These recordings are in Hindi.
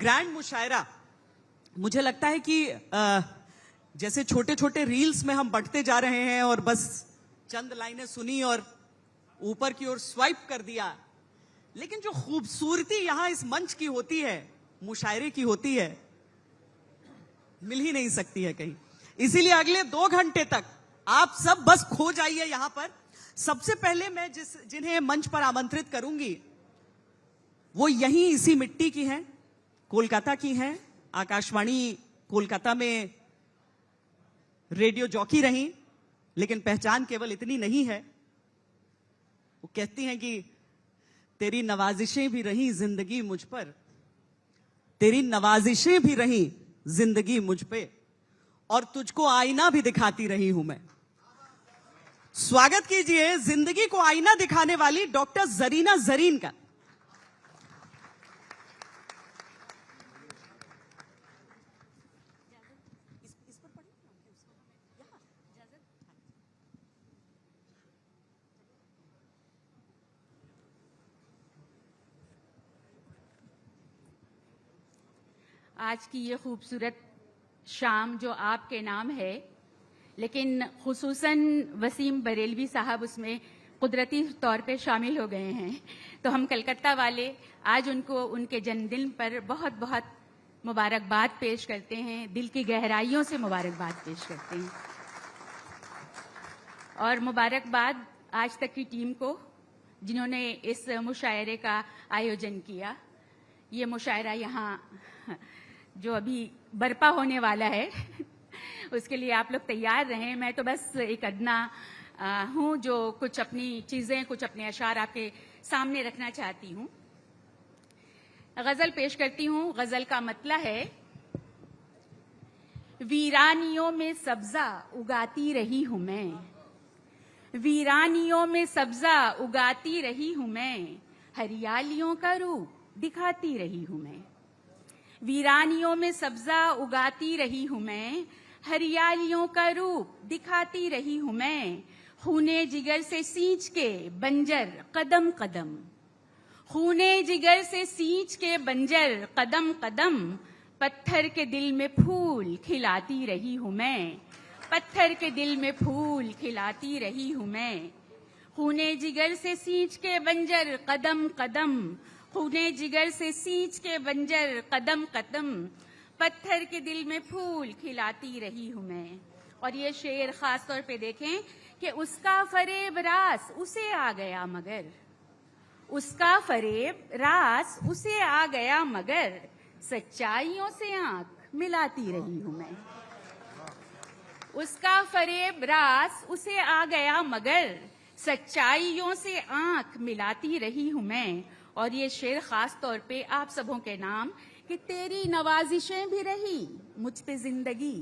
ग्रैंड मुशायरा, मुझे लगता है कि जैसे छोटे छोटे रील्स में हम बढ़ते जा रहे हैं और बस चंद लाइनें सुनी और ऊपर की ओर स्वाइप कर दिया, लेकिन जो खूबसूरती यहां इस मंच की होती है, मुशायरे की होती है, मिल ही नहीं सकती है कहीं। इसीलिए अगले 2 घंटे तक आप सब बस खो जाइए यहां पर। सबसे पहले मैं जिन्हें मंच पर आमंत्रित करूंगी वो यहीं इसी मिट्टी की हैं, कोलकाता की हैं, आकाशवाणी कोलकाता में रेडियो जॉकी रही, लेकिन पहचान केवल इतनी नहीं है। वो कहती हैं कि तेरी नवाजिशें भी रही जिंदगी मुझ पर, तेरी नवाजिशें भी रही जिंदगी मुझ पे, और तुझको आईना भी दिखाती रही हूं मैं। स्वागत कीजिए जिंदगी को आईना दिखाने वाली डॉक्टर जरीना जरीन का। आज की ये खूबसूरत शाम जो आपके नाम है, लेकिन खुसूसन वसीम बरेलवी साहब उसमें कुदरती तौर पे शामिल हो गए हैं, तो हम कलकत्ता वाले आज उनको उनके जन्मदिन पर बहुत बहुत मुबारकबाद पेश करते हैं, दिल की गहराइयों से मुबारकबाद पेश करते हैं। और मुबारकबाद आज तक की टीम को जिन्होंने इस मुशायरे का आयोजन किया। ये मुशायरा यहाँ जो अभी बर्पा होने वाला है उसके लिए आप लोग तैयार रहें। मैं तो बस एक अदना हूँ जो कुछ अपनी चीजें, कुछ अपने अशार आपके सामने रखना चाहती हूँ। गजल पेश करती हूँ। गजल का मतला है, वीरानियों में सब्जा उगाती रही हूँ मैं, वीरानियों में सब्जा उगाती रही हूँ मैं, हरियालियों का रूप दिखाती रही हूँ मैं, वीरानियों में सब्जा उगाती रही हूँ मैं, हरियालियों का रूप दिखाती रही हूँ मैं, खूने जिगर से सींच के बंजर कदम कदम, खूने जिगर से सींच के बंजर कदम कदम, पत्थर के दिल में फूल खिलाती रही हूँ मैं, पत्थर के दिल में फूल खिलाती रही हूँ मैं, खूने जिगर से सींच के बंजर कदम कदम, खूने जिगर से सींच के बंजर कदम कदम, पत्थर के दिल में फूल खिलाती रही हूँ मैं। और ये शेर खास तौर पे देखें कि उसका फरेब रास उसे आ गया मगर, उसका फरेब रास उसे आ गया मगर, सच्चाइयों से आंख मिलाती रही हूँ मैं, उसका फरेब रास उसे आ गया मगर, सच्चाइयों से आंख मिलाती रही हूँ मैं। और ये शेर खास तौर पे आप सबों के नाम कि तेरी नवाजिशें भी रही मुझ पे जिंदगी,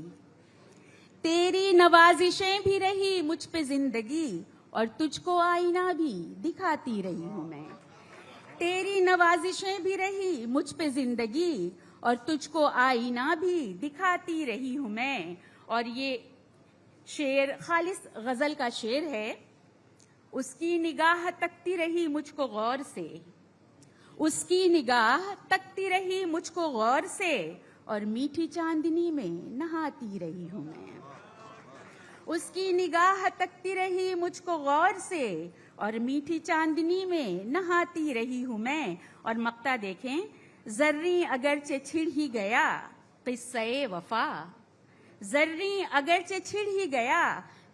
तेरी नवाजिशें भी रही मुझ पे जिंदगी, और तुझको आईना भी दिखाती रही हूँ मैं, तेरी नवाजिशें भी रही मुझ पे जिंदगी, और तुझको आईना भी दिखाती रही हूँ मैं। और ये शेर खालिस गजल का शेर है। उसकी निगाह तकती रही मुझको गौर से, उसकी निगाह तकती रही मुझको गौर से, और मीठी चांदनी में नहाती रही हूँ मैं, उसकी निगाह तकती रही मुझको गौर से, और मीठी चांदनी में नहाती रही हूँ मैं। और मक्ता देखें, जर्री अगरचे छिड़ ही गया किस्से वफा, जर्री अगरचे छिड़ ही गया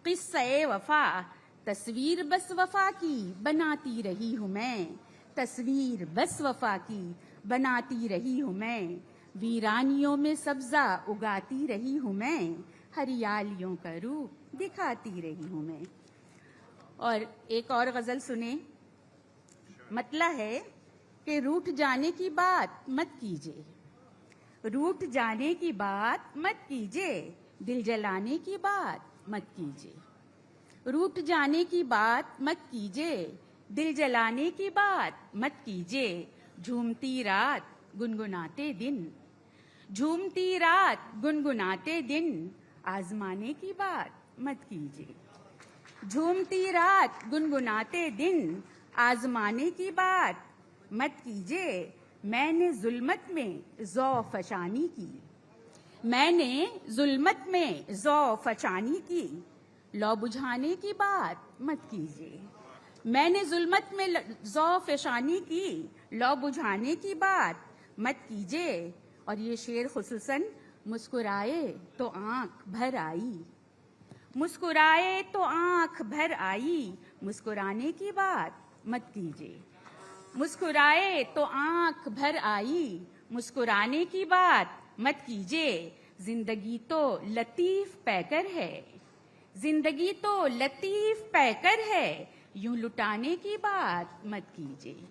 किस्से वफा, तस्वीर बस वफा की बनाती रही हूँ मैं, तस्वीर बस वफा की बनाती रही हूँ मैं, वीरानियों में सब्जा उगाती रही हूँ मैं, हरियालियों का रूप दिखाती रही हूँ मैं। और एक और गजल सुने। मतला है कि रूठ जाने की बात मत कीजिए, रूठ जाने की बात मत कीजिए, दिल जलाने की बात मत कीजिए, रूठ जाने की बात मत कीजिए, दिल जलाने की बात मत कीजिए, झूमती रात गुनगुनाते दिन, झूमती रात गुनगुनाते दिन, आजमाने की बात मत कीजिए, झूमती रात गुनगुनाते दिन, आजमाने की बात मत कीजिए, मैंने जुल्मत में ज़ौ फशानी की, मैंने जुल्मत में ज़ौ फशानी की, लौ बुझाने की बात मत कीजिए। मैंने जुल्मत में ज़ौ फशानी की, लौ बुझाने की बात मत कीजिए। और ये शेर खुसूसन मुस्कुराए तो आंख भर आई, मुस्कुराए तो आंख भर आई, मुस्कुराने की बात मत कीजिए। मुस्कुराए तो आंख भर आई, मुस्कुराने की बात मत कीजिए। जिंदगी तो लतीफ पैकर है, जिंदगी तो लतीफ पैकर है, यूं लुटाने की बात मत कीजिए।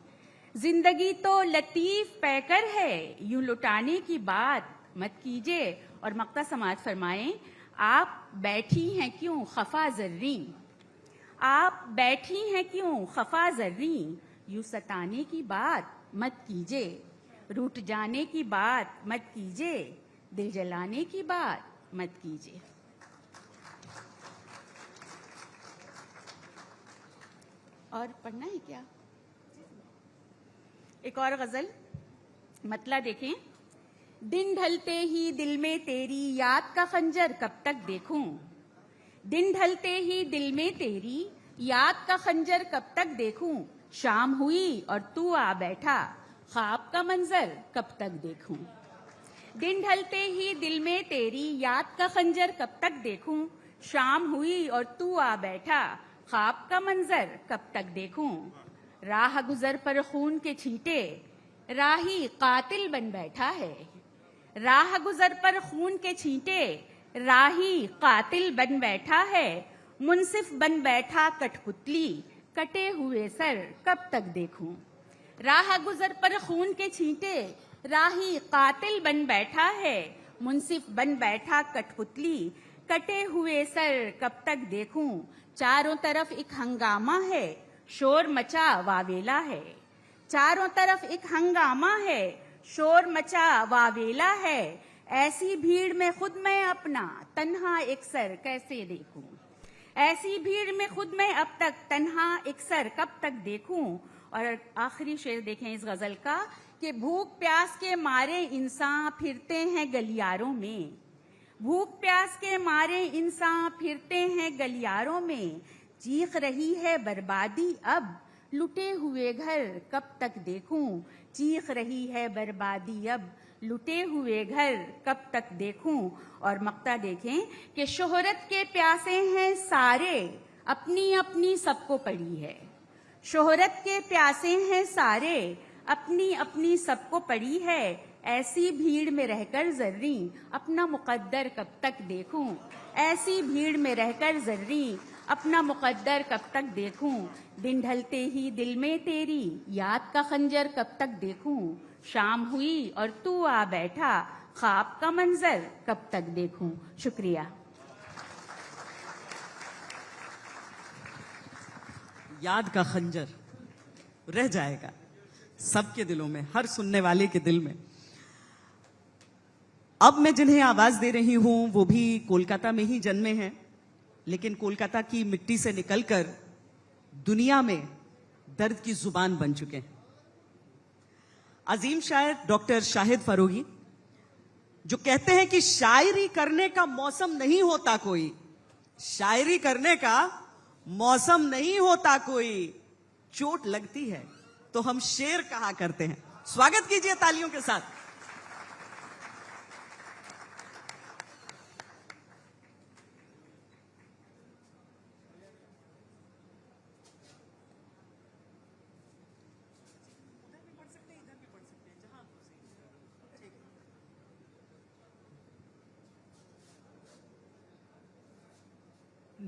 जिंदगी तो लतीफ पैकर है, यूं लुटाने की बात मत कीजिए। और मक्ता समात फरमाएं, आप बैठी हैं क्यों खफा जर्री, आप बैठी हैं क्यों खफा जर्री, यूं सताने की बात मत कीजिए। रूठ जाने की बात मत कीजिए, दिल जलाने की बात मत कीजिए। और पढ़ना है क्या? एक और गजल, मतला देखें। दिन ढलते ही दिल में तेरी याद का खंजर कब तक देखूं, दिन ढलते ही दिल में तेरी याद का खंजर कब तक देखूं, शाम हुई और तू आ बैठा, ख्वाब का मंजर कब तक देखूं। दिन ढलते ही दिल में तेरी याद का खंजर कब तक देखूं, शाम हुई और तू आ बैठा, ख्वाब का मंजर कब तक देखूं। राह गुजर पर खून के छींटे, राही कातिल बन बैठा है, राह गुजर पर खून के छींटे, राही कातिल बन बैठा है, मुंसिफ बन बैठा कठपुतली, कटे हुए सर कब तक देखूं। राह गुजर पर खून के छींटे, राही कातिल बन बैठा है, मुंसिफ बन बैठा कठपुतली, कटे हुए सर कब तक देखूं। चारों तरफ एक हंगामा है, शोर मचा वावेला है, चारों तरफ एक हंगामा है, शोर मचा वावेला है, ऐसी भीड़ में खुद मैं अपना तन्हा एक सर कैसे देखूं, ऐसी भीड़ में खुद मैं अब तक तन्हा एक सर कब तक देखूं। और आखिरी शेर देखें इस गजल का कि भूख प्यास के मारे इंसान फिरते हैं गलियारों में, भूख प्यास के मारे इंसान फिरते हैं गलियारों में, चीख रही है बर्बादी अब लुटे हुए घर कब तक देखूं, चीख रही है बर्बादी अब लुटे हुए घर कब तक देखूं। और मक्ता देखें कि शोहरत के प्यासे हैं सारे, अपनी अपनी सबको पड़ी है, शोहरत के प्यासे हैं सारे, अपनी अपनी सबको पड़ी है, ऐसी भीड़ में रहकर जर्री अपना मुकद्दर कब तक देखूं, ऐसी भीड़ में रहकर जर्री अपना मुकद्दर कब तक देखूं। दिन ढलते ही दिल में तेरी याद का खंजर कब तक देखूं, शाम हुई और तू आ बैठा, ख्वाब का मंजर कब तक देखूं। शुक्रिया। याद का खंजर रह जाएगा सबके दिलों में, हर सुनने वाले के दिल में। अब मैं जिन्हें आवाज दे रही हूं वो भी कोलकाता में ही जन्मे हैं, लेकिन कोलकाता की मिट्टी से निकलकर दुनिया में दर्द की जुबान बन चुके हैं। अजीम शायर डॉक्टर शाहिद फरोगी, जो कहते हैं कि शायरी करने का मौसम नहीं होता कोई, शायरी करने का मौसम नहीं होता कोई, चोट लगती है तो हम शेर कहा करते हैं। स्वागत कीजिए तालियों के साथ।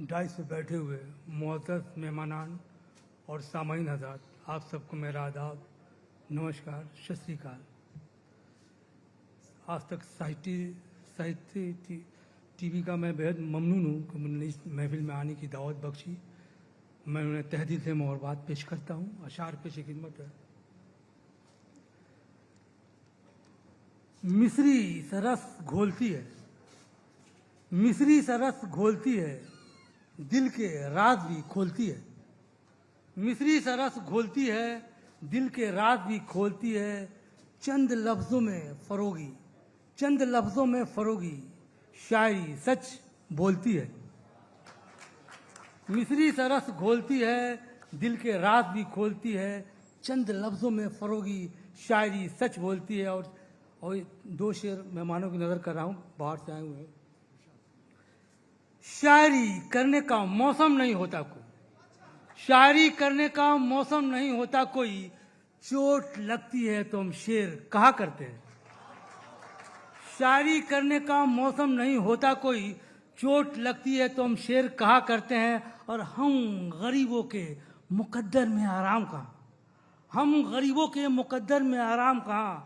डाइस पे बैठे हुए मुअज़्ज़ज़ मेहमानान और सामाईन हज़रात, आप सबको मेरा आदाब, नमस्कार, सत श्री अकाल। आज तक साहित्य टीवी का मैं बेहद ममनून हूँ कि मैंने इस महफिल में आने की दावत बख्शी। मैं उन्हें तहे दिल से मुबारकबाद पेश करता हूँ। अशार पेश खिदमत है। मिस्री सरस घोलती है, मिस्री सरस घोलती है, दिल के राज भी खोलती है, मिस्री सरस घोलती है, दिल के राज भी खोलती है, चंद लफ्जों में फरोगी, चंद लफ्जों में फरोगी शायरी सच बोलती है, मिसरी सरस घोलती है, दिल के राज भी खोलती है। चंद लफ्जों में फरोगी शायरी सच बोलती है। और 2 शेर मेहमानों की नजर कर रहा हूं, बाहर से आए हुए हैं। शायरी करने का मौसम नहीं होता कोई, शायरी करने का मौसम नहीं होता कोई, चोट लगती है तो हम शेर कहा करते हैं। शायरी करने का मौसम नहीं होता कोई, चोट लगती है तो हम शेर कहा करते हैं। और हम गरीबों के मुकद्दर में आराम कहाँ, हम गरीबों के मुकद्दर में आराम कहाँ,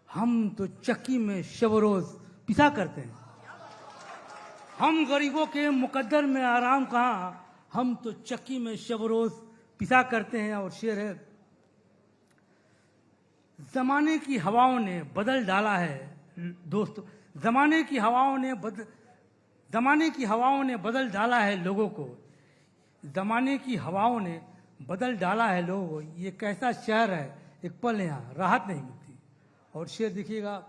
हम तो चक्की में शब रोज पिसा करते हैं। हम गरीबों के मुकद्दर में आराम कहाँ, हम तो चक्की में शब रोज पिसा करते हैं। और शेर है, जमाने की हवाओं ने बदल डाला है दोस्तों, जमाने की हवाओं ने बदल डाला है लोगों को, जमाने की हवाओं ने बदल डाला है लोगों को। ये कैसा शहर है, एक पल यहाँ राहत नहीं मिलती। और शेर देखिएगा,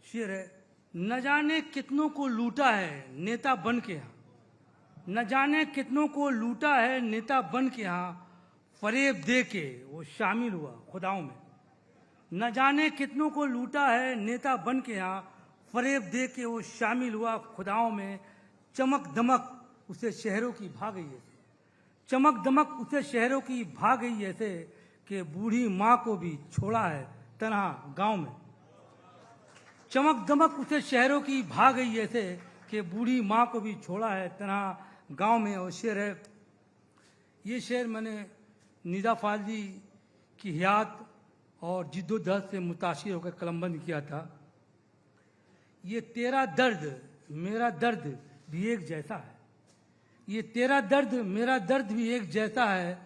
शेर है, न जाने कितनों को लूटा है नेता बन के यहाँ, न जाने कितनों को लूटा है नेता बन के यहाँ, फरेब दे के वो शामिल हुआ खुदाओं में। न जाने कितनों को लूटा है नेता बन के यहाँ, फरेब दे के वो शामिल हुआ खुदाओं में। चमक दमक उसे शहरों की भाग गई ऐसे, चमक दमक उसे शहरों की भाग गई ऐसे, कि बूढ़ी माँ को भी छोड़ा है तन्हा गांव में। चमक दमक उसे शहरों की भाग गई ऐसे, कि बूढ़ी माँ को भी छोड़ा है तन्हा गांव में। और शेर है, ये शेर मैंने निदा फाजी की हयात और जिद्दोजहद से मुतासिर होकर कलमबंद किया था। ये तेरा दर्द मेरा दर्द भी एक जैसा है, ये तेरा दर्द मेरा दर्द भी एक जैसा है,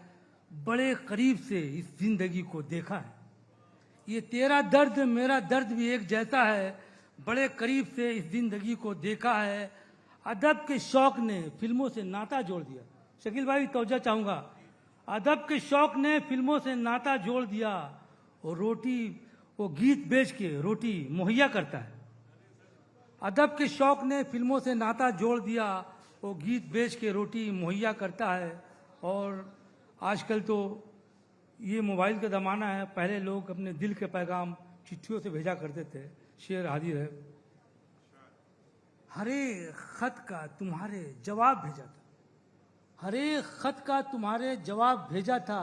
बड़े करीब से इस जिंदगी को देखा है। ये तेरा दर्द मेरा दर्द भी एक जैसा है, बड़े करीब से इस जिंदगी को देखा है। अदब के शौक ने फिल्मों से नाता जोड़ दिया, शकील भाई तवज्जो चाहूंगा, अदब के शौक ने फिल्मों से नाता जोड़ दिया। और रोटी वो गीत बेच के रोटी मुहैया करता है, अदब के शौक ने फिल्मों से नाता जोड़ दिया, वो गीत बेच के रोटी मुहैया करता है। और आजकल तो ये मोबाइल का ज़माना है, पहले लोग अपने दिल के पैगाम चिट्ठियों से भेजा करते थे। शेर हाजिर है, हरे खत का तुम्हारे जवाब भेजा था, हरे खत का तुम्हारे जवाब भेजा था,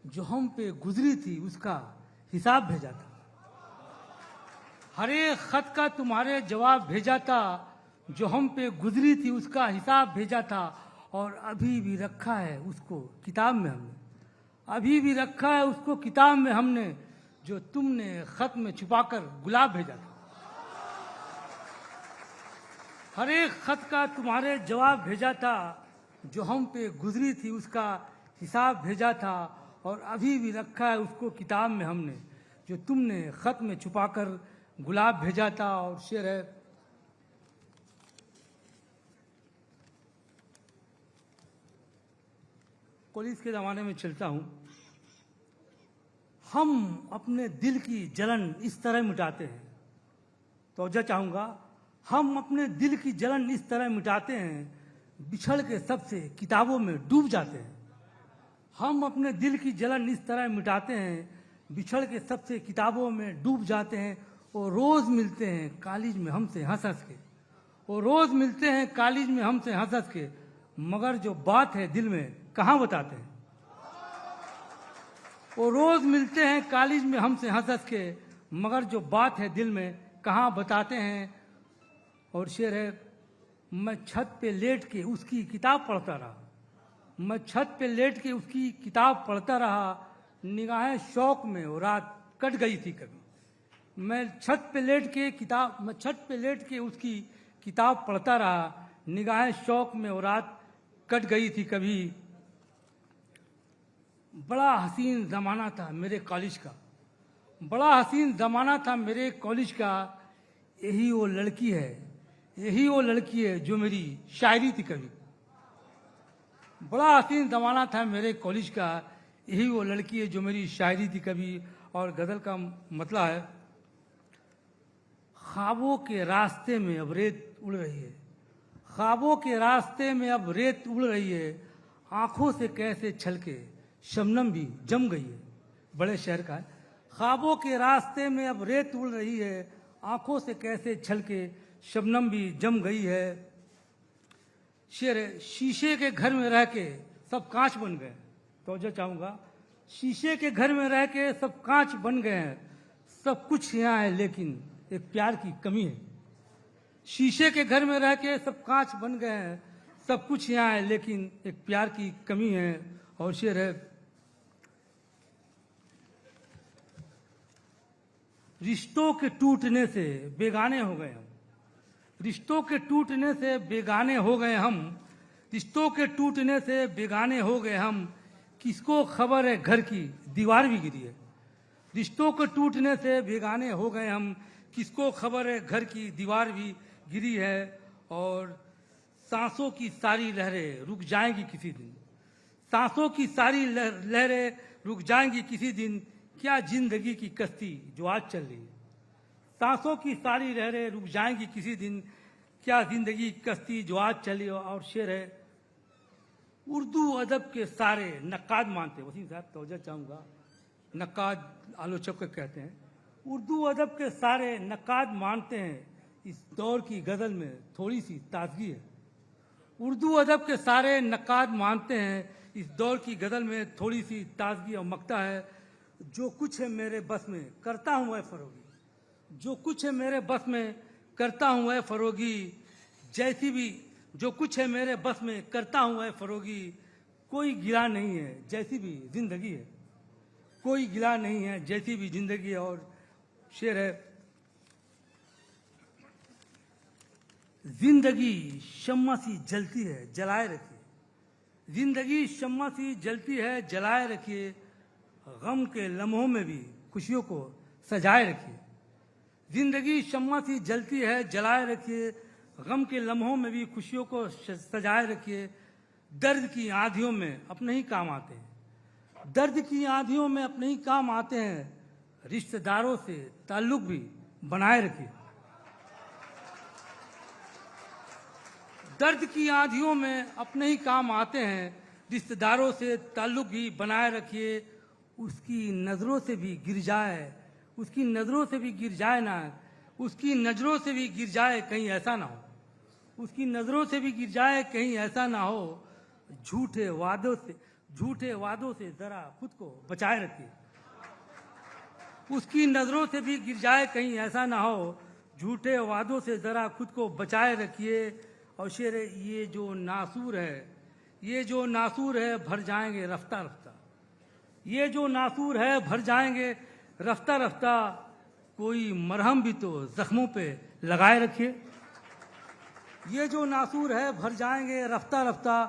जो हम पे गुजरी थी उसका हिसाब भेजा था। हरे खत का तुम्हारे जवाब भेजा था, जो हम पे गुजरी थी उसका हिसाब भेजा था। और अभी भी रखा है उसको किताब में हमने, अभी भी रखा है उसको किताब में हमने, जो तुमने खत में छुपाकर गुलाब भेजा था। हर एक खत का तुम्हारे जवाब भेजा था, जो हम पे गुजरी थी उसका हिसाब भेजा था। और अभी भी रखा है उसको किताब में हमने, जो तुमने खत में छुपाकर गुलाब भेजा था। और शेर है, पुलिस के ज़माने में चलता हूँ, हम अपने दिल की जलन इस तरह मिटाते हैं, तवज्जो चाहूँगा, हम अपने दिल की जलन इस तरह मिटाते हैं, बिछड़ के सबसे किताबों में डूब जाते हैं। हम अपने दिल की जलन इस तरह मिटाते हैं, बिछड़ के सबसे किताबों में डूब जाते हैं। और रोज़ मिलते हैं कॉलेज में हमसे हंस हंस के, और रोज़ मिलते हैं कॉलेज में हमसे हंस हंस के, मगर जो बात है दिल में कहाँ बताते हैं। वो रोज़ मिलते हैं कॉलेज में हमसे हंस हंस के, मगर जो बात है दिल में कहाँ बताते हैं। और शेर है, मैं छत पे लेट के उसकी किताब पढ़ता रहा, मैं छत पे लेट के उसकी किताब पढ़ता रहा, निगाहें शौक में वो रात कट गई थी कभी। मैं छत पे लेट के उसकी किताब पढ़ता रहा, निगाहें शौक में वो रात कट गई थी कभी। बड़ा हसीन ज़माना था मेरे कॉलेज का, बड़ा हसीन ज़माना था मेरे कॉलेज का, यही वो लड़की है यही वो लड़की है जो मेरी शायरी थी कभी। बड़ा हसीन जमाना था मेरे कॉलेज का, यही वो लड़की है जो मेरी शायरी थी कभी। और गजल का मतलब है, ख्वाबों के रास्ते में अब रेत उड़ रही है, ख्वाबों के रास्ते में अब रेत उड़ रही है, आंखों से कैसे छलके शबनम भी जम गई है। बड़े शहर का है। ख्वाबों के रास्ते में अब रेत उड़ रही है, आंखों से कैसे छलके शबनम भी जम गई है। शेर है, शीशे के घर में रह के सब कांच बन गए। तो जो चाहूंगा, शीशे के घर में रह के सब कांच बन गए हैं, सब कुछ यहाँ है लेकिन एक प्यार की कमी है। शीशे के घर में रह के सब कांच बन गए हैं, सब कुछ यहाँ है लेकिन एक प्यार की कमी है। और शेर है, रिश्तों के टूटने से बेगाने हो गए हम, रिश्तों के टूटने से बेगाने हो गए हम, रिश्तों के टूटने से बेगाने हो गए हम, किसको खबर है घर की दीवार भी गिरी है। रिश्तों के टूटने से बेगाने हो गए हम, किसको खबर है घर की दीवार भी गिरी है। और सांसों की सारी लहरें रुक जाएंगी किसी दिन, सांसों की सारी लहरें रुक जाएंगी किसी दिन, क्या जिंदगी की कश्ती जो आज चल रही है। सांसों की सारी लहरें रुक जाएंगी किसी दिन, क्या जिंदगी की कश्ती जो आज चली। और शेर है, उर्दू अदब के सारे नक्काद मानते हैं। वसीम साहब तवज्जो चाहूंगा, नक्काद आलोचक को कहते हैं। उर्दू अदब के सारे नक्काद मानते हैं, इस दौर की गजल में थोड़ी सी ताजगी है। उर्दू अदब के सारे नक्काद मानते हैं, इस दौर की गजल में थोड़ी सी ताजगी और मक्ता है। जो कुछ है मेरे बस में करता हूँ ऐ फरोगी, जो कुछ है मेरे बस में करता हूँ ऐ फरोगी, जैसी भी जो कुछ है मेरे बस में करता हूँ ऐ फरोगी, कोई गिला नहीं है जैसी भी जिंदगी है, कोई गिला नहीं है जैसी भी जिंदगी है। और शेर है, जिंदगी शम्मा सी जलती है जलाए रखिए, जिंदगी शम्मा सी जलती है जलाए रखिए, गम के लम्हों में भी खुशियों को सजाए रखिए। जिंदगी शम्मा सी जलती है जलाए रखिए, गम के लम्हों में भी खुशियों को सजाए रखिए। दर्द की आंधियों में अपने ही काम आते हैं, दर्द की आंधियों में अपने ही काम आते हैं, रिश्तेदारों से ताल्लुक भी बनाए रखिए। दर्द की आंधियों में अपने ही काम आते हैं, रिश्तेदारों से ताल्लुक भी बनाए रखिए। उसकी नजरों से भी गिर जाए, उसकी नजरों से भी गिर जाए ना, उसकी नजरों से भी गिर जाए कहीं ऐसा ना हो, उसकी नजरों से भी गिर जाए कहीं ऐसा ना हो। झूठे वादों से जरा खुद को बचाए रखिए, उसकी नजरों से भी गिर जाए कहीं ऐसा ना हो, झूठे वादों से जरा खुद को बचाए रखिए। और शेर, ये जो नासूर है, ये जो नासूर है भर जाएंगे रफ्ता रफ्ता, ये जो नासूर है भर जाएंगे रफ्ता रफ्ता, कोई मरहम भी तो जख्मों पे लगाए रखिए। ये जो नासूर है भर जाएंगे रफ्ता रफ्ता,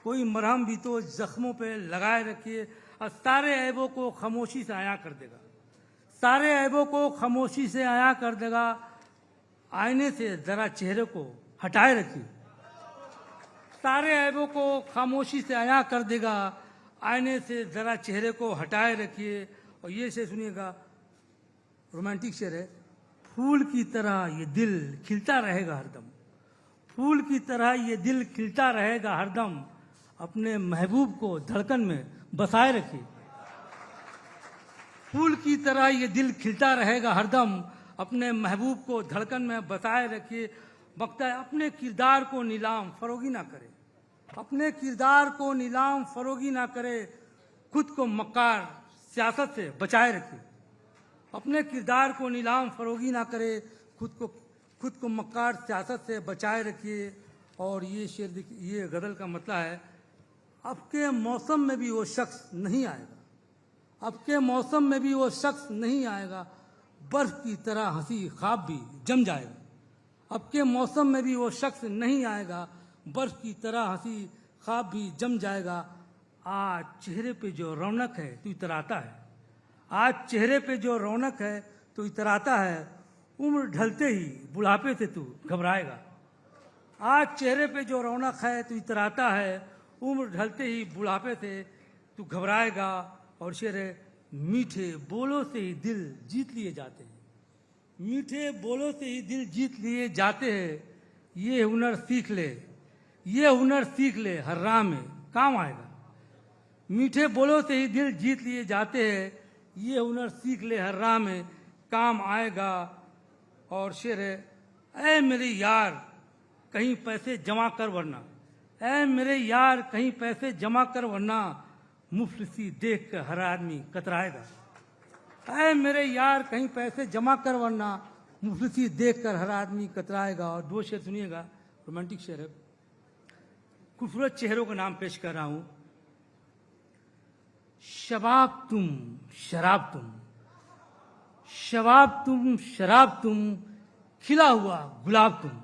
कोई मरहम भी तो जख्मों पे लगाए रखिए। और सारे ऐबों को खामोशी से आया कर देगा, सारे ऐबों को खामोशी से आया कर देगा, आईने से जरा चेहरे को हटाए रखिए। सारे ऐबों को खामोशी से आया कर देगा, आईने से जरा चेहरे को हटाए रखिए। और ये से सुनिएगा, रोमांटिक शेर है, फूल की तरह ये दिल खिलता रहेगा हरदम, फूल की तरह ये दिल खिलता रहेगा हरदम, अपने महबूब को धड़कन में बसाए रखिए। फूल की तरह ये दिल खिलता रहेगा हरदम, अपने महबूब को धड़कन में बसाए रखिए। वक्त है अपने किरदार को नीलाम फरोगी ना करे, अपने किरदार को नीलाम फरोगी ना करे, खुद को मक्कार सियासत से बचाए रखिए। अपने किरदार को नीलाम फरोगी ना करे, खुद को मक्कार सियासत से बचाए रखिए। और ये शेर, ये गजल का मतलब है, अब के मौसम में भी वो शख्स नहीं आएगा, अब के मौसम में भी वो शख्स नहीं आएगा, बर्फ की तरह हंसी ख्वाब भी जम जाएगा। अब के मौसम में भी वो शख्स नहीं आएगा, बर्फ की तरह हंसी ख्वाब भी जम जाएगा। आज चेहरे पे जो रौनक है तू इतराता है, आज चेहरे पे जो रौनक है तो इतराता है, उम्र ढलते ही बुढ़ापे से तू घबराएगा। आज चेहरे पे जो रौनक है तू इतराता है, उम्र ढलते ही बुढ़ापे से तू घबराएगा। और शेर है, मीठे बोलों से ही दिल जीत लिए जाते हैं, मीठे बोलों से ही दिल जीत लिए जाते हैं। ये हुनर सीख ले, ये हुनर सीख ले, हर राह में काम आएगा। मीठे बोलों से ही दिल जीत लिए जाते हैं, ये हुनर सीख ले, हर राह में काम आएगा। और शेर है, ऐ मेरे यार कहीं पैसे जमा कर वरना, ऐ मेरे यार कहीं पैसे जमा कर वरना, मुफलिसी देख कर हर आदमी कतराएगा। ऐ मेरे यार कहीं पैसे जमा कर वरना, मुफलिसी देख कर हर आदमी कतराएगा। और दो शेर सुनिएगा, रोमांटिक शेर है। खूबसूरत चेहरों का नाम पेश कर रहा हूं। शबाब तुम शराब तुम, शबाब तुम शराब तुम, खिला हुआ गुलाब तुम।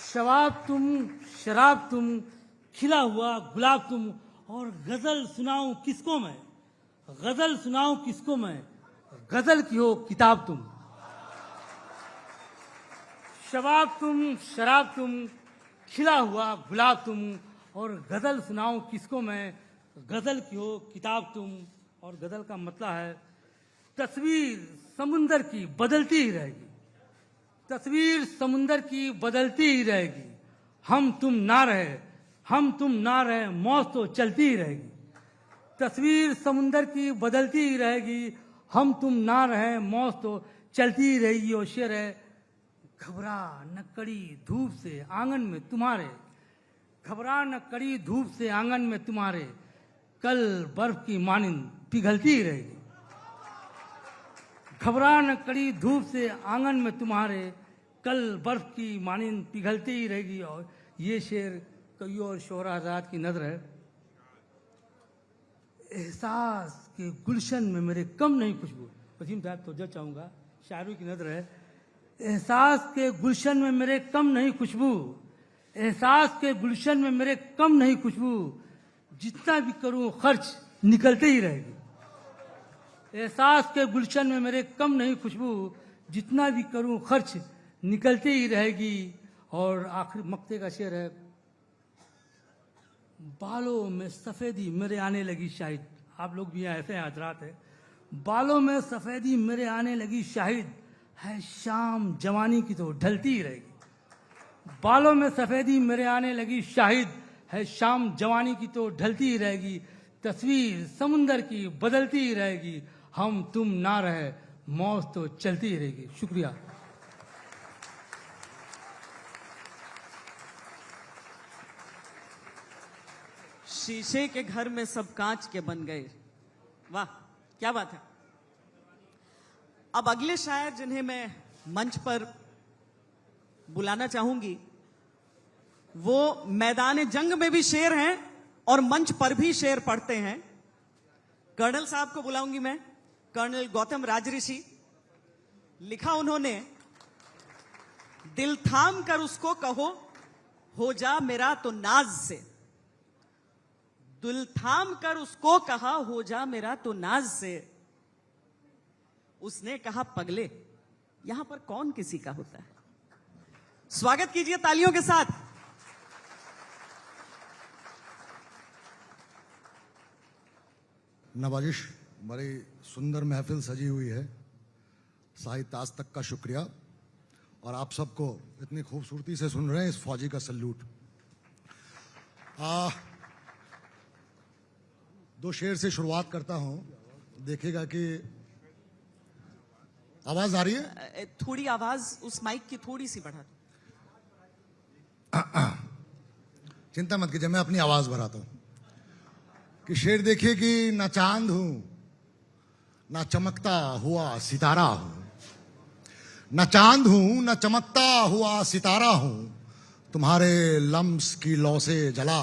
शबाब तुम शराब तुम, खिला हुआ गुलाब तुम। और गजल सुनाऊं किसको मैं, गजल सुनाऊं किसको मैं, गजल की हो किताब तुम। शबाब तुम शराब तुम, खिला हुआ गुलाब तुम। और गजल सुनाऊं किसको मैं, गजल की हो किताब तुम। और गजल का मतलब है, तस्वीर समुंदर की बदलती ही रहेगी, तस्वीर समुंदर की बदलती ही रहेगी। हम तुम ना रहे, हम तुम ना रहे, मौत तो चलती ही रहेगी। तस्वीर समुंदर की बदलती ही रहेगी, हम तुम ना रहे, मौत तो चलती ही रहेगी। और शेर है, घबरा न कड़ी धूप से आंगन में तुम्हारे, घबरा न कड़ी धूप से आंगन में तुम्हारे, कल बर्फ की मानिंद पिघलती ही रहेगी। घबरा न कड़ी धूप से आंगन में तुम्हारे, कल बर्फ की मानिंद पिघलती ही रहेगी। और ये शेर कई और शोहरा आजाद की नजर है। एहसास के गुलशन में मेरे कम नहीं खुशबू, वसीम साहब तो चाहूंगा, शायरों की नजर है। एहसास के गुलशन में मेरे कम नहीं खुशबू, एहसास के गुलशन में मेरे कम नहीं खुशबू, जितना भी करूं खर्च निकलते ही रहेगी। एहसास के गुलशन में मेरे कम नहीं खुशबू, जितना भी करूं खर्च निकलती ही रहेगी। और आखिर मक्ते का शेर है, बालों में सफेदी मेरे आने लगी शाहिद। आप लोग भी ऐसे हजरात है, बालों में सफेदी मेरे आने लगी शाहिद, है शाम जवानी की तो ढलती ही रहेगी। बालों में सफेदी मेरे आने लगी शाहिद, है शाम जवानी की तो ढलती ही रहेगी। तस्वीर समुंदर की बदलती ही रहेगी, हम तुम ना रहे, मौत तो चलती ही रहेगी। शुक्रिया। शीशे के घर में सब कांच के बन गए। वाह, क्या बात है। अब अगले शायर जिन्हें मैं मंच पर बुलाना चाहूंगी, वो मैदान जंग में भी शेर हैं और मंच पर भी शेर पढ़ते हैं। कर्नल साहब को बुलाऊंगी मैं, कर्नल गौतम राजऋषि। लिखा उन्होंने, दिल थाम कर उसको कहो हो जा मेरा तो नाज से, दिल थाम कर उसको कहा हो जा मेरा तो नाज से, उसने कहा पगले यहां पर कौन किसी का होता है। स्वागत कीजिए तालियों के साथ। नवाजिश, बड़ी सुंदर महफिल सजी हुई है। साहित्य आज तक का शुक्रिया, और आप सबको इतनी खूबसूरती से सुन रहे हैं, इस फौजी का सल्यूट। दो शेर से शुरुआत करता हूं। देखिएगा कि आवाज आ रही है, थोड़ी आवाज उस माइक की थोड़ी सी बढ़ा दो। चिंता मत कीजिए, मैं अपनी आवाज बढ़ाता हूं। कि शेर देखिए कि ना चांद हूं ना चमकता हुआ सितारा हूं, न चांद हूं न चमकता हुआ सितारा हूं, तुम्हारे लम्स की लौ से जला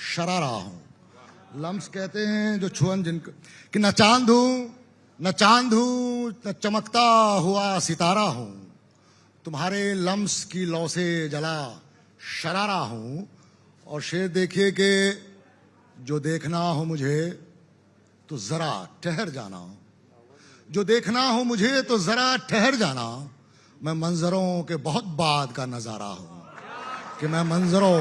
शरारा हूं। लम्स कहते हैं जो छुअन जिनको, कि न चांद हूं न चमकता हुआ सितारा हूं, तुम्हारे लम्स की लौ से जला शरारा हूं। और शेर देखिए कि जो देखना हो मुझे तो जरा ठहर जाना, जो देखना हो मुझे तो जरा ठहर जाना, मैं मंजरों के बहुत बाद का नजारा हूं, कि मैं मंजरों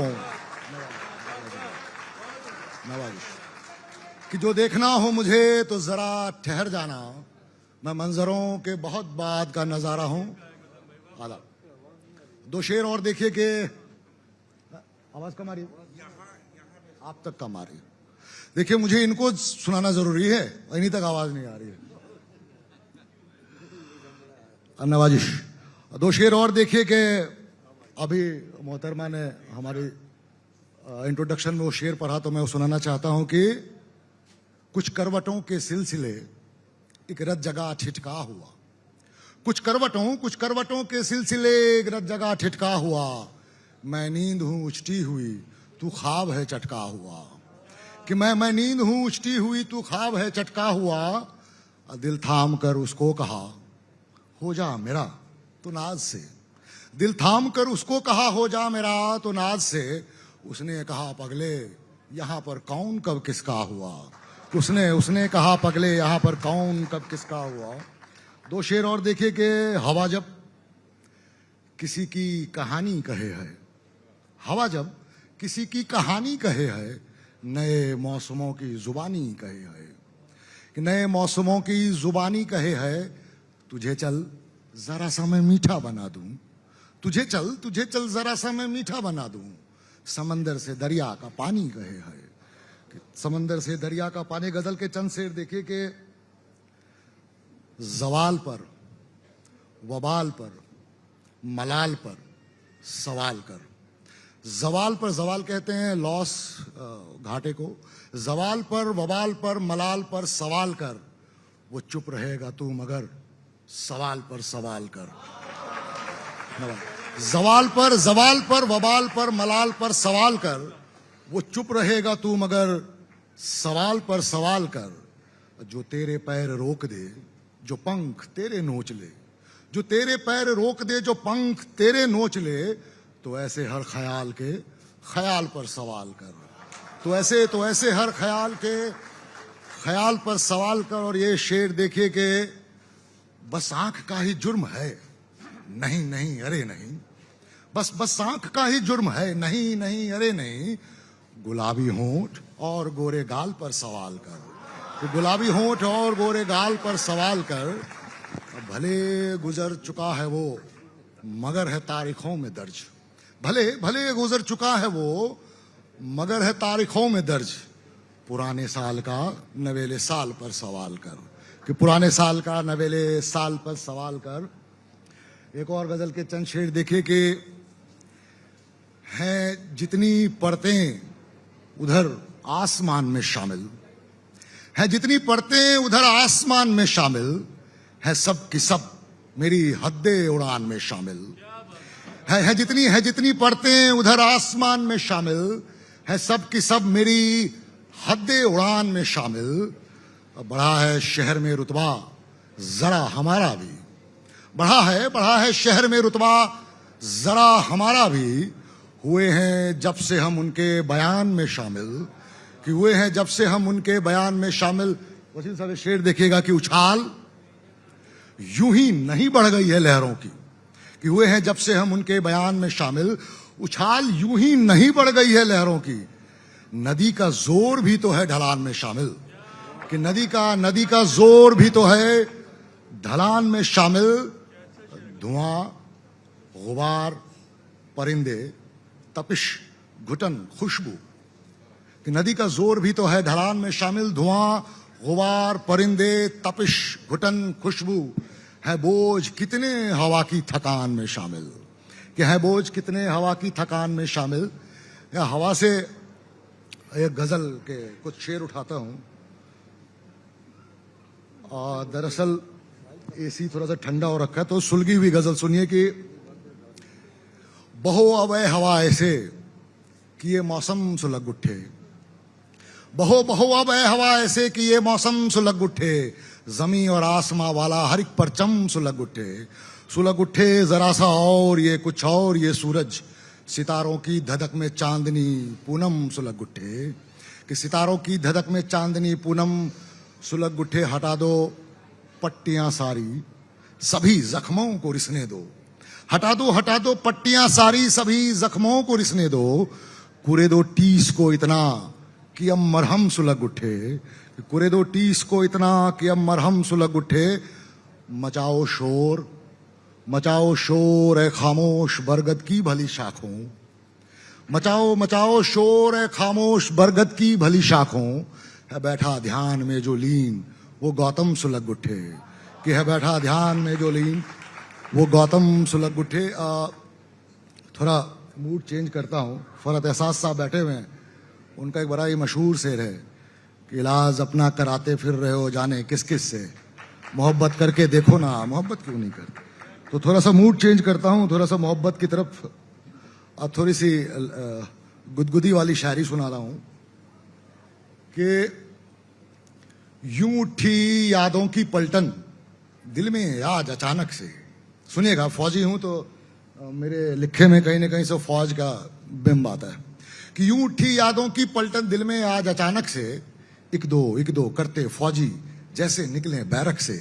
नवाजिश कि जो देखना हो मुझे तो जरा ठहर जाना, मैं मंजरों के बहुत बाद का नजारा हूं। आला दो शेर और देखिए कि आवाज कम आ रही है, आप तक कम आ रही है। देखिए मुझे इनको सुनाना जरूरी है, इन्हीं तक आवाज नहीं आ रही है। नवाजिश दो शेर और देखिए कि अभी मोहतरमा ने हमारी इंट्रोडक्शन में वो शेर पढ़ा, तो मैं वो सुनाना चाहता हूं कि कुछ करवटों के सिलसिले एक रत जगह ठिठका हुआ, कुछ करवटों के सिलसिले एक रत जगह ठिठका हुआ, मैं नींद हूं उचटी हुई तू ख्वाब है चटका हुआ, कि मैं नींद हूं उचटी हुई तू ख्वाब है चटका हुआ, दिल थाम कर उसको कहा हो जा मेरा तो नाज से, दिल थाम कर उसको कहा हो जा मेरा तो नाज से, उसने कहा पगले यहां पर कौन कब किसका हुआ, उसने कहा पगले यहां पर कौन कब किसका हुआ। दो शेर और देखिए कि हवा जब किसी की कहानी कहे है, हवा जब किसी की कहानी कहे है, नए मौसमों की जुबानी कहे है, कि नए मौसमों की जुबानी कहे है, तुझे चल जरा सा मैं मीठा बना दूं, तुझे चल जरा सा मैं मीठा बना दूं, समंदर से दरिया का पानी कहे है, कि समंदर से दरिया का पानी। गजल के चंद शेर देखिए कि जवाल पर वबाल पर मलाल पर सवाल कर, जवाल पर, जवाल कहते हैं लॉस घाटे को, जवाल पर वबाल पर मलाल पर सवाल कर, वो चुप रहेगा तू मगर सवाल पर सवाल कर। जवाल पर वबाल पर मलाल पर सवाल कर, वो चुप रहेगा तू मगर सवाल पर सवाल कर, जो तेरे पैर रोक दे जो पंख तेरे नोच ले, जो तेरे पैर रोक दे जो पंख तेरे नोच ले, तो ऐसे हर ख्याल के ख्याल पर सवाल कर, तो ऐसे हर ख्याल के ख्याल पर सवाल कर। और ये शेर देखिए कि बस आंख का ही जुर्म है, नहीं नहीं अरे नहीं, बस आंख का ही जुर्म है, नहीं नहीं अरे नहीं, गुलाबी होंठ और गोरे गाल पर सवाल कर, तो गुलाबी होंठ और गोरे गाल पर सवाल कर, भले गुजर चुका है वो मगर है तारीखों में दर्ज, भले गुजर चुका है वो मगर है तारीखों में दर्ज, पुराने साल का नवेले साल पर सवाल कर, कि पुराने साल का नवेले साल पर सवाल कर। एक और गजल के चंद शेर देखिए कि हैं जितनी परतें उधर आसमान में शामिल, है जितनी परतें उधर आसमान में शामिल, है सब की सब मेरी हद्दे उड़ान में शामिल, है जितनी परतें उधर आसमान में शामिल, है सब की सब मेरी हद्दे उड़ान में शामिल। बढ़ा है शहर में रुतबा जरा हमारा भी, बढ़ा है शहर में रुतबा जरा हमारा भी, हुए हैं जब से हम उनके बयान में शामिल, कि हुए हैं जब से हम उनके बयान में शामिल। वसीम साहब शेर देखिएगा कि उछाल यूं ही नहीं बढ़ गई है लहरों की, कि हुए हैं जब से हम उनके बयान में शामिल, उछाल यूं ही नहीं बढ़ गई है लहरों की, नदी का जोर भी तो है ढलान में शामिल, कि नदी का जोर भी तो है ढलान में शामिल। धुआं गुबार परिंदे तपिश घुटन खुशबू, कि नदी का जोर भी तो है ढलान में शामिल, धुआं गुबार परिंदे तपिश घुटन खुशबू, है बोझ कितने हवा की थकान में शामिल, कि है बोझ कितने हवा की थकान में शामिल। या हवा से एक गजल के कुछ शेर उठाता हूं। और दरअसल एसी थोड़ा सा ठंडा हो रखा है तो सुलगी हुई गजल सुनिए कि बहो अवय हवा ऐसे कि ये मौसम सुलग उठे, बहो अवय हवा ऐसे कि ये मौसम सुलग उठे, जमी और आसमां वाला हर एक परचम सुलग उठे जरा सा और ये कुछ और ये सूरज, सितारों की धधक में चांदनी पूनम सुलग उठे, कि सितारों की धधक में चांदनी पूनम सुलग उठे। हटा दो पट्टियां सारी सभी जख्मों को रिसने दो, हटा दो पट्टियां सारी सभी जख्मों को रिसने दो, कुरे दो टीस को इतना कि अब मरहम सुलग उठे, कुरे दो टीस को इतना कि अब मरहम सुलग उठे। मचाओ शोर है खामोश बरगद की भली शाखों, मचाओ शोर है खामोश बरगद की भली शाखों। है बैठा ध्यान में जो लीन वो गौतम सुलग उठे, कि है बैठा ध्यान में जो लीन वो गौतम सुलग उठे। थोड़ा मूड चेंज करता हूँ। फरहत एहसास साहब बैठे हुए हैं, उनका एक बड़ा ही मशहूर शेर है कि इलाज अपना कराते फिर रहे हो जाने किस किस से, मोहब्बत करके देखो ना, मोहब्बत क्यों नहीं करते। तो थोड़ा सा मूड चेंज करता हूँ, थोड़ा सा मोहब्बत की तरफ अब थोड़ी सी गुदगुदी वाली शायरी सुना रहा हूँ कि यूं उठी यादों की पलटन दिल में आज अचानक से। सुनिएगा, फौजी हूं तो मेरे लिखे में कहीं ना कहीं से फौज का बिंब आता है कि यूं उठी यादों की पलटन दिल में आज अचानक से, एक दो करते फौजी जैसे निकले बैरक से।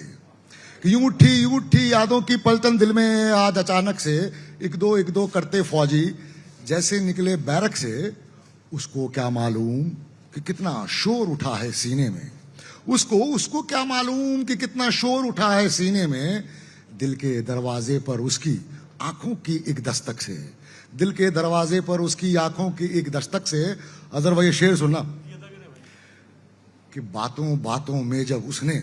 कि यूं उठी यादों की पलटन दिल में आज अचानक से, एक दो करते फौजी जैसे निकले बैरक से। उसको क्या मालूम कि कितना शोर उठा है सीने में, उसको क्या मालूम कि कितना शोर उठा है सीने में। दिल के दरवाजे पर उसकी आंखों की एक दस्तक से, दिल के दरवाजे पर उसकी आंखों की एक दस्तक से। अजर भाई शेर सुनना कि बातों में जब उसने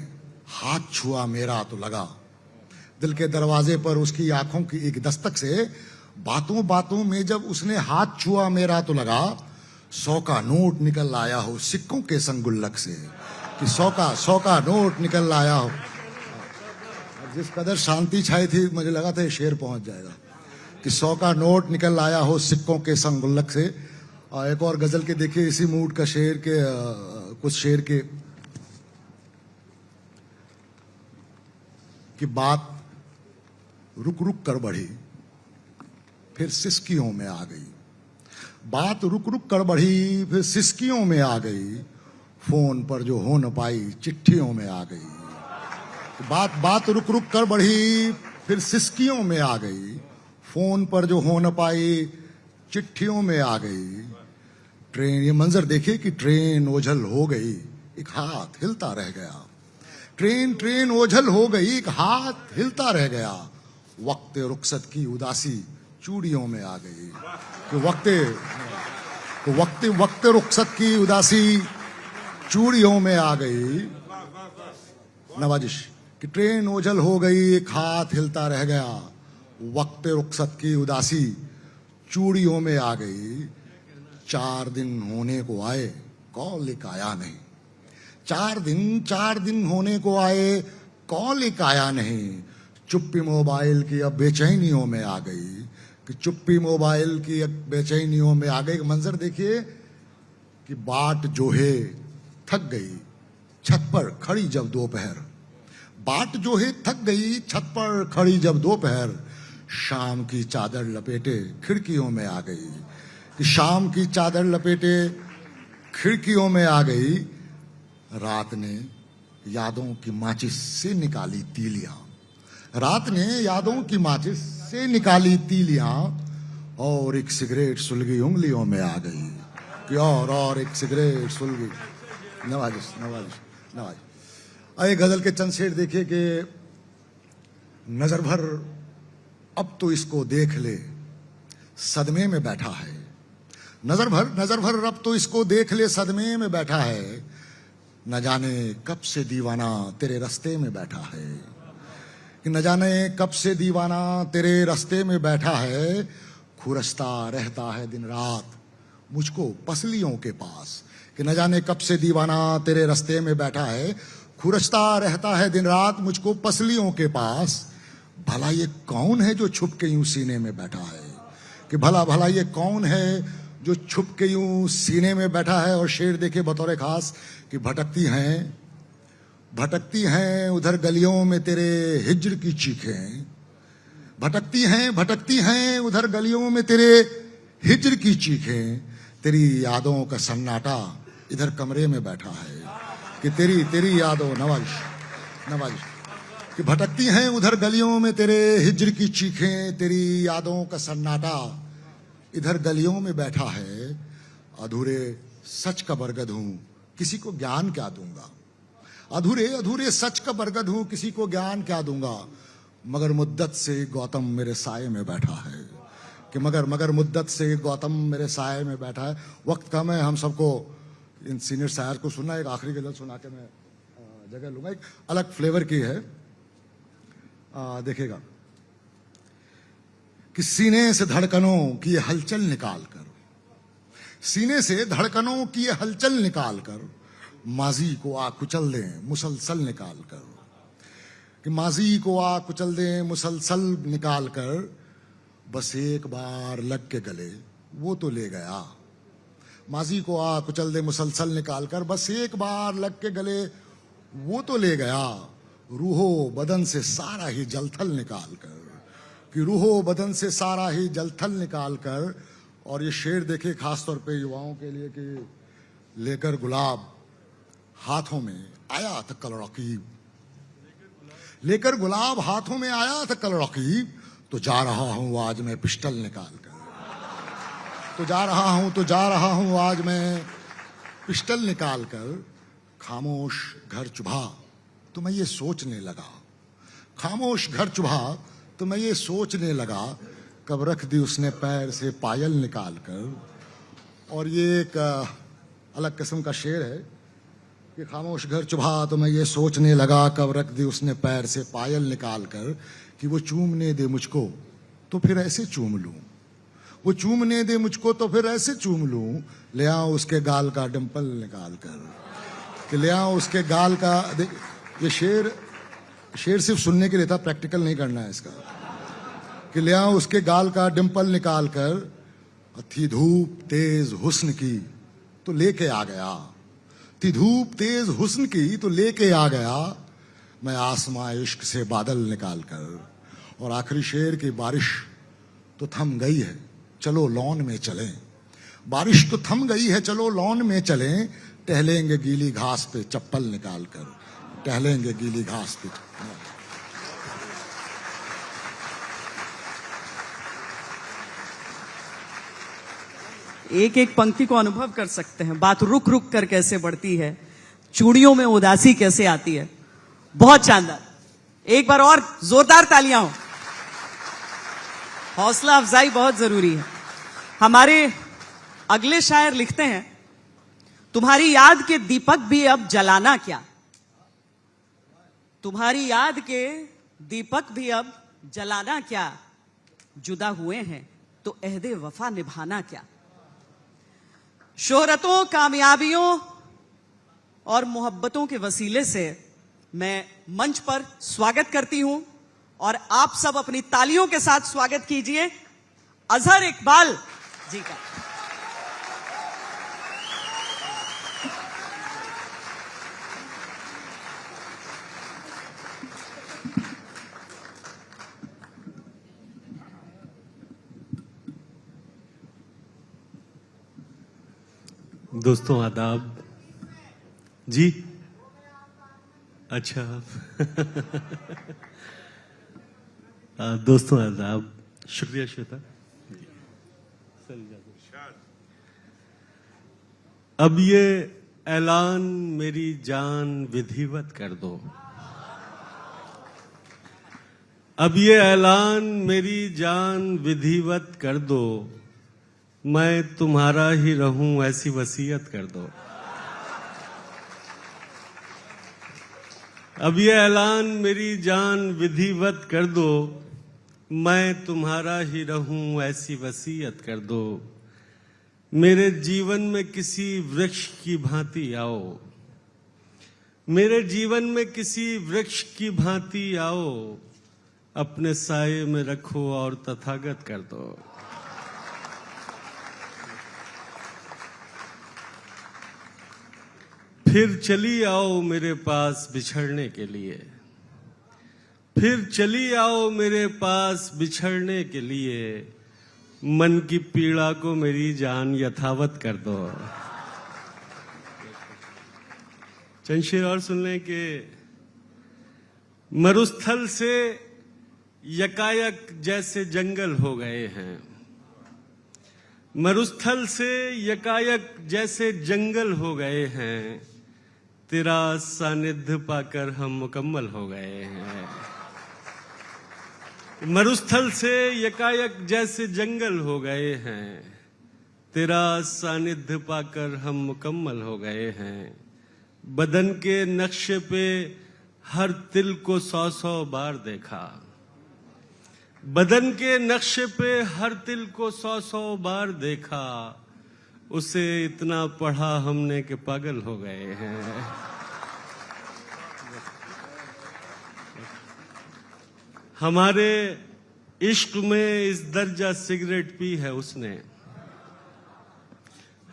हाथ छुआ मेरा तो लगा, दिल के दरवाजे पर उसकी आंखों की एक दस्तक से। बातों में जब उसने हाथ छुआ मेरा तो लगा, 100 का नोट निकल आया हो सिक्कों के संग गुल्लक से, कि 100 का नोट निकल आया हो। जिस कदर शांति छाई थी मुझे लगा था ये शेर पहुंच जाएगा कि 100 का नोट निकल आया हो सिक्कों के संग गुल्लक से। और एक और गजल के देखिए इसी मूड का शेर के कुछ शेर के कि बात रुक कर बढ़ी फिर सिसकियों में आ गई, बात रुक कर बढ़ी फिर सिसकियों में आ गई। फोन पर जो हो न पाई चिट्ठियों में आ गई, बात रुक कर बढ़ी फिर सिसकियों में आ गई। फोन पर जो हो न पाई चिट्ठियों में आ गई। ट्रेन, ये मंजर देखिए कि ट्रेन ओझल हो गई, एक हाथ हिलता रह गया। ट्रेन ओझल हो गई, एक हाथ हिलता रह गया। वक्त रुखसत की उदासी चूड़ियों में आ गई, कि वक्त रुखसत की उदासी चूड़ियों में आ गई। नवाजिश कि ट्रेन ओझल हो गई, एक हाथ हिलता रह गया। वक्त रुखसत की उदासी चूड़ियों में आ गई। 4 दिन होने को आए कॉल एक आया नहीं, 4 दिन होने को आए कॉल एक आया नहीं। चुप्पी मोबाइल की अब बेचैनियों में आ गई, कि चुप्पी मोबाइल की अब बेचैनियों में आ गई। मंजर देखिए कि बाट जो है थक गई छत पर खड़ी जब दोपहर, बाट जो है थक गई छत पर खड़ी जब दोपहर। शाम की चादर लपेटे खिड़कियों में आ गई, कि शाम की चादर लपेटे खिड़कियों में आ गई। रात ने यादों की माचिस से निकाली तीलियां, रात ने यादों की माचिस से निकाली तीलियां। और एक सिगरेट सुलगी उंगलियों में आ गई, कि और एक सिगरेट सुलगी। नवाजिश आए गजल के चंद शेर देखिए कि नजर भर अब तो इसको देख ले सदमे में बैठा है, नजर भर अब तो इसको देख ले सदमे में बैठा है। न जाने कब से दीवाना तेरे रास्ते में बैठा है, कि न जाने कब से दीवाना तेरे रास्ते में बैठा है। खुरसता रहता है दिन रात मुझको पसलियों के पास, कि न जाने कब से दीवाना तेरे रास्ते में बैठा है। खुरसता रहता है दिन रात मुझको पसलियों के पास। भला ये कौन है जो छुप के यूं सीने में बैठा है, कि भला ये कौन है जो छुप के यूं सीने में बैठा है। और शेर देखे बतौर खास कि भटकती हैं उधर गलियों में तेरे हिज्र की चीखें, भटकती हैं उधर गलियों में तेरे हिज्र की चीखें। तेरी यादों का सन्नाटा इधर कमरे में बैठा है, कि तेरी यादों नवाजिश कि भटकती हैं उधर गलियों में तेरे हिज्र की चीखें, तेरी यादों का सन्नाटा। इधर गलियों में बैठा है अधूरे सच का बरगद हूं, किसी को ज्ञान क्या दूंगा। अधूरे अधूरे सच का बरगद हूं, किसी को ज्ञान क्या दूंगा। मगर मुद्दत से गौतम मेरे साये में बैठा है, कि मगर मुद्दत से गौतम मेरे साये में बैठा है। वक्त कम है, हम सबको इन सीनियर शायर को सुनना। एक आखिरी गजल सुना के मैं जगह लूंगा, एक अलग फ्लेवर की है, देखिएगा। कि सीने से धड़कनों की ये हलचल निकाल कर, सीने से धड़कनों की ये हलचल निकाल कर, माजी को आ कुचल दें मुसलसल निकाल कर। कि माजी को आ कुचल दें मुसलसल निकाल कर, बस एक बार लग के गले वो तो ले गया। माजी को आ कुचल दे मुसलसल निकाल कर, बस एक बार लग के गले वो तो ले गया। रूहो बदन से सारा ही जलथल निकाल कर, कि रूहो बदन से सारा ही जलथल निकाल कर। और ये शेर देखे खास तौर पे युवाओं के लिए, कि लेकर गुलाब हाथों में आया था कल रकीब, लेकर गुलाब हाथों में आया था कल रकीब। तो जा रहा हूं आज मैं पिस्टल निकाल कर, तो जा रहा हूं आज मैं पिस्टल निकाल कर। खामोश घर चुभा तो मैं ये सोचने लगा, खामोश घर चुभा तो मैं ये सोचने लगा, कब रख दी उसने पैर से पायल निकाल कर। और ये एक अलग किस्म का शेर है कि खामोश घर चुभा तो मैं ये सोचने लगा, कब रख दी उसने पैर से पायल निकाल कर। कि वो चूमने दे मुझको तो फिर ऐसे चूम लूं, वो चूमने दे मुझको तो फिर ऐसे चूम लूं। ले आओ उसके गाल का डिंपल निकाल कर, कि ले आओ उसके गाल का। ये शेर सिर्फ सुनने के लिए था, प्रैक्टिकल नहीं करना है इसका। कि ले आओ उसके गाल का डिंपल निकाल कर, थी धूप तेज हुस्न की तो लेके आ गया, थी धूप तेज हुस्न की तो लेके आ गया। मैं आसमां इश्क से बादल निकाल कर। और आखिरी शेर की बारिश तो थम गई है चलो लॉन में चलें, बारिश तो थम गई है चलो लॉन में चलें। टहलेंगे गीली घास पे चप्पल निकाल कर, टहलेंगे गीली घास पे। एक एक पंक्ति को अनुभव कर सकते हैं, बात रुक रुक कर कैसे बढ़ती है, चूड़ियों में उदासी कैसे आती है। बहुत शानदार, एक बार और जोरदार तालियां हो। हौसला अफजाई बहुत जरूरी है। हमारे अगले शायर लिखते हैं, तुम्हारी याद के दीपक भी अब जलाना क्या, तुम्हारी याद के दीपक भी अब जलाना क्या। जुदा हुए हैं तो अहदे वफा निभाना क्या। शोहरतों, कामयाबियों और मोहब्बतों के वसीले से मैं मंच पर स्वागत करती हूं, और आप सब अपनी तालियों के साथ स्वागत कीजिए अजहर इकबाल जी का। दोस्तों आदाब जी। अच्छा दोस्तों आदाब, शुक्रिया श्वेता। अब ये ऐलान मेरी जान विधिवत कर दो, अब ये ऐलान मेरी जान विधिवत कर दो, मैं तुम्हारा ही रहूं ऐसी वसीयत कर दो। अब ये ऐलान मेरी जान विधिवत कर दो, मैं तुम्हारा ही रहूं ऐसी वसीयत कर दो। मेरे जीवन में किसी वृक्ष की भांति आओ, मेरे जीवन में किसी वृक्ष की भांति आओ, अपने साये में रखो और तथागत कर दो। फिर चली आओ मेरे पास बिछड़ने के लिए, फिर चली आओ मेरे पास बिछड़ने के लिए, मन की पीड़ा को मेरी जान यथावत कर दो। चंद शेर और सुन लें कि मरुस्थल से यकायक जैसे जंगल हो गए हैं। मरुस्थल से यकायक जैसे जंगल हो गए हैं। तेरा सानिध्य पाकर हम मुकम्मल हो गए हैं। मरुस्थल से यकायक जैसे जंगल हो गए हैं। तेरा सानिध्य पाकर हम मुकम्मल हो गए हैं। बदन के नक्शे पे हर तिल को 100-100 बार देखा। बदन के नक्शे पे हर तिल को 100-100 बार देखा। उसे इतना पढ़ा हमने कि पागल हो गए हैं। हमारे इश्क में इस दर्जा सिगरेट पी है उसने।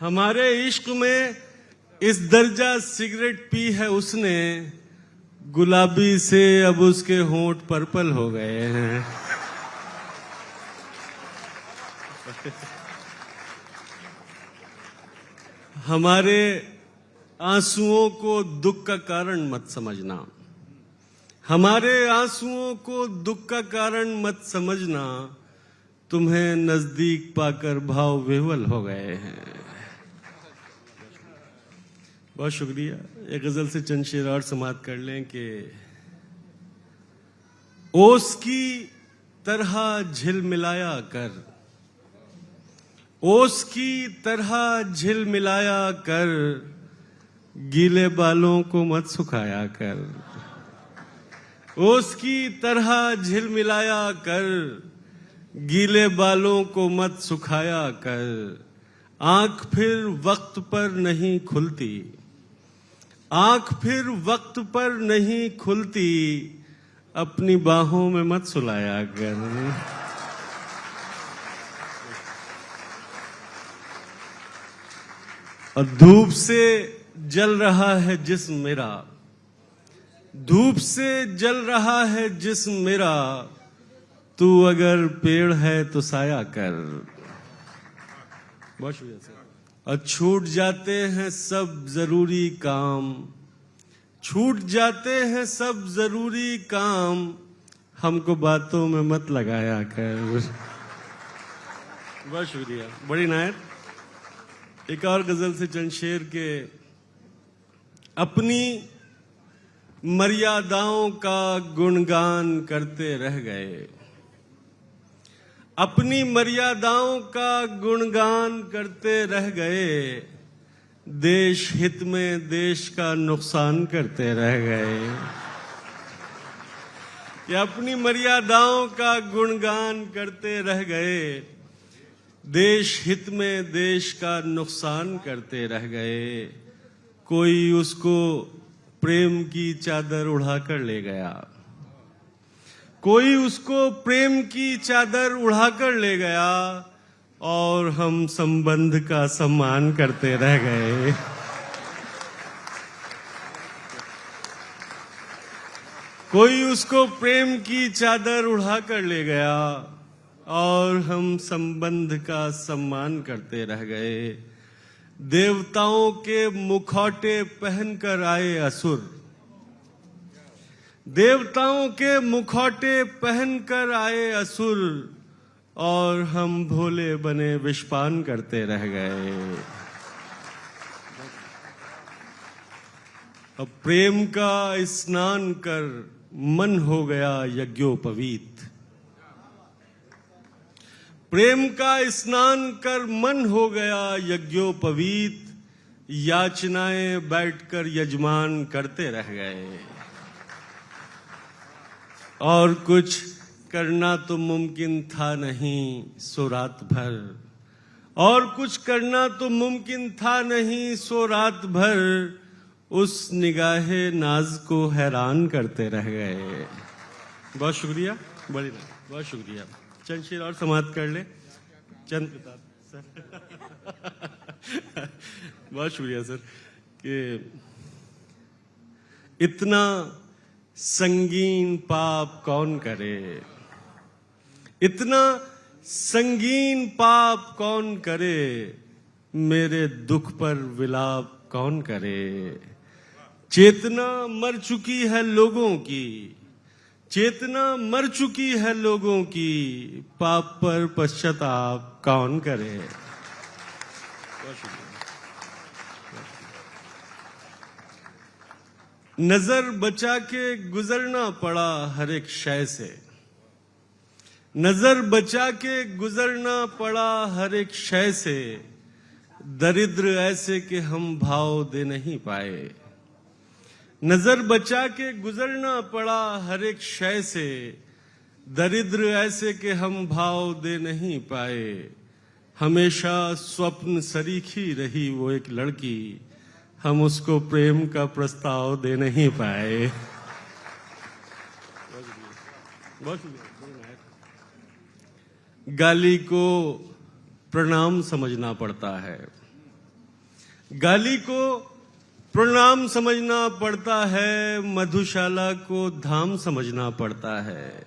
हमारे इश्क में इस दर्जा सिगरेट पी है उसने। गुलाबी से अब उसके होंठ पर्पल हो गए हैं। हमारे आंसुओं को दुख का कारण मत समझना। हमारे आंसुओं को दुख का कारण मत समझना। तुम्हें नजदीक पाकर भाव विह्वल हो गए हैं। बहुत शुक्रिया। एक गजल से चंद शेर और समाप्त कर लें कि ओस की तरह झिलमिलाया कर। ओस की तरह झिलमिलाया कर। गीले बालों को मत सुखाया कर। ओस की तरह झिलमिलाया कर। गीले बालों को मत सुखाया कर। आंख फिर वक्त पर नहीं खुलती। आंख फिर वक्त पर नहीं खुलती। अपनी बाहों में मत सुलाया कर। और धूप से जल रहा है जिस्म मेरा। धूप से जल रहा है जिस्म मेरा। तू अगर पेड़ है तो साया कर। बहुत शुक्रिया सर। और छूट जाते हैं सब जरूरी काम। छूट जाते हैं सब जरूरी काम। हमको बातों में मत लगाया कर। बहुत शुक्रिया। बड़ी नायत। एक और गजल से चंद शेर के अपनी मर्यादाओं का गुणगान करते रह गए। अपनी मर्यादाओं का गुणगान करते रह गए। देश हित में देश का नुकसान करते रह गए। ये अपनी मर्यादाओं का गुणगान करते रह गए। देश हित में देश का नुकसान करते रह गए। कोई उसको प्रेम की चादर उड़ाकर ले गया। कोई उसको प्रेम की चादर उड़ाकर ले गया। और हम संबंध का सम्मान करते रह गए। कोई उसको प्रेम की चादर उड़ाकर ले गया। और हम संबंध का सम्मान करते रह गए। देवताओं के मुखौटे पहनकर आए असुर। देवताओं के मुखौटे पहनकर आए असुर। और हम भोले बने विषपान करते रह गए। अब प्रेम का स्नान कर मन हो गया यज्ञोपवीत। प्रेम का स्नान कर मन हो गया यज्ञोपवीत। याचनाएं बैठकर यजमान करते रह गए। और कुछ करना तो मुमकिन था नहीं सो रात भर। और कुछ करना तो मुमकिन था नहीं सो रात भर। उस निगाहे नाज को हैरान करते रह गए। बहुत शुक्रिया। बड़ी बहुत शुक्रिया। चंद शेर और समाप्त कर ले। चंद प्रताप सर। बहुत शुक्रिया सर कि इतना संगीन पाप कौन करे। इतना संगीन पाप कौन करे। मेरे दुख पर विलाप कौन करे। चेतना मर चुकी है लोगों की। चेतना मर चुकी है लोगों की, पाप पर पश्चाताप कौन करे। नजर बचा के गुजरना पड़ा हर एक शय से, नजर बचा के गुजरना पड़ा हर एक शय से, दरिद्र ऐसे कि हम भाव दे नहीं पाए। नजर बचा के गुजरना पड़ा हर एक शय से, दरिद्र ऐसे कि हम भाव दे नहीं पाए। हमेशा स्वप्न सरीखी रही वो एक लड़की, हम उसको प्रेम का प्रस्ताव दे नहीं पाए। गाली को प्रणाम समझना पड़ता है, गाली को प्रणाम समझना पड़ता है, मधुशाला को धाम समझना पड़ता है।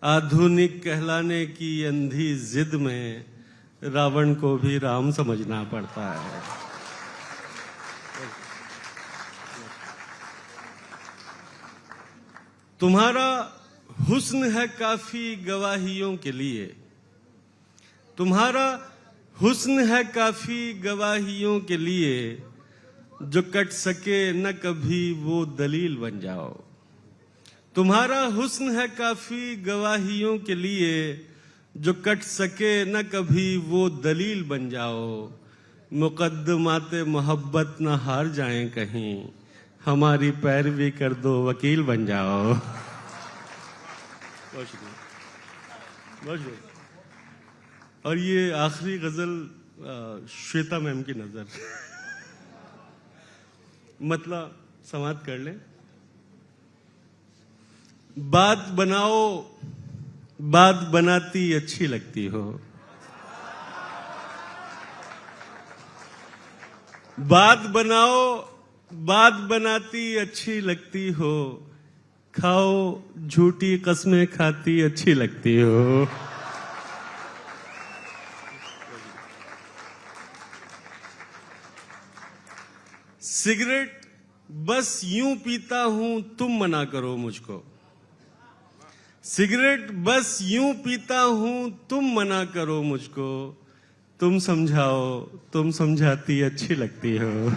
आधुनिक कहलाने की अंधी जिद में रावण को भी राम समझना पड़ता है। तुम्हारा हुस्न है काफी गवाहियों के लिए, तुम्हारा हुस्न है काफी गवाहियों के लिए, जो कट सके न कभी वो दलील बन जाओ। तुम्हारा हुस्न है काफी गवाहियों के लिए, जो कट सके न कभी वो दलील बन जाओ। मुकद्दमाते मोहब्बत न हार जाएं कहीं, हमारी पैरवी कर दो वकील बन जाओ। बहुत शुक्रिया, बहुत शुक्रिया। और ये आखिरी गजल श्वेता मैम की नजर मतलब समाप्त कर लें। बात बनाओ, बात बनाती अच्छी लगती हो, बात बनाओ, बात बनाती अच्छी लगती हो, खाओ झूठी कस्में खाती अच्छी लगती हो। सिगरेट बस यूं पीता हूं, तुम मना करो मुझको। सिगरेट बस यूं पीता हूं, तुम मना करो मुझको। तुम समझाओ, तुम समझाती अच्छी लगती हो।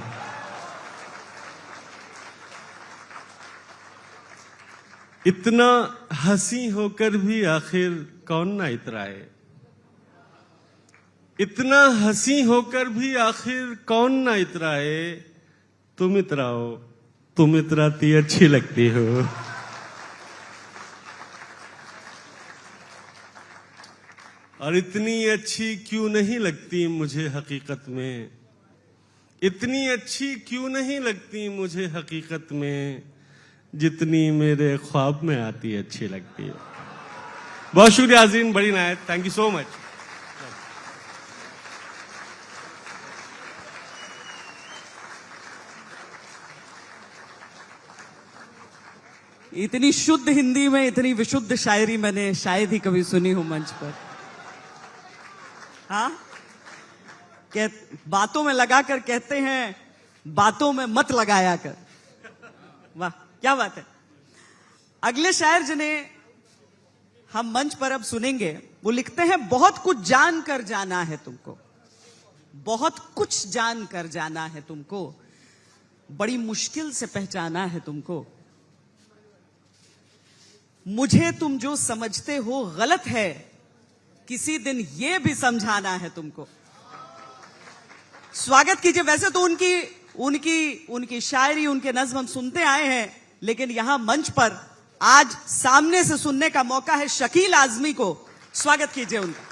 इतना हंसी होकर भी आखिर कौन ना इतराए, इतना हंसी होकर भी आखिर कौन ना इतराए। तुम इतराओ, तुम इतराती अच्छी लगती हो। और इतनी अच्छी क्यों नहीं लगती मुझे हकीकत में, इतनी अच्छी क्यों नहीं लगती मुझे हकीकत में, जितनी मेरे ख्वाब में आती अच्छी लगती है। बहुत शुक्रिया आज़ीन, बड़ी नायत, थैंक यू सो मच। इतनी शुद्ध हिंदी में इतनी विशुद्ध शायरी मैंने शायद ही कभी सुनी हो मंच पर। हाँ, बातों में लगाकर कहते हैं, बातों में मत लगाया कर। वाह, क्या बात है। अगले शायर जिन्हें हम मंच पर अब सुनेंगे, वो लिखते हैं, बहुत कुछ जान कर जाना है तुमको, बहुत कुछ जान कर जाना है तुमको, बड़ी मुश्किल से पहचाना है तुमको। मुझे तुम जो समझते हो गलत है, किसी दिन ये भी समझाना है तुमको। स्वागत कीजिए। वैसे तो उनकी शायरी, उनके नज्म हम सुनते आए हैं, लेकिन यहां मंच पर आज सामने से सुनने का मौका है शकील आजमी को। स्वागत कीजिए उनका।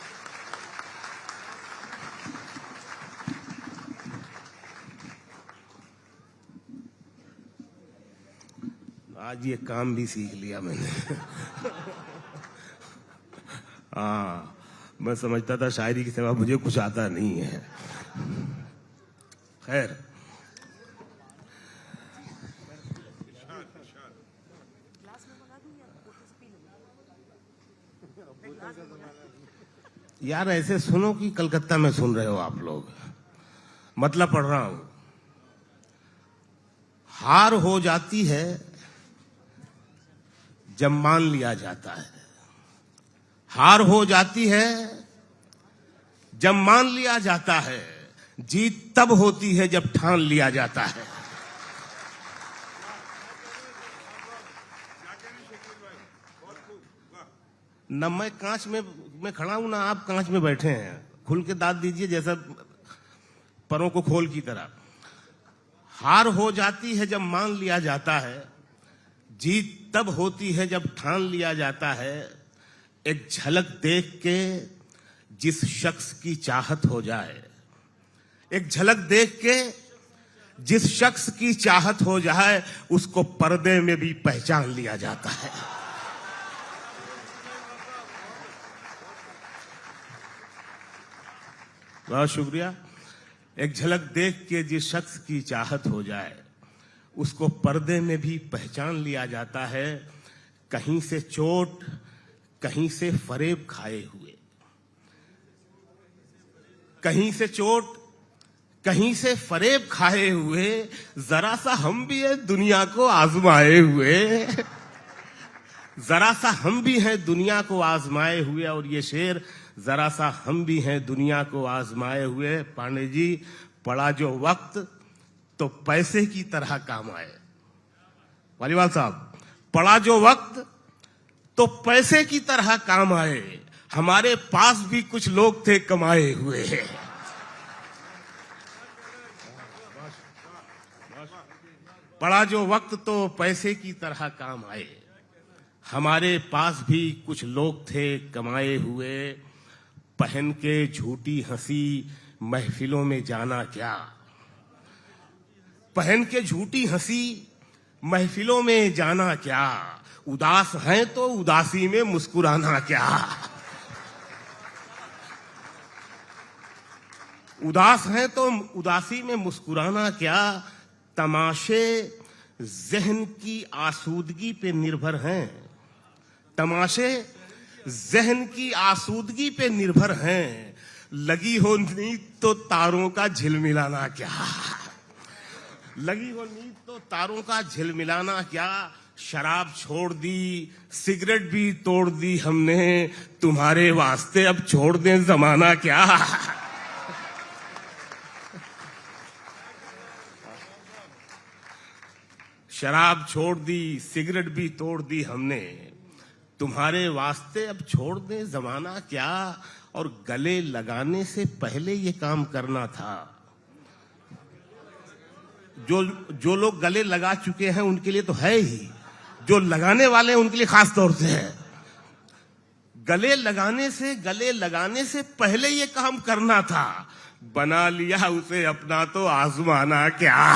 आज ये काम भी सीख लिया मैंने। हाँ, मैं समझता था शायरी के सिवा मुझे कुछ आता नहीं है। खैर, यार ऐसे सुनो कि कलकत्ता में सुन रहे हो आप लोग। मतलब पढ़ रहा हूं। हार हो जाती है जब मान लिया जाता है, हार हो जाती है जब मान लिया जाता है, जीत तब होती है जब ठान लिया जाता है। न मैं कांच में खड़ा हूं, ना आप कांच में बैठे हैं। खुल के दाद दीजिए जैसा परों को खोल की तरह। हार हो जाती है जब मान लिया जाता है, जीत तब होती है जब ठान लिया जाता है। एक झलक देख के जिस शख्स की चाहत हो जाए, एक झलक देख के जिस शख्स की चाहत हो जाए, उसको पर्दे में भी पहचान लिया जाता है। बहुत शुक्रिया। एक झलक देख के जिस शख्स की चाहत हो जाए, उसको पर्दे में भी पहचान लिया जाता है। कहीं से चोट, कहीं से फरेब खाए हुए, कहीं से चोट, कहीं से फरेब खाए हुए, जरा सा हम भी है दुनिया को आजमाए हुए, जरा सा हम भी हैं दुनिया को आजमाए हुए। और ये शेर, जरा सा हम भी हैं दुनिया को आजमाए हुए। पांडे जी, पड़ा जो वक्त तो पैसे की तरह काम आए। वालीवाल साहब, पड़ा जो वक्त तो पैसे की तरह काम आए, हमारे पास भी कुछ लोग थे कमाए हुए। पड़ा जो वक्त तो पैसे की तरह काम आए, हमारे पास भी कुछ लोग थे कमाए हुए। पहन के झूठी हंसी महफिलों में जाना क्या, पहन के झूठी हंसी महफिलों में जाना क्या। उदास हैं तो उदासी में मुस्कुराना क्या, उदास हैं तो उदासी में मुस्कुराना क्या। तमाशे जहन की आसूदगी पे निर्भर हैं, तमाशे जहन की आसूदगी पे निर्भर हैं। लगी हो नींद तो तारों का झिलमिलाना क्या, लगी हो नींद तो तारों का झिलमिलाना क्या। शराब छोड़ दी, सिगरेट भी तोड़ दी हमने, तुम्हारे वास्ते अब छोड़ दें जमाना क्या। शराब छोड़ दी, सिगरेट भी तोड़ दी हमने, तुम्हारे वास्ते अब छोड़ दें जमाना क्या। और गले लगाने से पहले ये काम करना था। जो लोग गले लगा चुके हैं उनके लिए तो है ही, जो लगाने वाले हैं उनके लिए खास तौर से है। गले लगाने से पहले ये काम करना था। बना लिया उसे अपना तो आजमाना क्या।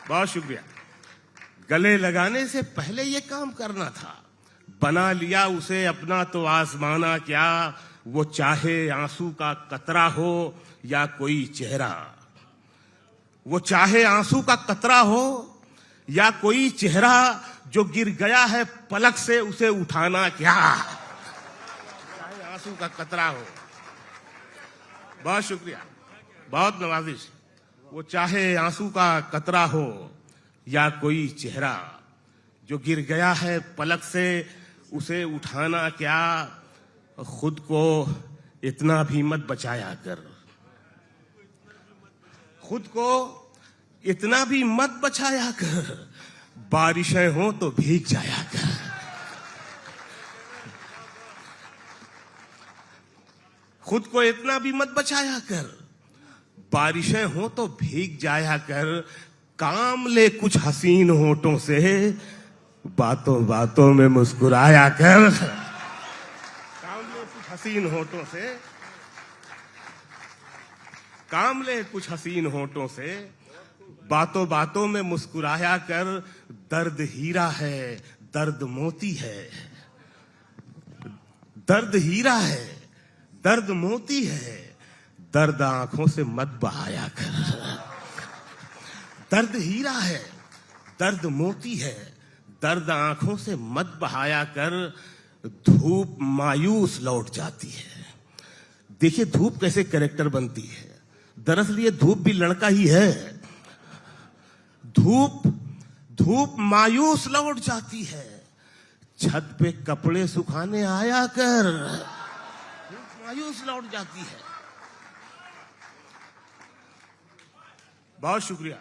बहुत शुक्रिया। गले लगाने से पहले ये काम करना था। बना लिया उसे अपना तो आजमाना क्या। वो चाहे आंसू का कतरा हो या कोई चेहरा, वो चाहे आंसू का कतरा हो या कोई चेहरा, जो गिर गया है पलक से उसे उठाना क्या। चाहे आंसू का कतरा हो। बहुत शुक्रिया, बहुत नवाजिश। वो चाहे आंसू का कतरा हो या कोई चेहरा, जो गिर गया है पलक से उसे उठाना क्या। खुद को इतना भी मत बचाया कर, खुद को इतना भी मत बचाया कर। बारिशें हो तो भीग जाया कर, खुद को इतना भी मत बचाया कर। बारिशें हो तो भीग जाया कर। काम ले कुछ हसीन होठों से, बातों बातों में मुस्कुराया कर। काम ले कुछ हसीन होठों से, काम ले कुछ हसीन होठों से, बातों बातों में मुस्कुराया कर। दर्द हीरा है, दर्द मोती है, दर्द हीरा है, दर्द मोती है। दर्द आंखों से मत बहाया कर। दर्द हीरा है, दर्द मोती है, दर्द आंखों से मत बहाया कर। धूप मायूस लौट जाती है। देखिए धूप कैसे कैरेक्टर बनती है। दरअसल ये धूप भी लड़का ही है। धूप धूप मायूस लौट जाती है, छत पे कपड़े सुखाने आया कर। धूप मायूस लौट जाती है। बहुत शुक्रिया।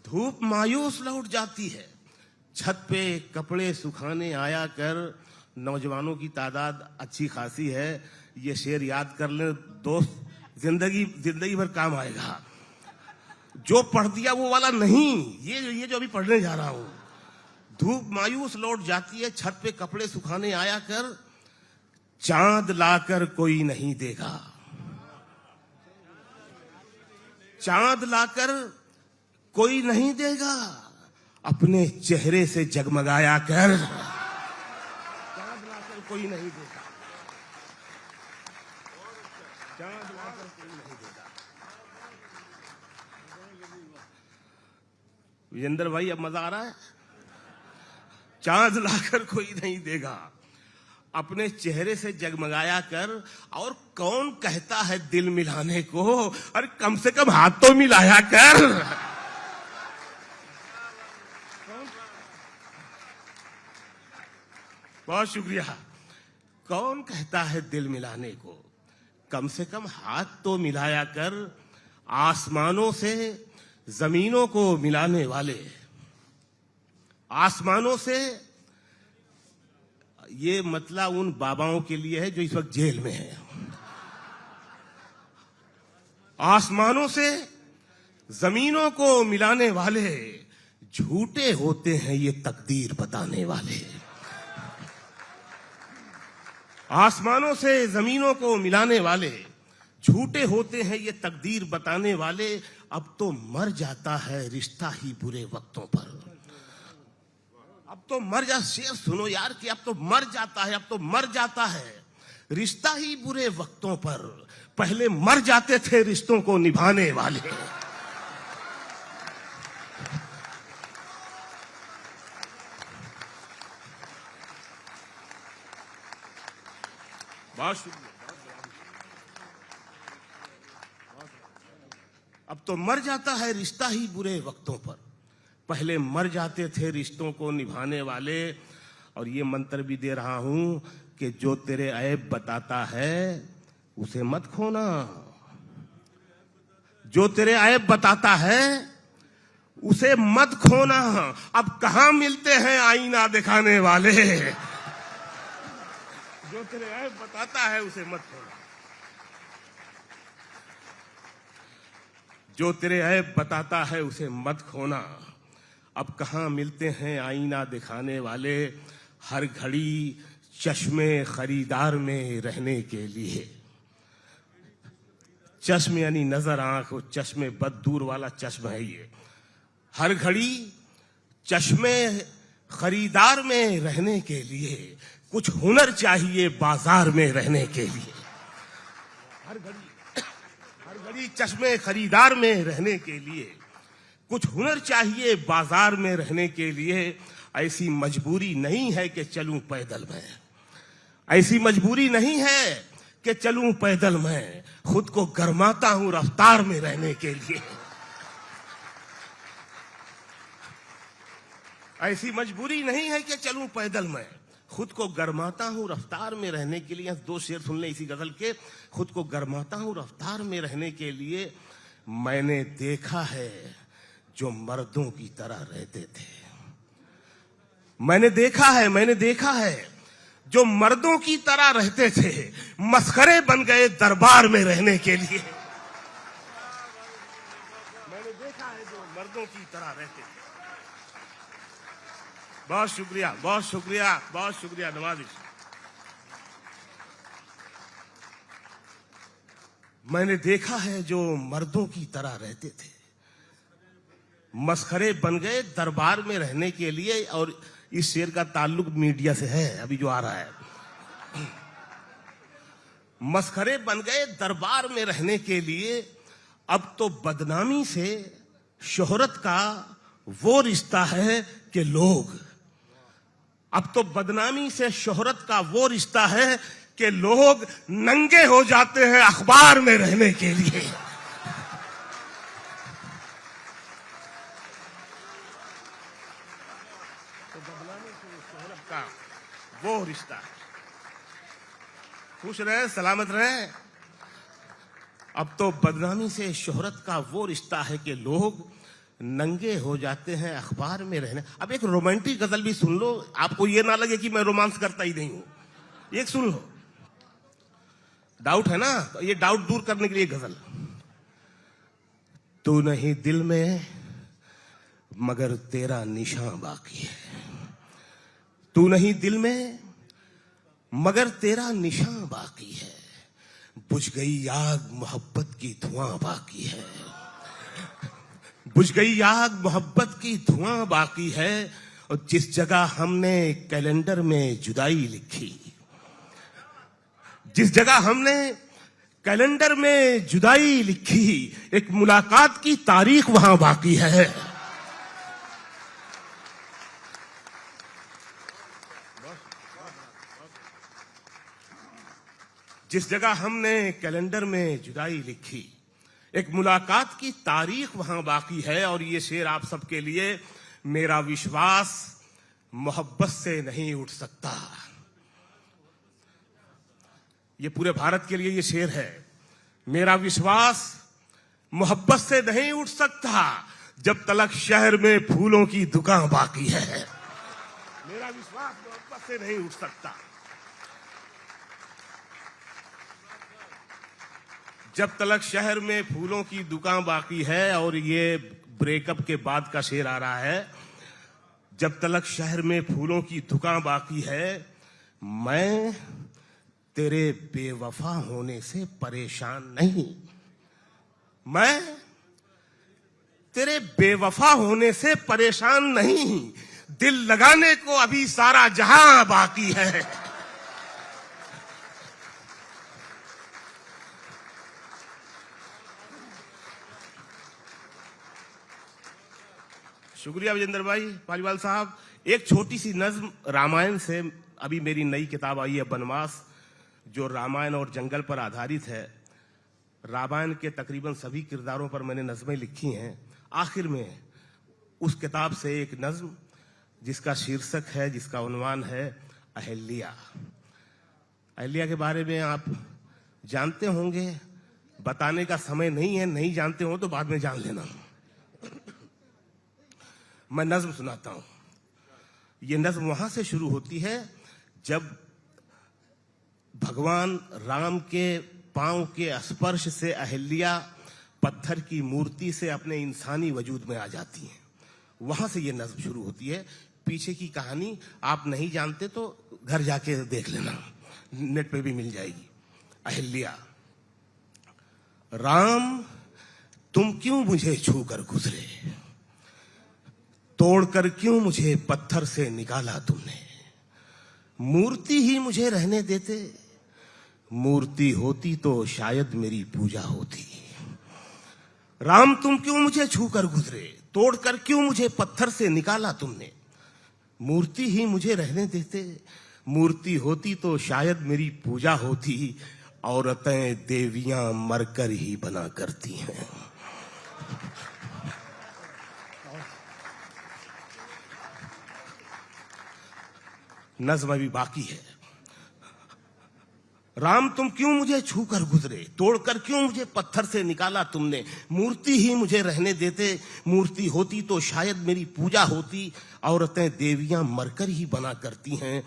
धूप मायूस लौट जाती है, छत पे कपड़े सुखाने आया कर। नौजवानों की तादाद अच्छी खासी है, ये शेर याद कर ले दोस्त, जिंदगी भर काम आएगा। जो पढ़ दिया वो वाला नहीं, ये जो अभी पढ़ने जा रहा हूं। धूप मायूस लौट जाती है, छत पे कपड़े सुखाने आया कर, चांद लाकर कोई नहीं देगा। चांद लाकर कोई नहीं देगा, अपने चेहरे से जगमगाया कर। चांद लाकर कोई नहीं देगा, चांद लाकर कोई नहीं देगा। विजेंद्र भाई, अब मजा आ रहा है? चांद लाकर कोई नहीं देगा, अपने चेहरे से जगमगाया कर। और कौन कहता है दिल मिलाने को, अरे कम से कम हाथ तो मिलाया कर। बहुत शुक्रिया। कौन कहता है दिल मिलाने को, कम से कम हाथ तो मिलाया कर। आसमानों से जमीनों को मिलाने वाले, आसमानों से, ये मतलब उन बाबाओं के लिए है जो इस वक्त जेल में है। आसमानों से जमीनों को मिलाने वाले, झूठे होते हैं ये तकदीर बताने वाले। आसमानों से जमीनों को मिलाने वाले, झूठे होते हैं ये तकदीर बताने वाले। अब तो मर जाता है रिश्ता ही बुरे वक्तों पर। अब तो मर जा, शेर सुनो यार, कि अब तो मर जाता है, अब तो मर जाता है रिश्ता ही बुरे वक्तों पर। पहले मर जाते थे रिश्तों को निभाने वाले। बहुत शुक्रिया। अब तो मर जाता है रिश्ता ही बुरे वक्तों पर, पहले मर जाते थे रिश्तों को निभाने वाले। और ये मंत्र भी दे रहा हूं कि जो तेरे ऐब बताता है उसे मत खोना। जो तेरे ऐब बताता है उसे मत खोना। अब कहां मिलते हैं आईना दिखाने वाले। जो तेरे ऐब बताता है उसे मत खोना। जो तेरे ऐब बताता है उसे मत खोना। अब कहां मिलते हैं आईना दिखाने वाले। हर घड़ी चश्मे खरीदार में रहने के लिए। चश्मे यानी नजर, आंख, चश्मे बद दूर वाला चश्मा है ये। हर घड़ी चश्मे खरीदार में रहने के लिए, कुछ हुनर चाहिए बाजार में रहने के लिए। हर घड़ी चश्मे खरीदार में रहने के लिए, कुछ हुनर चाहिए बाजार में रहने के लिए। ऐसी मजबूरी नहीं है कि चलूं पैदल मैं, ऐसी मजबूरी नहीं है कि चलूं पैदल मैं। खुद को गरमाता हूं रफ्तार में रहने के लिए। ऐसी मजबूरी नहीं है कि चलूं पैदल मैं, खुद को गरमाता हूं रफ्तार में रहने के लिए। दो शेर सुन ले इसी गजल के। खुद को गरमाता हूं रफ्तार में रहने के लिए। मैंने देखा है जो मर्दों की तरह रहते थे। मैंने देखा है जो मर्दों की तरह रहते थे, मस्खरे बन गए दरबार में रहने के लिए। मैंने देखा है जो मर्दों की तरह रहते थे। बहुत शुक्रिया, बहुत शुक्रिया, बहुत शुक्रिया नवाजिश। मैंने देखा है जो मर्दों की तरह रहते थे, मस्खरे बन गए दरबार में रहने के लिए। और इस शेर का ताल्लुक मीडिया से है, अभी जो आ रहा है। मस्खरे बन गए दरबार में रहने के लिए। अब तो बदनामी से शोहरत का वो रिश्ता है कि लोग, अब तो बदनामी से शोहरत का वो रिश्ता है कि लोग नंगे हो जाते हैं अखबार में रहने के लिए। वो रिश्ता है। खुश रहे, सलामत रहे। अब तो बदनामी से शोहरत का वो रिश्ता है कि लोग नंगे हो जाते हैं अखबार में रहने। अब एक रोमांटिक गजल भी सुन लो, आपको ये ना लगे कि मैं रोमांस करता ही नहीं हूं। एक सुन लो, डाउट है ना, तो ये डाउट दूर करने के लिए गजल। तू नहीं दिल में मगर तेरा निशान बाकी है, तू नहीं दिल में मगर तेरा निशान बाकी है, बुझ गई आग मोहब्बत की धुआं बाकी है, बुझ गई आग मोहब्बत की धुआं बाकी है। और जिस जगह हमने कैलेंडर में जुदाई लिखी, जिस जगह हमने कैलेंडर में जुदाई लिखी, एक मुलाकात की तारीख वहां बाकी है। जिस जगह हमने कैलेंडर में जुदाई लिखी, एक मुलाकात की तारीख वहां बाकी है। और ये शेर आप सबके लिए, मेरा विश्वास मोहब्बत से नहीं उठ सकता। ये पूरे भारत के लिए ये शेर है। मेरा विश्वास मोहब्बत से नहीं उठ सकता जब तलक शहर में फूलों की दुकान बाकी है। मेरा विश्वास मोहब्बत से नहीं उठ सकता जब तलक शहर में फूलों की दुकान बाकी है। और ये ब्रेकअप के बाद का शेर आ रहा है, जब तलक शहर में फूलों की दुकान बाकी है, मैं तेरे बेवफा होने से परेशान नहीं, मैं तेरे बेवफा होने से परेशान नहीं, दिल लगाने को अभी सारा जहां बाकी है। शुक्रिया विजेंद्र भाई पालीवाल साहब। एक छोटी सी नज्म रामायण से, अभी मेरी नई किताब आई है बनवास, जो रामायण और जंगल पर आधारित है। रामायण के तकरीबन सभी किरदारों पर मैंने नज्में लिखी हैं। आखिर में उस किताब से एक नज्म जिसका शीर्षक है, जिसका उन्वान है अहिल्या। अहिल्या के बारे में आप जानते होंगे, बताने का समय नहीं है, नहीं जानते हो तो बाद में जान लेना। मैं नज्म सुनाता हूं। ये नज्म वहां से शुरू होती है जब भगवान राम के पांव के स्पर्श से अहिल्या पत्थर की मूर्ति से अपने इंसानी वजूद में आ जाती हैं। वहां से ये नज्म शुरू होती है। पीछे की कहानी आप नहीं जानते तो घर जाके देख लेना, नेट पे भी मिल जाएगी। अहिल्या। राम तुम क्यों मुझे छूकर गुजरे, तोड़कर क्यों मुझे पत्थर से निकाला तुमने, मूर्ति ही मुझे रहने देते, मूर्ति होती तो शायद मेरी पूजा होती। राम तुम क्यों मुझे छूकर गुजरे, तोड़कर क्यों मुझे पत्थर से निकाला तुमने, मूर्ति ही मुझे रहने देते, मूर्ति होती तो शायद मेरी पूजा होती। औरतें देवियां मरकर ही बना करती हैं। नज़्म अभी बाकी है। राम तुम क्यों मुझे छूकर गुजरे, तोड़कर क्यों मुझे पत्थर से निकाला तुमने, मूर्ति ही मुझे रहने देते, मूर्ति होती तो शायद मेरी पूजा होती। औरतें देवियां मरकर ही बना करती हैं,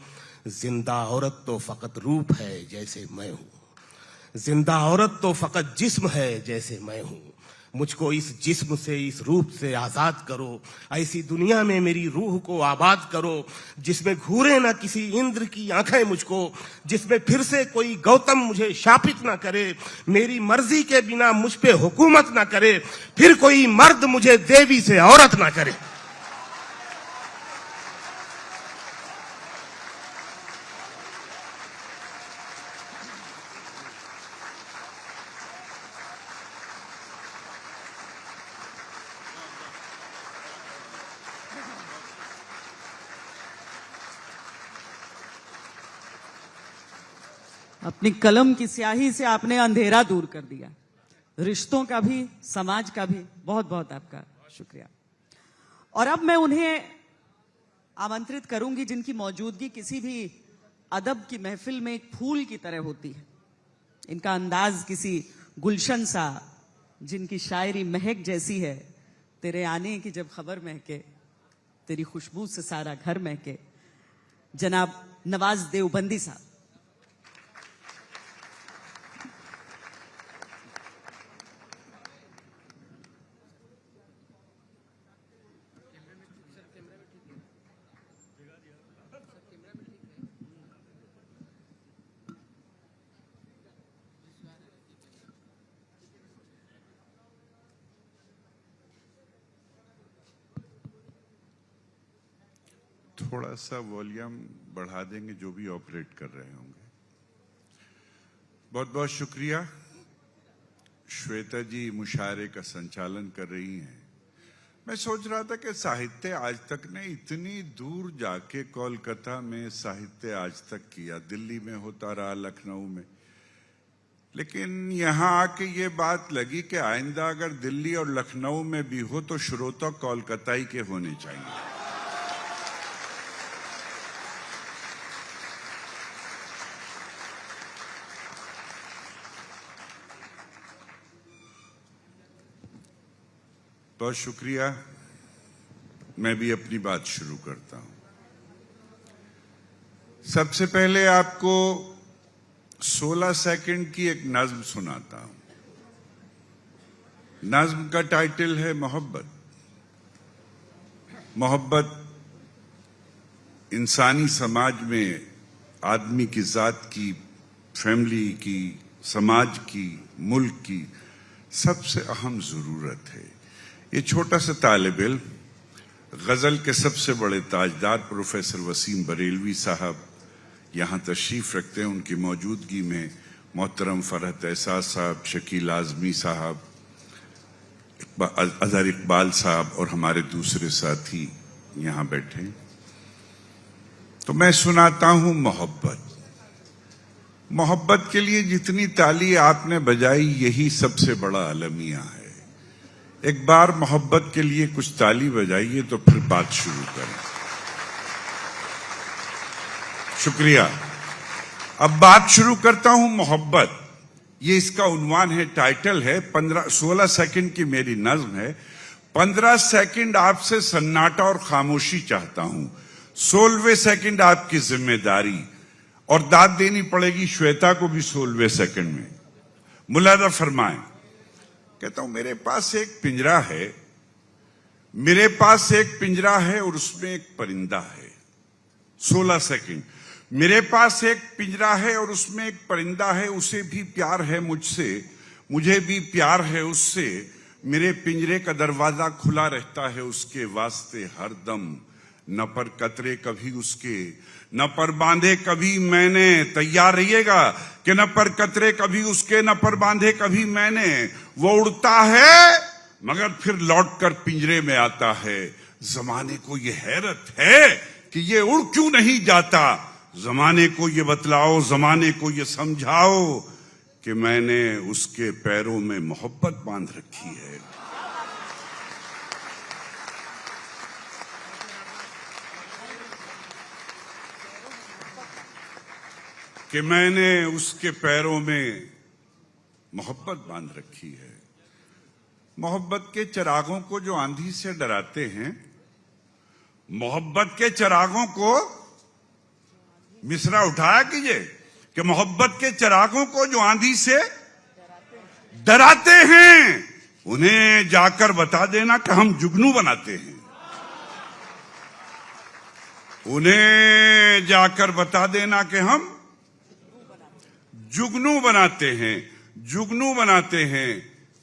जिंदा औरत तो फकत रूप है जैसे मैं हूं, जिंदा औरत तो फकत जिस्म है जैसे मैं हूं। मुझको इस जिस्म से, इस रूप से आजाद करो, ऐसी दुनिया में मेरी रूह को आबाद करो जिसमें घूरे ना किसी इंद्र की आंखें मुझको, जिसमें फिर से कोई गौतम मुझे शापित ना करे, मेरी मर्जी के बिना मुझ पे हुकूमत ना करे, फिर कोई मर्द मुझे देवी से औरत ना करे। अपनी कलम की स्याही से आपने अंधेरा दूर कर दिया, रिश्तों का भी, समाज का भी। बहुत बहुत आपका शुक्रिया। और अब मैं उन्हें आमंत्रित करूंगी जिनकी मौजूदगी किसी भी अदब की महफिल में एक फूल की तरह होती है। इनका अंदाज किसी गुलशन सा, जिनकी शायरी महक जैसी है। तेरे आने की जब खबर महके, तेरी खुशबू से सारा घर महके। जनाब नवाज देवबंदी साहब। थोड़ा सा वॉल्यूम बढ़ा देंगे जो भी ऑपरेट कर रहे होंगे। बहुत बहुत शुक्रिया। श्वेता जी मुशायरे का संचालन कर रही हैं। मैं सोच रहा था कि साहित्य आज तक ने इतनी दूर जाके कोलकाता में साहित्य आज तक किया, दिल्ली में होता रहा, लखनऊ में, लेकिन यहाँ आके ये बात लगी कि आइंदा अगर दिल्ली और लखनऊ में भी हो तो श्रोता कोलकाताई के होने चाहिए। बहुत शुक्रिया। मैं भी अपनी बात शुरू करता हूं। सबसे पहले आपको 16 सेकंड की एक नज्म सुनाता हूं। नज्म का टाइटल है मोहब्बत। मोहब्बत इंसानी समाज में आदमी की जात की, फैमिली की, समाज की, मुल्क की सबसे अहम जरूरत है। ये छोटा सा तालिब इल्म गजल के सबसे बड़े ताजदार प्रोफेसर वसीम बरेलवी साहब यहाँ तशरीफ रखते हैं। उनकी मौजूदगी में मोहतरम फरहत एहसास साहब, शकील आजमी साहब, अजहर इकबाल साहब और हमारे दूसरे साथी यहाँ बैठे। तो मैं सुनाता हूं मोहब्बत। मोहब्बत के लिए जितनी ताली आपने बजाई यही सबसे बड़ा अलमिया है। एक बार मोहब्बत के लिए कुछ ताली बजाइए तो फिर बात शुरू करें। शुक्रिया। अब बात शुरू करता हूं। मोहब्बत, ये इसका उन्वान है, टाइटल है। 16 सेकंड की मेरी नज्म है। 15 सेकंड आपसे सन्नाटा और खामोशी चाहता हूं। 16वें सेकंड आपकी जिम्मेदारी, और दाद देनी पड़ेगी श्वेता को भी 16वें सेकंड में। मुलादा फरमाएं। कहता हूं मेरे पास एक पिंजरा है, मेरे पास एक पिंजरा है और उसमें एक परिंदा है। 16 सेकंड। मेरे पास एक पिंजरा है और उसमें एक परिंदा है, उसे भी प्यार है मुझसे, मुझे भी प्यार है उससे। मेरे पिंजरे का दरवाजा खुला रहता है उसके वास्ते हरदम। न पर कतरे कभी उसके, न पर बांधे कभी मैंने। तैयार रहिएगा कि न पर कतरे कभी उसके, न पर बांधे कभी मैंने। वो उड़ता है मगर फिर लौटकर पिंजरे में आता है। जमाने को ये हैरत है कि ये उड़ क्यों नहीं जाता। जमाने को ये बतलाओ, जमाने को ये समझाओ कि मैंने उसके पैरों में मोहब्बत बांध रखी है। कि मैंने उसके पैरों में मोहब्बत बांध रखी है। मोहब्बत के चिरागों को जो आंधी से डराते हैं, मोहब्बत के चिरागों को मिसरा उठाया कीजिए कि मोहब्बत के चिरागों को जो आंधी से डराते हैं, उन्हें जाकर बता देना कि हम जुगनू बनाते हैं। उन्हें जाकर बता देना कि हम जुगनू बनाते हैं, जुगनू बनाते हैं।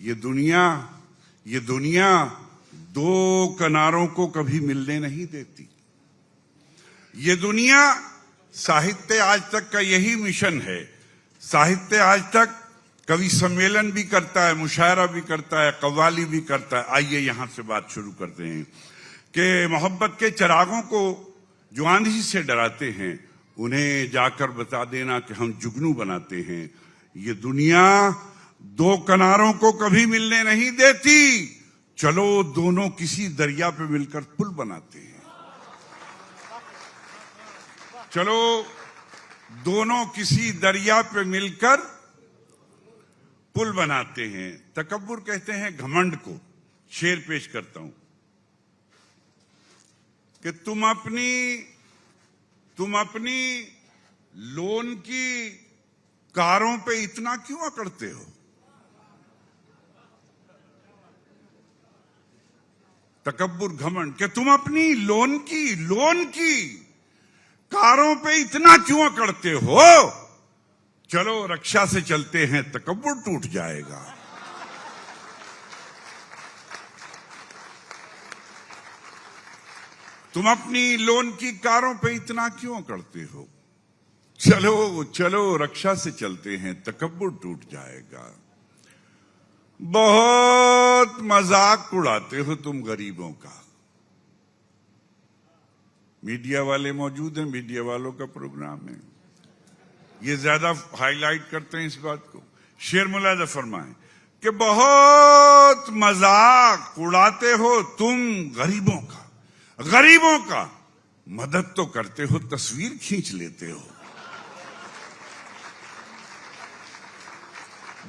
ये दुनिया दो किनारों को कभी मिलने नहीं देती। ये दुनिया, साहित्य आज तक का यही मिशन है। साहित्य आज तक कवि सम्मेलन भी करता है, मुशायरा भी करता है, कव्वाली भी करता है। आइए यहां से बात शुरू करते हैं कि मोहब्बत के चिरागों को जो आंधी से डराते हैं, उन्हें जाकर बता देना कि हम जुगनू बनाते हैं। ये दुनिया दो किनारों को कभी मिलने नहीं देती। चलो दोनों किसी दरिया पे मिलकर पुल बनाते हैं। चलो दोनों किसी दरिया पे मिलकर पुल बनाते हैं। तकब्बुर कहते हैं घमंड को। शेर पेश करता हूं कि तुम अपनी लोन की कारों पे इतना क्यों अकड़ते हो? तकब्बुर घमंड कि तुम अपनी लोन की कारों पे इतना क्यों अकड़ते हो? चलो रक्षा से चलते हैं, तकब्बुर टूट जाएगा। तुम अपनी लोन की कारों पे इतना क्यों करते हो? चलो चलो रक्षा से चलते हैं, तकब्बुर टूट जाएगा। बहुत मजाक उड़ाते हो तुम गरीबों का। मीडिया वाले मौजूद हैं, मीडिया वालों का प्रोग्राम है, ये ज्यादा हाईलाइट करते हैं इस बात को। शेर मुलाजा फरमाएं कि बहुत मजाक उड़ाते हो तुम गरीबों का मदद तो करते हो, तस्वीर खींच लेते हो।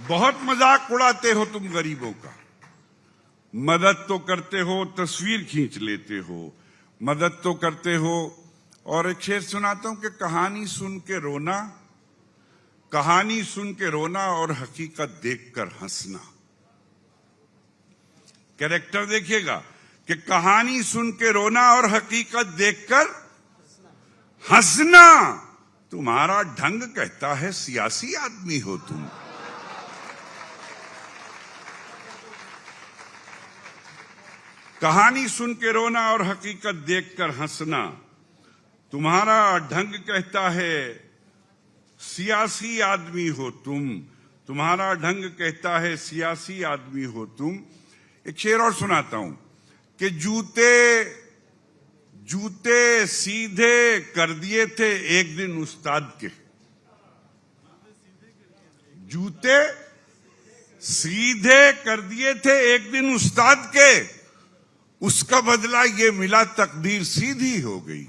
बहुत मजाक उड़ाते हो तुम गरीबों का, मदद तो करते हो, तस्वीर खींच लेते हो। मदद तो करते हो। और एक शेर सुनाता हूं कि कहानी सुन के रोना और हकीकत देखकर हंसना। कैरेक्टर देखिएगा कि कहानी सुन के रोना और हकीकत देखकर हंसना। तुम्हारा ढंग कहता है सियासी आदमी हो तुम। कहानी सुन के रोना और हकीकत देखकर हंसना। तुम्हारा ढंग कहता है सियासी आदमी हो तुम। तुम्हारा ढंग कहता है सियासी आदमी हो तुम। एक शेर और सुनाता हूं कि जूते सीधे कर दिए थे एक दिन उस्ताद के। जूते सीधे कर दिए थे एक दिन उस्ताद के, उसका बदला ये मिला तकदीर सीधी हो गई।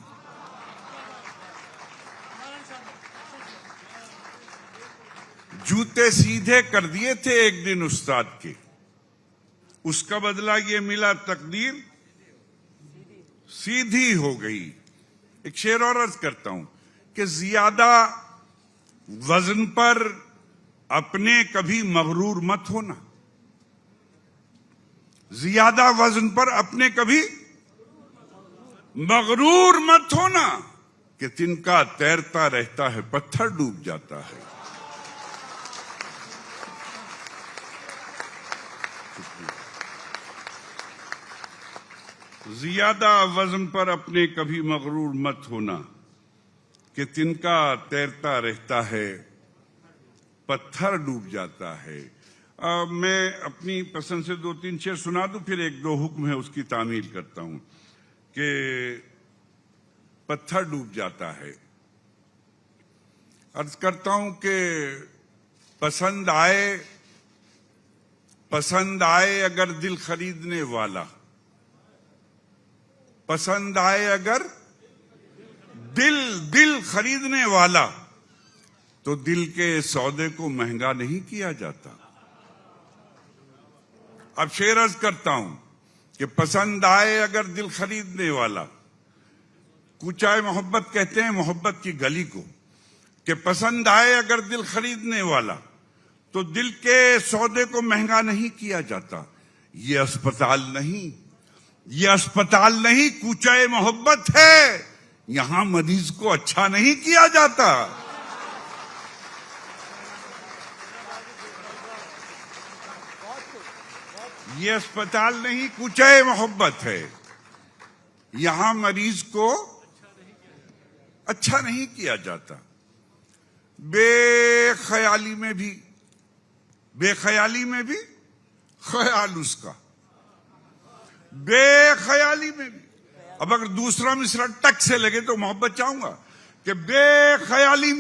जूते सीधे कर दिए थे एक दिन उस्ताद के, उसका बदला ये मिला तकदीर सीधी हो गई। एक शेर और अर्ज करता हूं कि ज्यादा वजन पर अपने कभी मगरूर मत होना। ज्यादा वजन पर अपने कभी मगरूर मत होना कि तिनका तैरता रहता है, पत्थर डूब जाता है। ज्यादा वजन पर अपने कभी मगरूर मत होना कि तिनका तैरता रहता है, पत्थर डूब जाता है। मैं अपनी पसंद से 2-3 शेर सुना दूं, फिर 1-2 हुक्म है उसकी तामील करता हूं कि पत्थर डूब जाता है। अर्ज करता हूं कि पसंद आए अगर दिल खरीदने वाला, पसंद आए अगर दिल खरीदने वाला, तो दिल के सौदे को महंगा नहीं किया जाता। अब शेर अर्ज करता हूं कि पसंद आए अगर दिल खरीदने वाला, कूचाए मोहब्बत कहते हैं मोहब्बत की गली को, कि पसंद आए अगर दिल खरीदने वाला, तो दिल के सौदे को महंगा नहीं किया जाता। ये अस्पताल नहीं कूचाए मोहब्बत है, यहां मरीज को अच्छा नहीं किया जाता। ये अस्पताल नहीं कूचाए मोहब्बत है, यहां मरीज को अच्छा नहीं किया जाता। बेख्याली में भी ख्याल उसका, बेख्याली में भी। अब अगर दूसरा मिसरा टक से लगे तो मोहब्बत चाहूंगा कि बेख्याली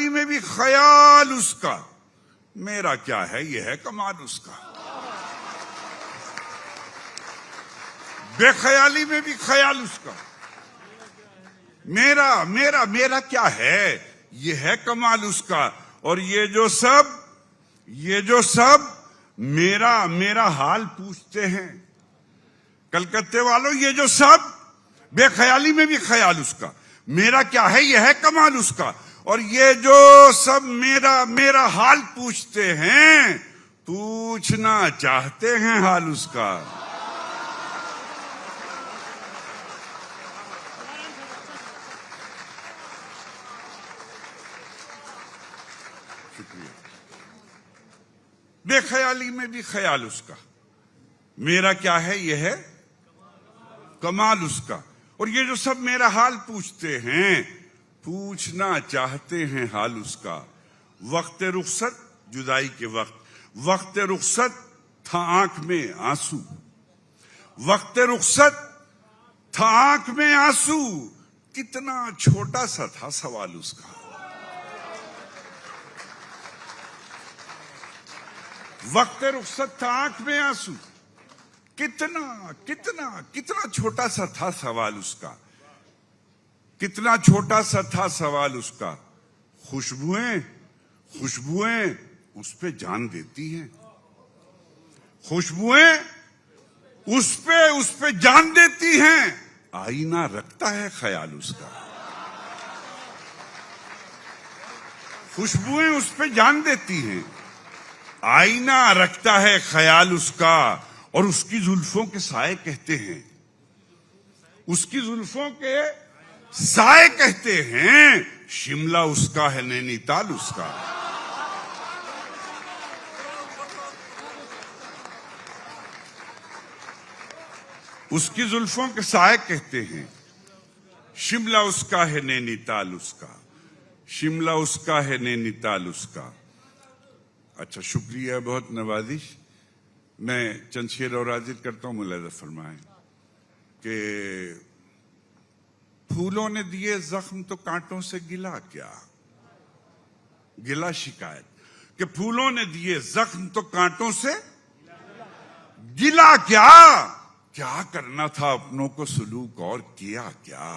में भी ख्याल उसका। मेरा क्या है, यह है कमाल उसका। बेख्याली में भी ख्याल उसका, मेरा मेरा मेरा क्या है, ये है कमाल उसका। और ये जो सब मेरा मेरा हाल पूछते हैं, कलकत्ते वालों, ये जो सब बेख्याली में भी ख्याल उसका, मेरा क्या है, ये है कमाल उसका। और ये जो सब मेरा मेरा हाल पूछते हैं, पूछना चाहते हैं हाल उसका। शुक्रिया। बेख्याली में भी ख्याल उसका, मेरा क्या है, यह है कमाल उसका। और ये जो सब मेरा हाल पूछते हैं, पूछना चाहते हैं हाल उसका। वक्त रुखसत जुदाई के वक्त रुखसत था आंख में आंसू, वक्त रुखसत था आंख में आंसू, कितना छोटा सा था सवाल उसका। वक्त रुखसत था आंख में आंसू, कितना कितना कितना छोटा सा था सवाल उसका, कितना छोटा सा था सवाल उसका। खुशबुएं खुशबुएं उस पे जान देती हैं, खुशबुएं उस पे जान देती हैं, आईना रखता है ख्याल उसका। खुशबुएं उस पे जान देती हैं, आईना रखता है ख्याल उसका। और उसकी जुल्फों के साए कहते हैं, उसकी जुल्फों के साए कहते हैं, शिमला उसका है नैनीताल उसका। उसकी जुल्फों के साए कहते हैं, शिमला उसका है नैनीताल उसका, शिमला उसका है नैनीताल उसका। अच्छा, शुक्रिया, बहुत नवाजिश। मैं चंद शेर और हाजिर करता हूं, मुलाहिजा फरमाएं कि फूलों ने दिए जख्म तो कांटों से गिला क्या, गिला शिकायत कि फूलों ने दिए जख्म तो कांटों से गिला क्या, क्या करना था अपनों को सलूक और किया क्या।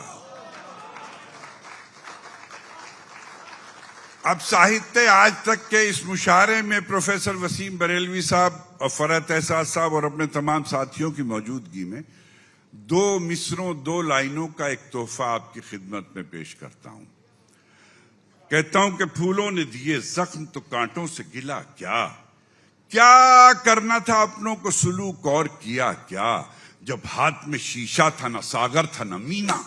अब साहित्य आज तक के इस मुशारे में प्रोफेसर वसीम बरेलवी साहब और फरहत एहसास साहब और अपने तमाम साथियों की मौजूदगी में 2 मिसरों 2 लाइनों का एक तोहफा आपकी खिदमत में पेश करता हूं। कहता हूं कि फूलों ने दिए जख्म तो कांटों से गिला क्या, क्या करना था अपनों को सलूक और किया क्या। जब हाथ में शीशा था न सागर था न मीना,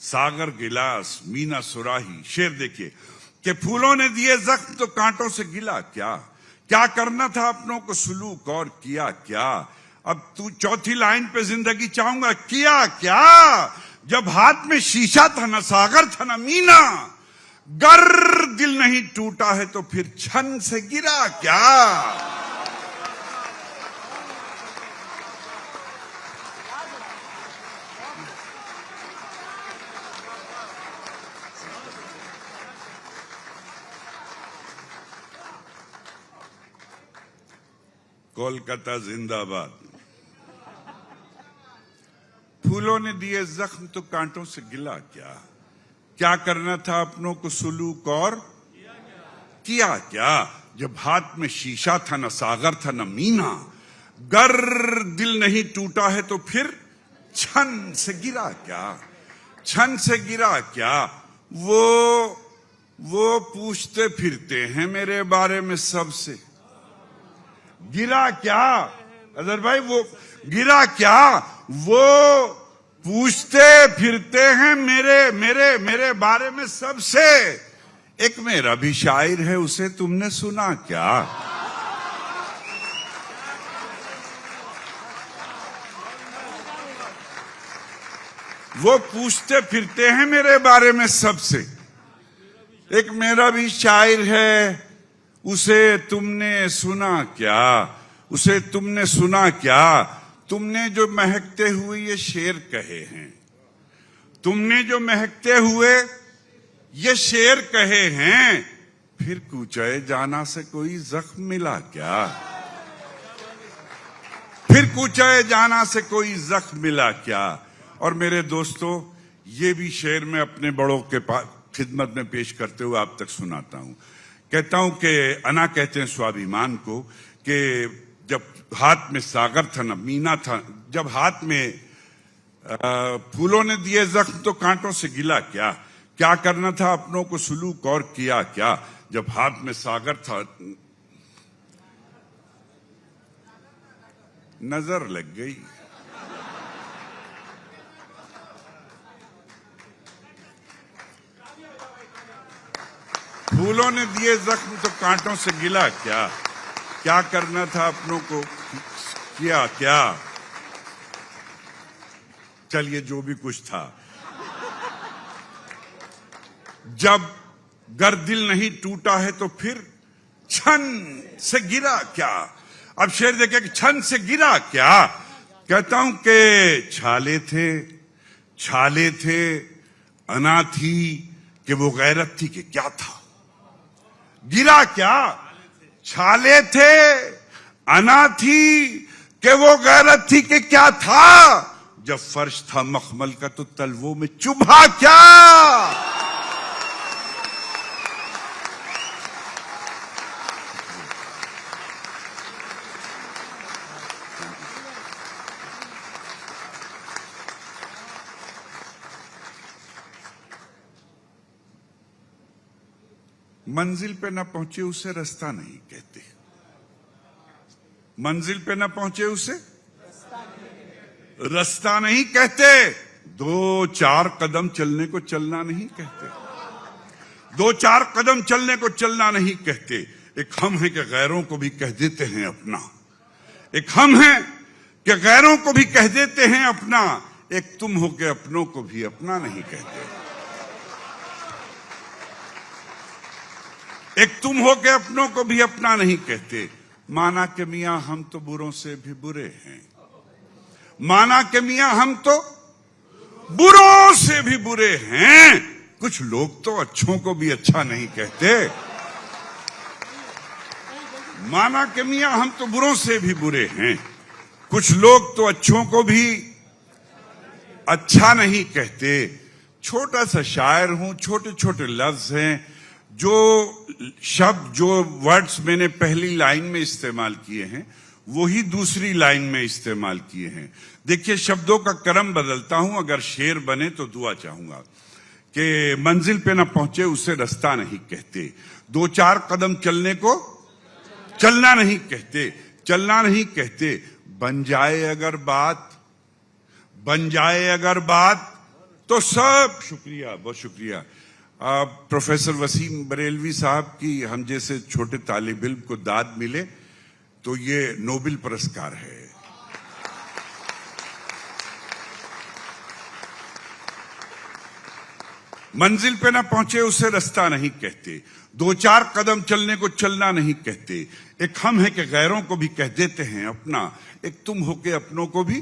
सागर गिलास मीना सुराही। शेर देखिए कि फूलों ने दिए जख्म तो कांटों से गिला क्या, क्या करना था अपनों को सलूक और किया क्या। अब तू चौथी लाइन पे जिंदगी चाहूंगा, किया क्या। जब हाथ में शीशा था न सागर था न मीना, गर दिल नहीं टूटा है तो फिर छन से गिरा क्या। कोलकाता जिंदाबाद। फूलों ने दिए जख्म तो कांटों से गिला क्या, क्या करना था अपनों को सलूक और किया क्या। जब हाथ में शीशा था न सागर था न मीना, गर दिल नहीं टूटा है तो फिर छन से गिरा क्या, छन से गिरा क्या। वो पूछते फिरते हैं मेरे बारे में सबसे, गिरा क्या। अजहर भाई, वो गिरा क्या, वो पूछते फिरते हैं मेरे बारे में सबसे। एक मेरा भी शायर है, उसे तुमने सुना क्या। वो पूछते फिरते हैं मेरे बारे में सबसे। एक मेरा भी शायर है, उसे तुमने सुना क्या, उसे तुमने सुना क्या। तुमने जो महकते हुए ये शेर कहे हैं, तुमने जो महकते हुए ये शेर कहे हैं, फिर कूचे जाना से कोई जख्म मिला क्या, फिर कूचे जाना से कोई जख्म मिला क्या। और मेरे दोस्तों, ये भी शेर मैं अपने बड़ों के खिदमत में पेश करते हुए आप तक सुनाता हूं। कहता हूं कि अना कहते हैं स्वाभिमान को, कि जब हाथ में सागर था ना मीना था, जब हाथ में फूलों ने दिए जख्म तो कांटों से गिला क्या, क्या करना था अपनों को सुलूक और किया क्या, जब हाथ में सागर था। नजर लग गई। फूलों ने दिए जख्म तो कांटों से गिला क्या, क्या करना था अपनों को किया क्या। चलिए जो भी कुछ था। जब गर दिल नहीं टूटा है तो फिर छन से गिरा क्या। अब शेर देखे कि छन से गिरा क्या। कहता हूं कि छाले थे अना थी कि वो गैरत थी कि क्या था। गिरा क्या, छाले थे अना थी कि वो गैरत थी कि क्या था। जब फर्श था मखमल का तो तलवों में चुभा क्या। मंजिल पे ना पहुंचे उसे रास्ता नहीं कहते। मंजिल पे ना पहुंचे उसे रास्ता नहीं कहते। 2-4 कदम चलने को चलना नहीं कहते। 2-4 कदम चलने को चलना नहीं कहते। एक हम है कि गैरों को भी कह देते हैं अपना। एक हम है कि गैरों को भी कह देते हैं अपना। एक तुम हो के अपनों को भी अपना नहीं कहते। एक तुम हो के अपनों को भी अपना नहीं कहते। माना के मियां हम तो बुरों से भी बुरे हैं। माना के मियां हम तो बुरों से भी बुरे हैं। कुछ लोग तो अच्छों को भी अच्छा नहीं कहते। माना के मियां हम तो बुरों से भी बुरे हैं। कुछ लोग तो अच्छों को भी अच्छा नहीं कहते। छोटा सा शायर हूं, छोटे छोटे लफ्ज हैं। जो शब्द, जो वर्ड्स मैंने पहली लाइन में इस्तेमाल किए हैं वही दूसरी लाइन में इस्तेमाल किए हैं। देखिए शब्दों का क्रम बदलता हूं। अगर शेर बने तो दुआ चाहूंगा कि मंजिल पे ना पहुंचे उसे रास्ता नहीं कहते। 2-4 कदम चलने को चलना नहीं कहते। चलना नहीं कहते। बन जाए अगर बात तो सब। शुक्रिया, बहुत शुक्रिया। प्रोफेसर वसीम बरेलवी साहब की हम जैसे छोटे तालिब इल्म को दाद मिले तो ये नोबेल पुरस्कार है। मंजिल पे ना पहुंचे उसे रास्ता नहीं कहते। 2-4 कदम चलने को चलना नहीं कहते। एक हम है कि गैरों को भी कह देते हैं अपना। एक तुम हो के अपनों को भी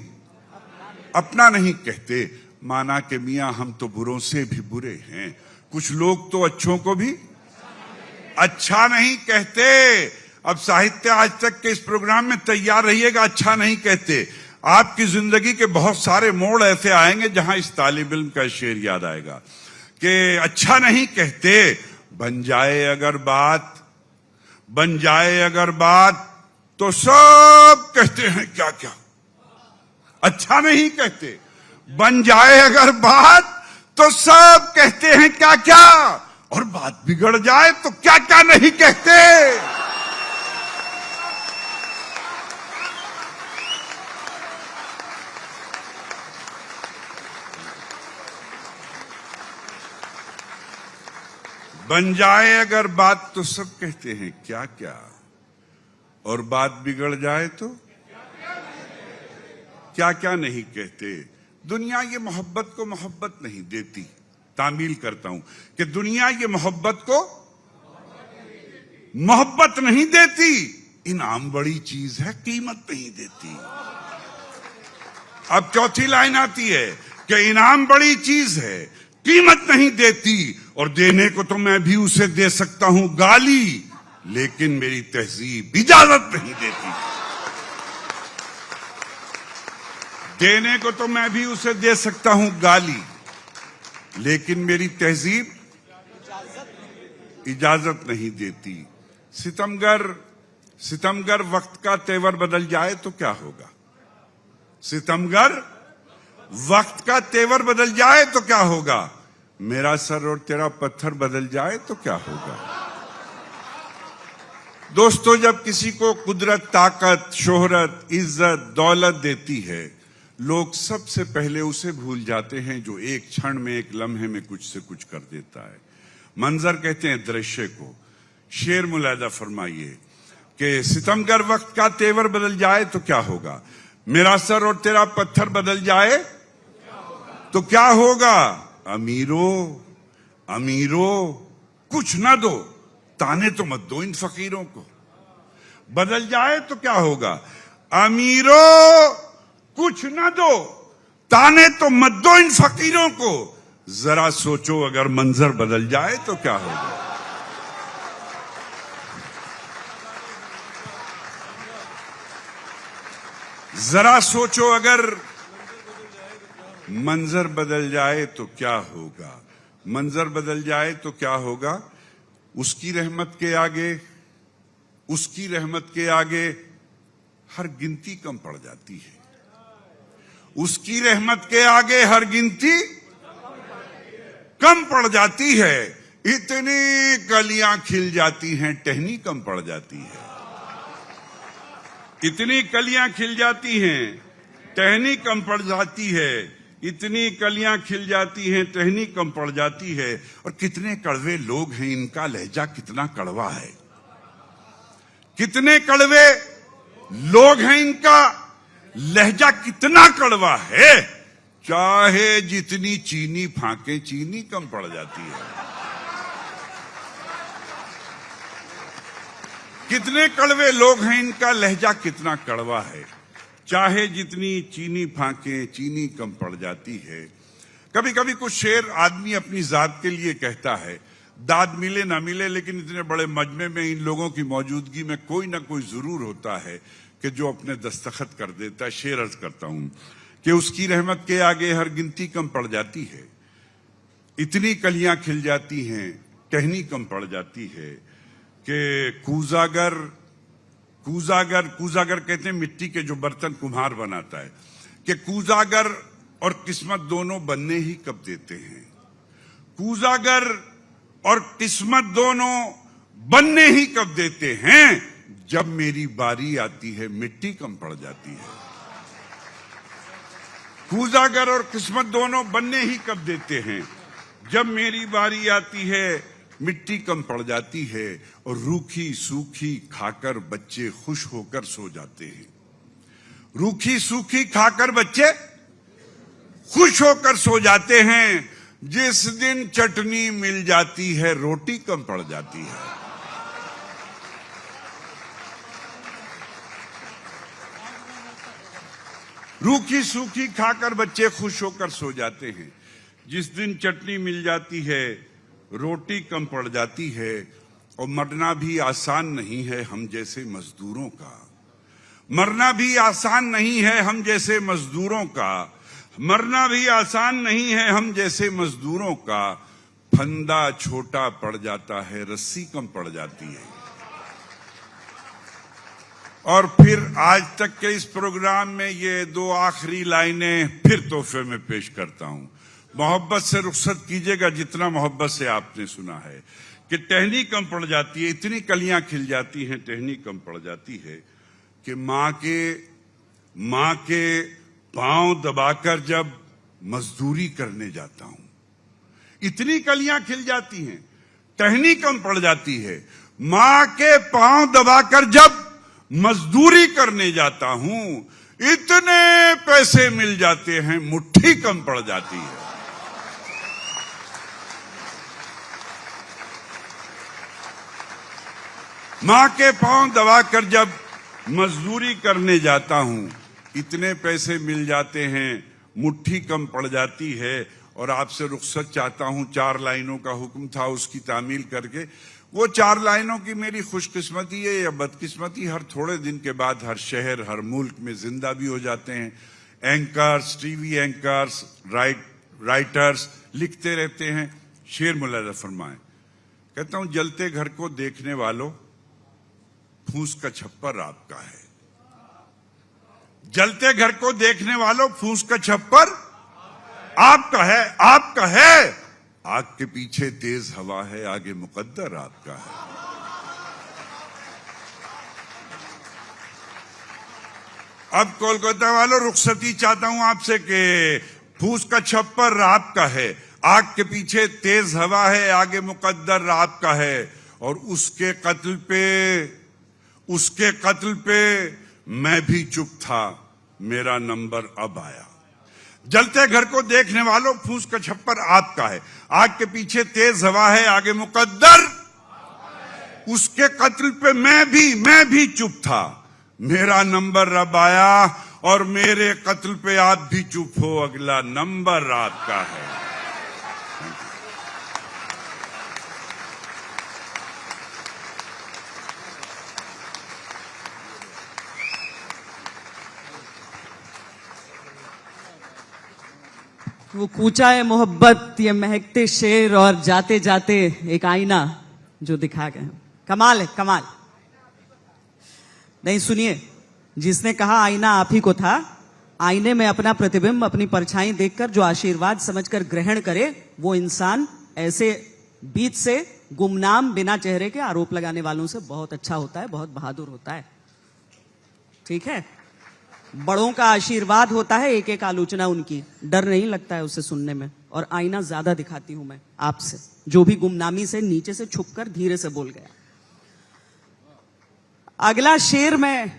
अपना नहीं कहते। माना के मियां हम तो बुरों से भी बुरे हैं। कुछ लोग तो अच्छों को भी अच्छा नहीं कहते। अब साहित्य आज तक के इस प्रोग्राम में तैयार रहिएगा। अच्छा नहीं कहते। आपकी जिंदगी के बहुत सारे मोड़ ऐसे आएंगे जहां इस तालिब इल्म का शेर याद आएगा कि अच्छा नहीं कहते। बन जाए अगर बात तो सब कहते हैं क्या क्या। अच्छा नहीं कहते। बन जाए अगर बात तो सब कहते हैं क्या क्या। और बात बिगड़ जाए तो क्या क्या नहीं कहते। बन जाए अगर बात तो सब कहते हैं क्या क्या। और बात बिगड़ जाए तो क्या क्या नहीं कहते। दुनिया ये मोहब्बत को मोहब्बत नहीं देती। तामील करता हूं कि दुनिया ये मोहब्बत को मोहब्बत नहीं देती। इनाम बड़ी चीज है, कीमत नहीं देती। अब चौथी लाइन आती है कि इनाम बड़ी चीज है, कीमत नहीं देती। और देने को तो मैं भी उसे दे सकता हूं गाली, लेकिन मेरी तहजीब इजाजत नहीं देती। देने को तो मैं भी उसे दे सकता हूं गाली, लेकिन मेरी तहजीब इजाजत नहीं देती। सितमगर वक्त का तेवर बदल जाए तो क्या होगा? सितमगर वक्त का तेवर बदल जाए तो क्या होगा? मेरा सर और तेरा पत्थर बदल जाए तो क्या होगा? दोस्तों, जब किसी को कुदरत ताकत, शोहरत, इज्जत, दौलत देती है, लोग सबसे पहले उसे भूल जाते हैं जो एक क्षण में, एक लम्हे में कुछ से कुछ कर देता है। मंजर कहते हैं दृश्य को। शेर मुलाहिजा फरमाइए कि सितमगर वक्त का तेवर बदल जाए तो क्या होगा? मेरा सर और तेरा पत्थर बदल जाए तो क्या होगा? अमीरों कुछ ना दो, ताने तो मत दो इन फकीरों को। बदल जाए तो क्या होगा? अमीरों कुछ ना दो, ताने तो मत दो इन फकीरों को। जरा सोचो अगर मंजर बदल जाए तो क्या होगा? जरा सोचो अगर मंजर बदल जाए तो क्या होगा? मंजर बदल जाए तो क्या होगा? उसकी रहमत के आगे हर गिनती कम पड़ जाती है। उसकी रहमत के आगे हर गिनती कम पड़ जाती है। इतनी कलियां खिल जाती हैं, टहनी कम पड़ जाती है। इतनी कलियां खिल जाती हैं, टहनी कम पड़ जाती है। इतनी कलियां खिल जाती हैं, टहनी कम पड़ जाती है। और कितने कड़वे लोग हैं, इनका लहजा कितना कड़वा है। कितने कड़वे लोग हैं, इनका लहजा कितना कड़वा है। चाहे जितनी चीनी फाके, चीनी कम पड़ जाती है। कितने कड़वे लोग हैं, इनका लहजा कितना कड़वा है। चाहे जितनी चीनी फाके, चीनी कम पड़ जाती है। कभी कभी कुछ शेर आदमी अपनी जात के लिए कहता है, दाद मिले ना मिले, लेकिन इतने बड़े मजमे में इन लोगों की मौजूदगी में कोई ना कोई जरूर होता है कि जो अपने दस्तखत कर देता है। शेर अर्ज करता हूं कि उसकी रहमत के आगे हर गिनती कम पड़ जाती है। इतनी कलियां खिल जाती हैं, टहनी कम पड़ जाती है कि कूजागर कहते हैं मिट्टी के जो बर्तन कुम्हार बनाता है, कि कूजागर और किस्मत दोनों बनने ही कब देते हैं। कूजागर और किस्मत दोनों बनने ही कब देते हैं? जब मेरी बारी आती है, मिट्टी कम पड़ जाती है। कूजागर और किस्मत दोनों बनने ही कब देते हैं? जब मेरी बारी आती है, मिट्टी कम पड़ जाती है। और रूखी सूखी खाकर बच्चे खुश होकर सो जाते हैं। रूखी सूखी खाकर बच्चे खुश होकर सो जाते हैं। जिस दिन चटनी मिल जाती है, रोटी कम पड़ जाती है। रूखी सूखी खाकर बच्चे खुश होकर सो जाते हैं। जिस दिन चटनी मिल जाती है, रोटी कम पड़ जाती है। और मरना भी आसान नहीं है हम जैसे मजदूरों का। मरना भी आसान नहीं है हम जैसे मजदूरों का। मरना भी आसान नहीं है हम जैसे मजदूरों का। फंदा छोटा पड़ जाता है, रस्सी कम पड़ जाती है। और फिर आज तक के इस प्रोग्राम में ये दो आखिरी लाइनें फिर तोहफे में पेश करता हूं। मोहब्बत से रुखसत कीजिएगा, जितना मोहब्बत से आपने सुना है कि टहनी कम पड़ जाती है। इतनी कलियां खिल जाती हैं, टहनी कम पड़ जाती है कि माँ के पांव दबाकर जब मजदूरी करने जाता हूं, इतनी कलियां खिल जाती हैं, टहनी कम पड़ जाती है। माँ के पांव दबाकर जब मजदूरी करने जाता हूं, इतने पैसे मिल जाते हैं, मुट्ठी कम पड़ जाती है। माँ के पांव दबाकर जब मजदूरी करने जाता हूं, इतने पैसे मिल जाते हैं, मुट्ठी कम पड़ जाती है। और आपसे रुखसत चाहता हूं। 4 लाइनों का हुक्म था, उसकी तामील करके वो 4 लाइनों की मेरी खुशकिस्मती है या बदकिस्मती, हर थोड़े दिन के बाद हर शहर हर मुल्क में जिंदा भी हो जाते हैं। एंकर्स, टीवी एंकर्स, राइटर्स, लिखते रहते हैं। शेर मुलाजा फरमाए, कहता हूं जलते घर को देखने वालों फूस का छप्पर आपका है। जलते घर को देखने वालों फूस का छप्पर आपका है, आपका है। आग के पीछे तेज हवा है, आगे मुकद्दर आपका है। अब कोलकाता वालों रुखसती चाहता हूं आपसे कि फूस का छप्पर आपका है, आग के पीछे तेज हवा है, आगे मुकद्दर आपका है। और उसके कत्ल पे मैं भी चुप था, मेरा नंबर अब आया। जलते घर को देखने वालों फूस का छप्पर आपका है, आग के पीछे तेज हवा है, आगे मुकद्दर। उसके कत्ल पे मैं भी चुप था, मेरा नंबर अब आया। और मेरे कत्ल पे आप भी चुप हो, अगला नंबर आपका है। वो कूचा है मोहब्बत, ये महकते शेर और जाते जाते एक आईना जो दिखा गए। कमाल है, कमाल। नहीं सुनिए, जिसने कहा आईना आप ही को था, आईने में अपना प्रतिबिंब, अपनी परछाई देखकर जो आशीर्वाद समझकर ग्रहण करे, वो इंसान ऐसे बीच से गुमनाम बिना चेहरे के आरोप लगाने वालों से बहुत अच्छा होता है, बहुत बहादुर होता है। ठीक है, बड़ों का आशीर्वाद होता है, एक एक आलोचना उनकी, डर नहीं लगता है उसे सुनने में। और आईना ज्यादा दिखाती हूं मैं आपसे, जो भी गुमनामी से नीचे से छुपकर धीरे से बोल गया। अगला शेर में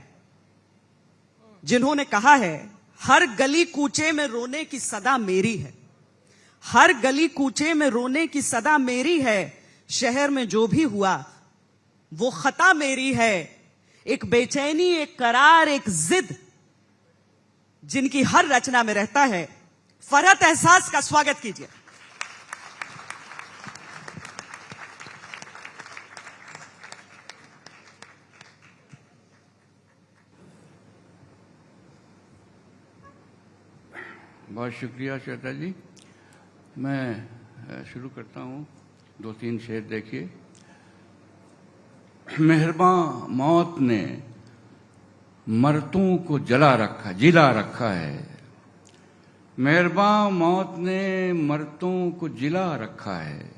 जिन्होंने कहा है, हर गली कूचे में रोने की सदा मेरी है, हर गली कूचे में रोने की सदा मेरी है, शहर में जो भी हुआ वो खता मेरी है। एक बेचैनी, एक करार, एक जिद जिनकी हर रचना में रहता है, फरहत एहसास का स्वागत कीजिए। बहुत शुक्रिया श्वेता जी। मैं शुरू करता हूँ। 2-3 शेर देखिए। मेहरबान मौत ने मरतों को जिला रखा है। मेहरबान मौत ने मरतों को जिला रखा है,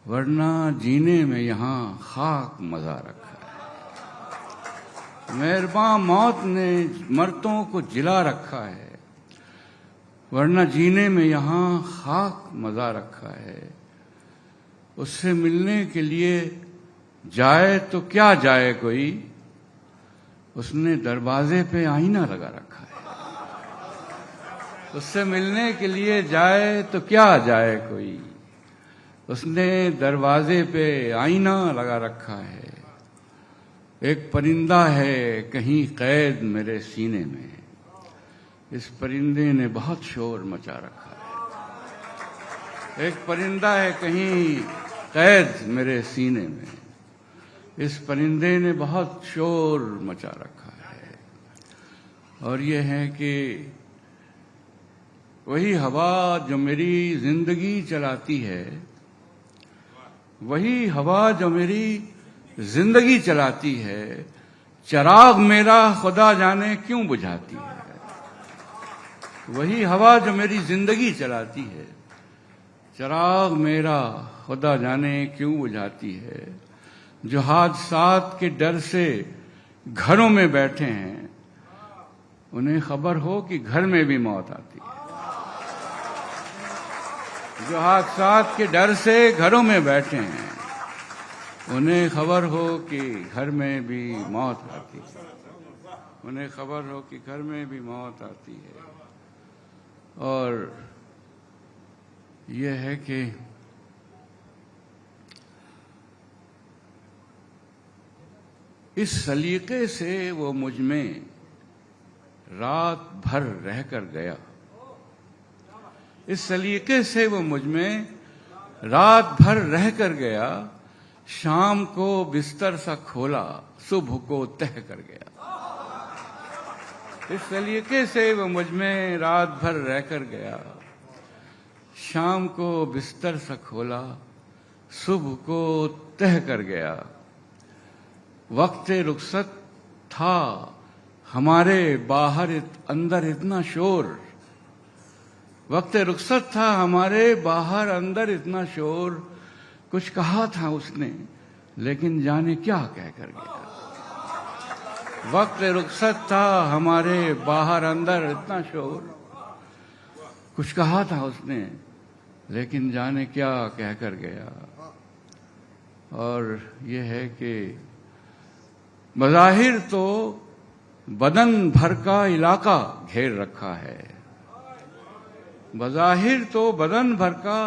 वरना जीने में यहाँ खाक मजा रखा है। मेहरबान मौत ने मरतों को जिला रखा है, वरना जीने में यहाँ खाक मजा रखा है। उससे मिलने के लिए जाए तो क्या जाए कोई, उसने दरवाजे पे आईना लगा रखा है। उससे मिलने के लिए जाए तो क्या जाए कोई, उसने दरवाजे पे आईना लगा रखा है। एक परिंदा है कहीं कैद मेरे सीने में, इस परिंदे ने बहुत शोर मचा रखा है। एक परिंदा है कहीं कैद मेरे सीने में, इस परिंदे ने बहुत शोर मचा रखा है। और ये है कि वही हवा जो मेरी जिंदगी चलाती है, वही हवा जो मेरी जिंदगी चलाती है, चिराग मेरा खुदा जाने क्यों बुझाती है। वही हवा जो मेरी जिंदगी चलाती है, चिराग मेरा खुदा जाने क्यों बुझाती है। जो हादसात के डर से घरों में बैठे हैं, उन्हें खबर हो कि घर में भी मौत आती है। जो हादसात के डर से घरों में बैठे हैं, उन्हें खबर हो कि घर में भी मौत आती है। उन्हें खबर हो कि घर में भी मौत आती है। और यह है कि इस सलीके से वो मुझ में रात भर रहकर गया। इस सलीके से वो मुझ में रात भर रहकर गया। शाम को बिस्तर सा खोला, सुबह को तह कर गया। इस सलीके से वो मुझ में रात भर रहकर गया। शाम को बिस्तर सा खोला, सुबह को तह कर गया। वक्त रुखसत था हमारे बाहर अंदर इतना शोर, वक्त रुखसत था हमारे बाहर अंदर इतना शोर। कुछ कहा था उसने लेकिन जाने क्या कह कर गया। वक्त रुखसत था हमारे बाहर अंदर इतना शोर, कुछ कहा था उसने लेकिन जाने क्या कह कर गया। और ये है कि बज़ाहिर तो बदन भर का इलाका घेर रखा है, बज़ाहिर तो बदन भर का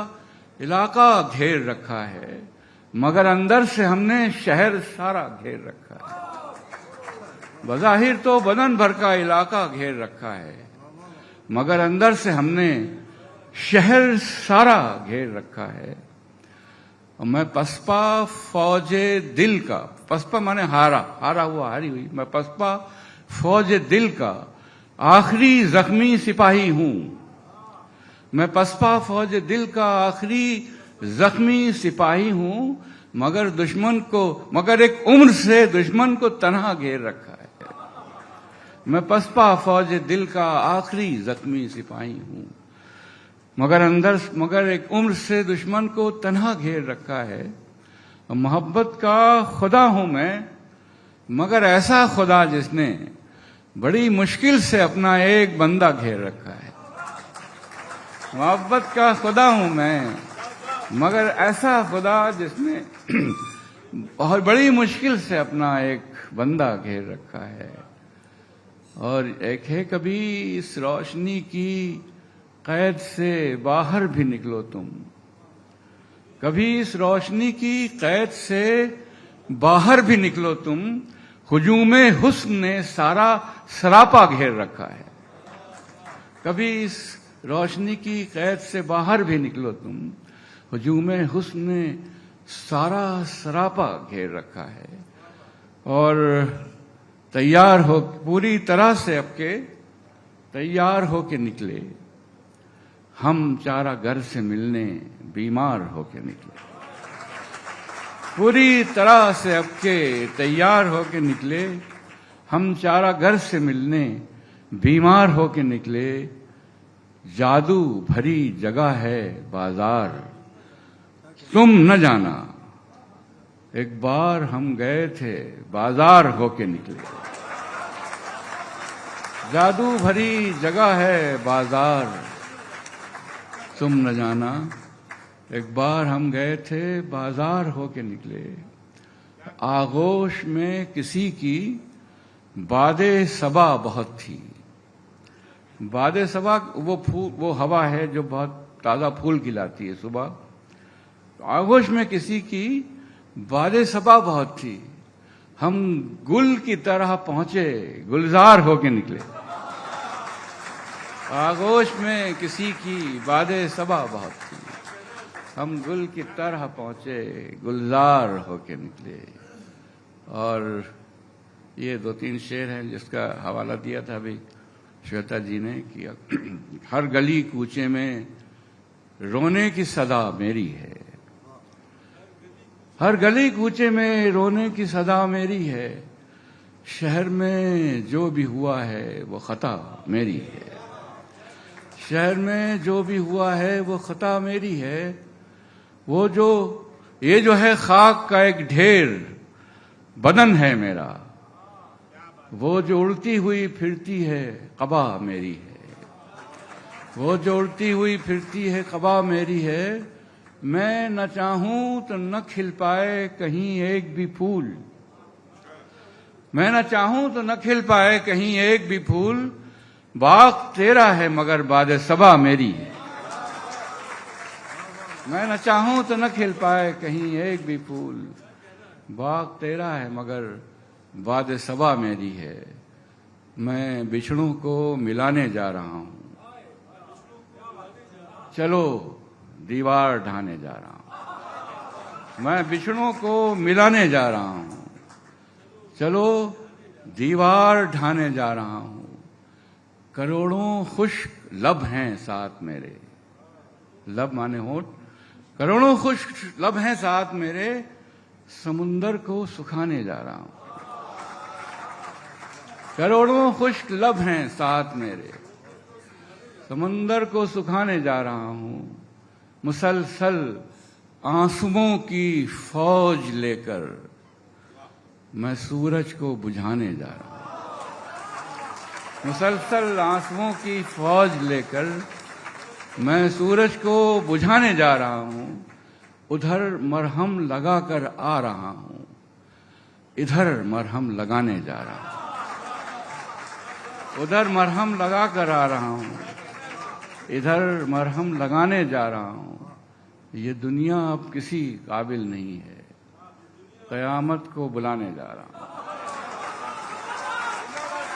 इलाका घेर रखा है, मगर अंदर से हमने शहर सारा घेर रखा है। बज़ाहिर तो बदन भर का इलाका घेर रखा है, मगर अंदर से हमने शहर सारा घेर रखा है। और मैं पसपा फौजे दिल का, पसपा माने हारा, हारा हुआ, हारी हुई, मैं पसपा फौज दिल का आखिरी जख्मी सिपाही हूं। मैं पसपा फौज दिल का आखिरी जख्मी सिपाही हूं, मगर दुश्मन को, मगर एक उम्र से दुश्मन को तन्हा घेर रखा है। मैं पसपा फौज दिल का आखिरी जख्मी सिपाही हूं, मगर एक उम्र से दुश्मन को तन्हा घेर रखा है। मोहब्बत का खुदा हूं मैं, मगर ऐसा खुदा जिसने बड़ी मुश्किल से अपना एक बंदा घेर रखा है। मोहब्बत का खुदा हूं मैं, मगर ऐसा खुदा जिसने बहुत बड़ी मुश्किल से अपना एक बंदा घेर रखा है। और एक है, कभी इस रोशनी की कैद से बाहर भी निकलो तुम, कभी इस रोशनी की कैद से बाहर भी निकलो तुम। हुजूमे हुस्न ने सारा सरापा घेर रखा है। कभी इस रोशनी की कैद से बाहर भी निकलो तुम, हुजूमे हुस्न ने सारा सरापा घेर रखा है। और तैयार हो, पूरी तरह से आपके तैयार हो के निकले हम, चारा घर से मिलने बीमार होके निकले। पूरी तरह से आपके तैयार होके निकले हम, चारा घर से मिलने बीमार होके निकले। जादू भरी जगह है बाजार, तुम न जाना, एक बार हम गए थे बाजार होके निकले। जादू भरी जगह है बाजार, तुम न जाना, एक बार हम गए थे बाजार होके निकले। आगोश में किसी की बादे सबा बहुत थी। बादे सबा वो हवा है जो बहुत ताज़ा फूल खिलाती है सुबह। आगोश में किसी की बादे सबा बहुत थी, हम गुल की तरह पहुंचे, गुलजार होके निकले। आगोश में किसी की बादे सबा बहुत थी, हम गुल की तरह पहुंचे, गुलजार होके निकले। और ये 2-3 शेर हैं जिसका हवाला दिया था अभी श्वेता जी ने किया। हर गली कूचे में रोने की सदा मेरी है, हर गली कूचे में रोने की सदा मेरी है। शहर में जो भी हुआ है वो खता मेरी है, शहर में जो भी हुआ है वो खता मेरी है। वो जो ये जो है खाक का एक ढेर बदन है मेरा, वो जो उड़ती हुई फिरती है कबा मेरी है, वो जो उड़ती हुई फिरती है कबा मेरी है। मैं न चाहूं तो न खिल पाए कहीं एक भी फूल, मैं न चाहूं तो न खिल पाए कहीं एक भी फूल। बाग तेरा है मगर बादे सबा मेरी है, मैं न चाहूं तो न खिल पाए कहीं एक भी फूल। बाग तेरा है मगर बादे सबा मेरी है। मैं बिछड़ों को मिलाने जा रहा हूं, चलो दीवार ढाने जा रहा हूं। मैं बिछड़ों को मिलाने जा रहा हूं, चलो दीवार ढाने जा रहा हूं। करोड़ों खुश्क लब हैं साथ मेरे, लब माने होठ, करोड़ों खुश्क लब हैं साथ मेरे, समुंदर को सुखाने जा रहा हूं। करोड़ों खुश्क लब हैं साथ मेरे, समुंदर को सुखाने जा रहा हूं। मुसलसल आंसुओं की फौज लेकर मैं सूरज को बुझाने जा रहा हूं। मुसलसल आंसुओं की फौज लेकर मैं सूरज को बुझाने जा रहा हूं। उधर मरहम लगाकर आ रहा हूं, इधर मरहम लगाने जा रहा हूं। उधर मरहम लगाकर आ रहा हूं, इधर मरहम लगाने जा रहा हूं। ये दुनिया अब किसी काबिल नहीं है, कयामत को बुलाने जा रहा हूं।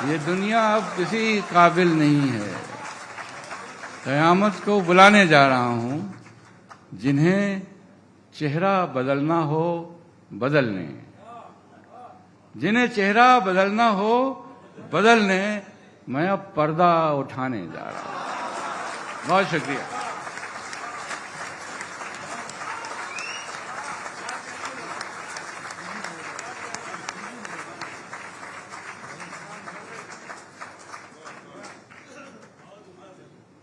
ये दुनिया अब किसी काबिल नहीं है, कयामत को बुलाने जा रहा हूं। जिन्हें चेहरा बदलना हो बदलने, जिन्हें चेहरा बदलना हो बदलने, मैं अब पर्दा उठाने जा रहा हूं। बहुत शुक्रिया।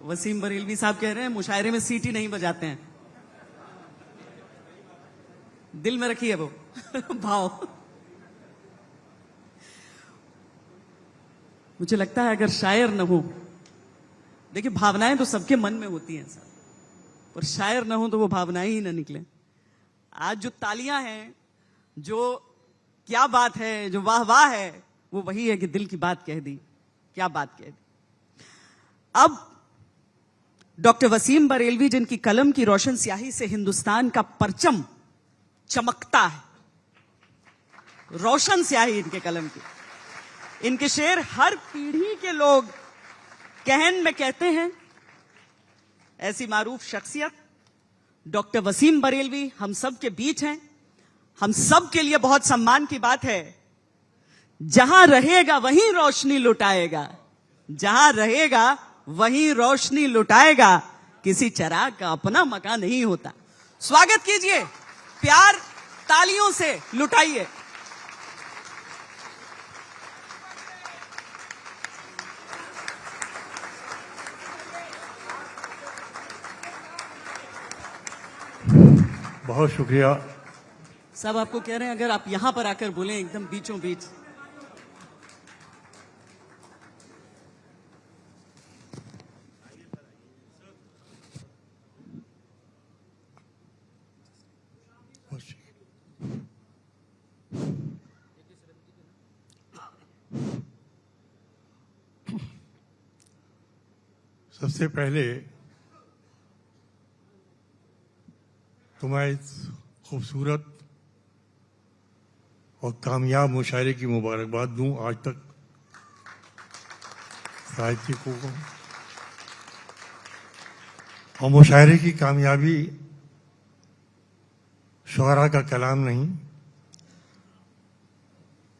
वसीम बरेलवी साहब कह रहे हैं मुशायरे में सीटी नहीं बजाते हैं, दिल में रखिए वो भाव। मुझे लगता है अगर शायर न हो, देखिए भावनाएं तो सबके मन में होती हैं सर, पर शायर न हो तो वो भावनाएं ही ना निकले। आज जो तालियां हैं, जो क्या बात है, जो वाह वाह है, वो वही है कि दिल की बात कह दी, क्या बात कह दी। अब डॉक्टर वसीम बरेलवी, जिनकी कलम की रोशन स्याही से हिंदुस्तान का परचम चमकता है, रोशन स्याही इनके कलम की, इनके शेर हर पीढ़ी के लोग कहन में कहते हैं। ऐसी मारूफ शख्सियत डॉक्टर वसीम बरेलवी हम सब के बीच हैं। हम सब के लिए बहुत सम्मान की बात है। जहां रहेगा वहीं रोशनी लुटाएगा, जहां रहेगा वहीं रोशनी लुटाएगा, किसी चराग का अपना मकान नहीं होता। स्वागत कीजिए, प्यार तालियों से लुटाइए। बहुत शुक्रिया। सब आपको कह रहे हैं अगर आप यहां पर आकर बोले एकदम बीचों बीच। सबसे पहले तो मैं इस खूबसूरत और कामयाब मुशायरे की मुबारकबाद दूं आज तक साहित्यिकों को। और मुशायरे की कामयाबी शुअरा का कलाम नहीं,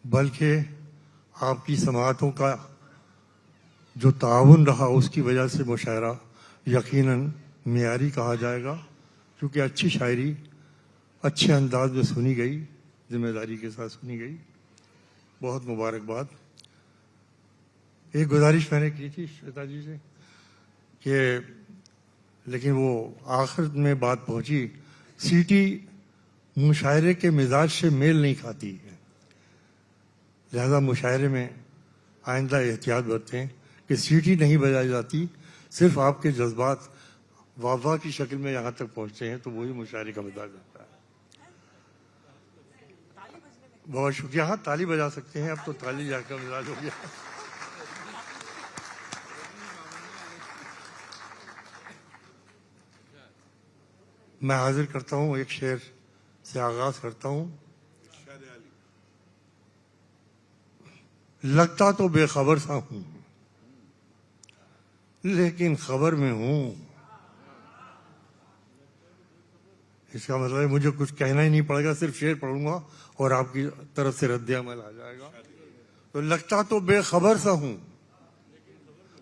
बल्कि आपकी समाअतों का जो ताउन रहा उसकी वजह से मुशायरा यकीनन मेयारी कहा जाएगा, क्योंकि अच्छी शायरी अच्छे अंदाज में सुनी गई, जिम्मेदारी के साथ सुनी गई। बहुत मुबारकबाद। एक गुजारिश मैंने की थी श्वेता जी से कि, लेकिन वो आखिर में बात पहुंची, सीटी मुशायरे के मिजाज से मेल नहीं खाती है, लिहाजा मुशायरे में आइंदा एहतियात बरतें कि सीटी नहीं बजाई जाती, सिर्फ आपके जज्बात वाह की शक्ल में यहां तक पहुंचते हैं, तो वही मुशायरे का मिजाज होता है। बहुत शुक्रिया। हाँ, ताली बजा सकते हैं, अब तो ताली का मिजाज हो गया। मैं हाजिर करता हूं, एक शेर से आगाज करता हूं। लगता तो बेखबर सा हूं, लेकिन खबर में हूं। इसका मतलब है मुझे कुछ कहना ही नहीं पड़ेगा, सिर्फ शेर पढ़ूंगा और आपकी तरफ से रद्द अमल आ जाएगा। तो लगता तो बेखबर सा हूं,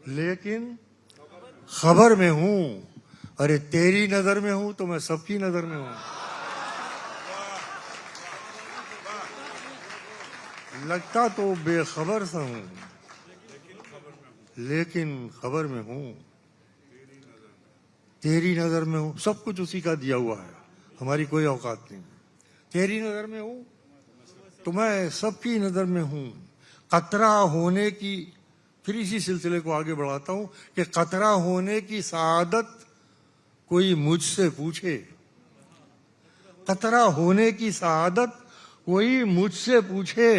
लेकिन खबर में हूं। अरे तेरी नजर में हूं तो मैं सबकी नजर में हूं। लगता तो बेखबर सा हूं, लेकिन खबर में हूं। तेरी नजर में हूं, सब कुछ उसी का दिया हुआ है, हमारी कोई औकात नहीं। तेरी नजर में हूं तो मैं सबकी नजर में हूं। कतरा होने की, फिर इसी सिलसिले को आगे बढ़ाता हूं कि कतरा होने की सआदत कोई मुझसे पूछे। कतरा होने की सआदत कोई मुझसे पूछे,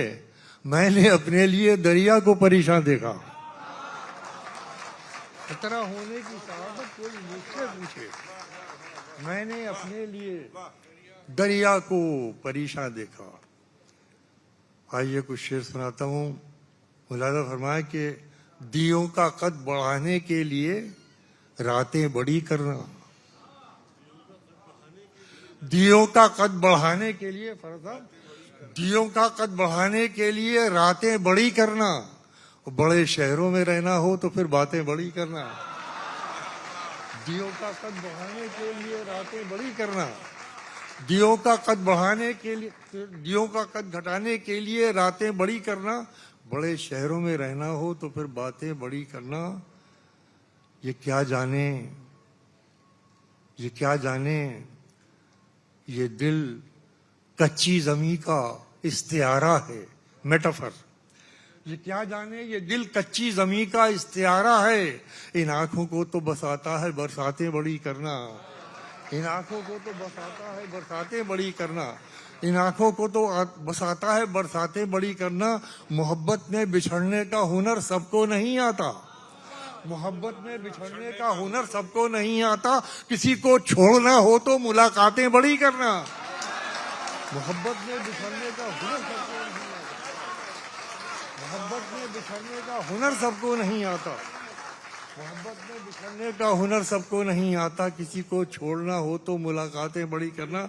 मैंने अपने लिए दरिया को परेशान देखा। कतरा होने की सआदत कोई मुझसे पूछे, मैंने अपने लिए दरिया को परेशान देखा। आइए कुछ शेर सुनाता हूं। मुलाजा फरमाए कि दियों का कद बढ़ाने के लिए रातें बड़ी करना। दियों का कद बढ़ाने के लिए दियों का कद बढ़ाने के लिए रातें बड़ी करना। बड़े शहरों में रहना हो तो फिर बातें बड़ी करना। दियों का कद बढ़ाने के लिए रातें बड़ी करना। दियों का कद बढ़ाने के लिए, दियों का कद घटाने के लिए रातें बड़ी करना। बड़े शहरों में रहना हो तो फिर बातें बड़ी करना। ये क्या जाने, ये क्या जाने, ये दिल कच्ची जमी का इस्तियारा है, मेटाफर। ये क्या जाने, ये दिल कच्ची जमी का इस्तियारा है। इन आंखों को तो बस आता है बरसातें बड़ी करना। इन आंखों को तो बस आता है बरसातें बड़ी करना। इन आंखों को तो बस आता है बरसातें बड़ी करना। मोहब्बत में बिछड़ने का हुनर सबको नहीं आता। मोहब्बत में बिछड़ने का हुनर सबको नहीं आता। किसी को छोड़ना हो तो मुलाकातें बड़ी करना। मोहब्बत में बिछड़ने का हुनर सबको नहीं आता। मोहब्बत में बिछड़ने का हुनर सबको नहीं आता। मोहब्बत में बिछड़ने का हुनर सबको नहीं आता। किसी को छोड़ना हो तो मुलाकातें बड़ी करना।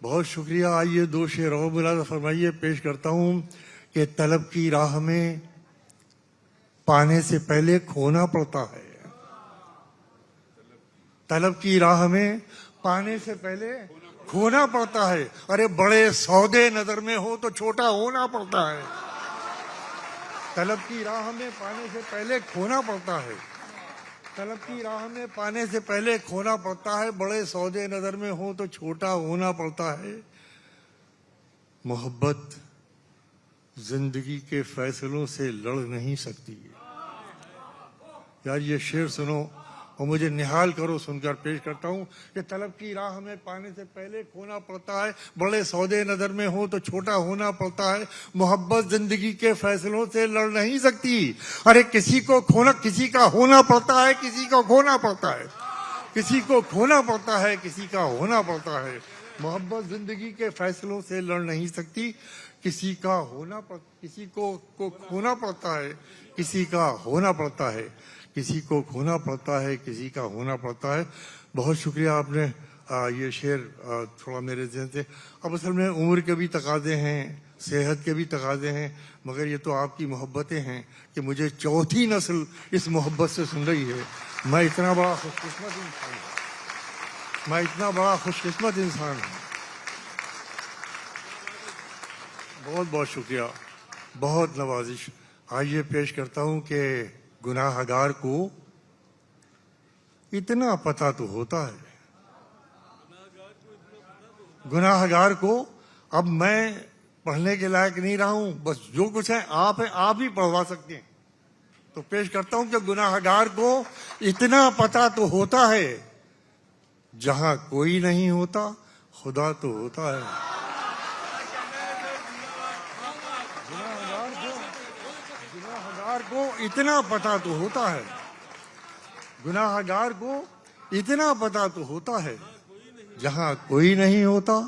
बहुत शुक्रिया। आइए दो शेर और मुलाजा फरमाइए पेश करता हूँ कि तलब की राह में पाने से पहले खोना पड़ता है। तलब की राह में पाने से पहले खोना पड़ता है। अरे बड़े सौदे नजर में हो तो छोटा होना पड़ता है। तलब की राह में पाने से पहले खोना पड़ता है। तलब की राह में पाने से पहले खोना पड़ता है। बड़े सौदे नजर में हो तो छोटा होना पड़ता है। मोहब्बत जिंदगी के फैसलों से लड़ नहीं सकती। यार ये शेर सुनो और मुझे निहाल करो सुनकर पेश करता हूँ कि तलब की राह में पाने से पहले खोना पड़ता है। बड़े सौदे नजर में हो तो छोटा होना पड़ता है। मोहब्बत जिंदगी के फैसलों से लड़ नहीं सकती। अरे किसी को खोना, किसी का होना पड़ता है, किसी को खोना पड़ता है। किसी को खोना पड़ता है, किसी का होना पड़ता है। मोहब्बत जिंदगी के फैसलों से लड़ नहीं सकती। किसी का होना किसी को खोना पड़ता है, किसी का होना पड़ता है। किसी को खोना पड़ता है, किसी का होना पड़ता है। बहुत शुक्रिया आपने ये शेर थोड़ा मेरे ज़हन से। अब असल में उम्र के भी तकाजे हैं, सेहत के भी तकाजे हैं, मगर ये तो आपकी मोहब्बतें हैं कि मुझे चौथी नस्ल इस मोहब्बत से सुन रही है। मैं इतना बड़ा खुशकिस्मत इंसान हूँ। मैं इतना बड़ा खुशकिस्मत इंसान हूँ। बहुत बहुत शुक्रिया, बहुत नवाजिश। आइए पेश करता हूँ कि गुनाहगार को इतना पता तो होता है। गुनाहगार को अब मैं पढ़ने के लायक नहीं रहा हूं, बस जो कुछ है आप ही पढ़वा सकते हैं। तो पेश करता हूं कि गुनाहगार को इतना पता तो होता है, जहां कोई नहीं होता खुदा तो होता है। गुनाहगार को इतना पता तो होता है, गुनाहगार को इतना पता तो होता है, जहां कोई नहीं होता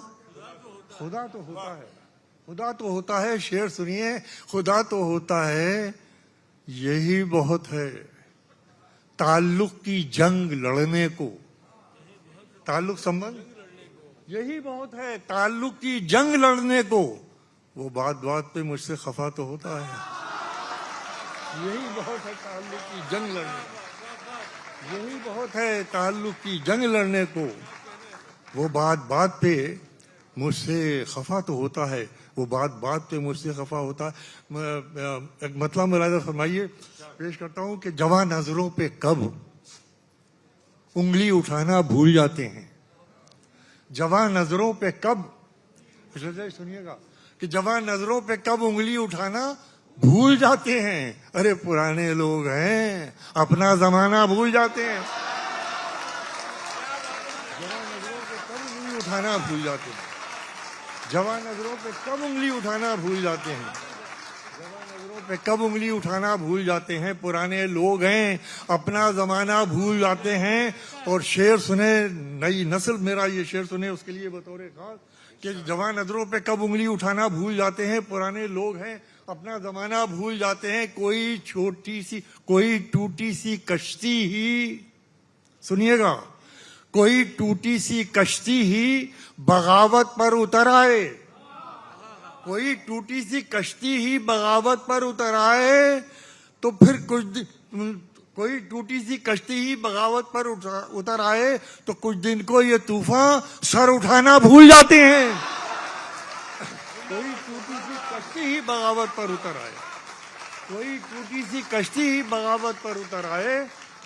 खुदा तो होता है। खुदा तो होता है। शेर सुनिए, खुदा तो होता है, यही बहुत है ताल्लुक की जंग लड़ने को। ताल्लुक संबंध यही बहुत है ताल्लुक की जंग लड़ने को। वो बात बात पे मुझसे खफा तो होता है, यही बहुत है ताल्लुक की जंग लड़ने को। यही बहुत है ताल्लुक की जंग लड़ने को। वो बात बात पे मुझसे खफा तो होता है, वो बात बात पे मुझसे खफा होता है। एक मतलब मुलाहिजा फरमाइए, पेश करता हूं कि जवां नजरों पे कब उंगली उठाना भूल जाते हैं। जवां नजरों पे कब, सुनिएगा, कि जवां नजरों पे कब उंगली उठाना भूल जाते हैं। अरे पुराने लोग हैं, अपना जमाना भूल जाते हैं। जवां नजरों पे कब उंगली उठाना भूल जाते हैं। जवां नजरों पे कब उंगली उठाना भूल जाते हैं। जवां नजरों पे कब उंगली उठाना भूल जाते हैं। पुराने लोग हैं, अपना जमाना भूल जाते हैं। और शेर सुने, नई नस्ल मेरा ये शेर सुने, उसके लिए बतौर खास कि जवां नजरों पे कब उंगली उठाना भूल जाते हैं। पुराने लोग हैं, अपना जमाना भूल जाते हैं। कोई छोटी सी, कोई टूटी सी कश्ती ही, सुनिएगा, कोई टूटी सी कश्ती ही बगावत पर उतर आए। कोई टूटी सी कश्ती ही बगावत पर उतर आए तो फिर कोई टूटी सी कश्ती ही बगावत पर उतर आए तो कुछ दिन को ये तूफान सर उठाना भूल जाते हैं। कोई टूटी सी कश्ती ही बगावत पर उतर आए, कोई टूटी सी कश्ती ही बगावत पर उतर आए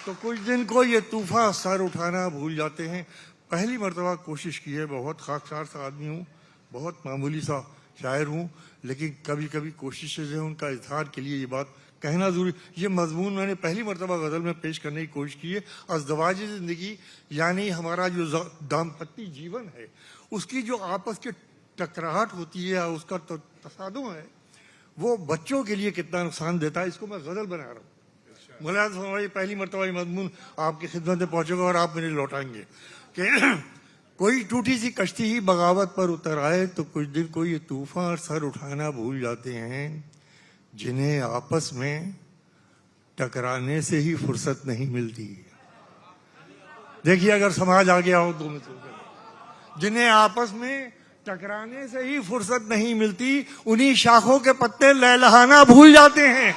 तो कुछ दिन को ये तूफान सर उठाना भूल जाते हैं। पहली मर्तबा कोशिश की है, बहुत खाकसार सा आदमी हूँ, बहुत मामूली सा शायर हूँ, लेकिन कभी कभी कोशिशें जो है उनका इजहार के लिए ये बात कहना जरूरी। ये मजमून मैंने पहली मर्तबा गजल में पेश करने की कोशिश की है। अज़दवाजी जिंदगी यानी हमारा जो दाम्पत्य जीवन है, उसकी जो आपस के टकराहट होती है, उसका तसादुम है, वो बच्चों के लिए कितना नुकसान देता है, इसको मैं गजल बना रहा हूँ। मुलाज़ फरमाइए, पहली मर्तबा ये मजमून आपकी खिदमत में पहुंचेगा और आप मुझे लौटाएंगे कि कोई टूटी सी कश्ती ही बगावत पर उतर आए तो कुछ दिन को ये तूफान सर उठाना भूल जाते हैं, जिन्हें आपस में टकराने से ही फुर्सत नहीं मिलती। देखिए, अगर समाज आ गया हो 2 मिनट, जिन्हें आपस में टकराने से ही फुर्सत नहीं मिलती, उन्हीं शाखों के पत्ते लहलहाना भूल जाते हैं।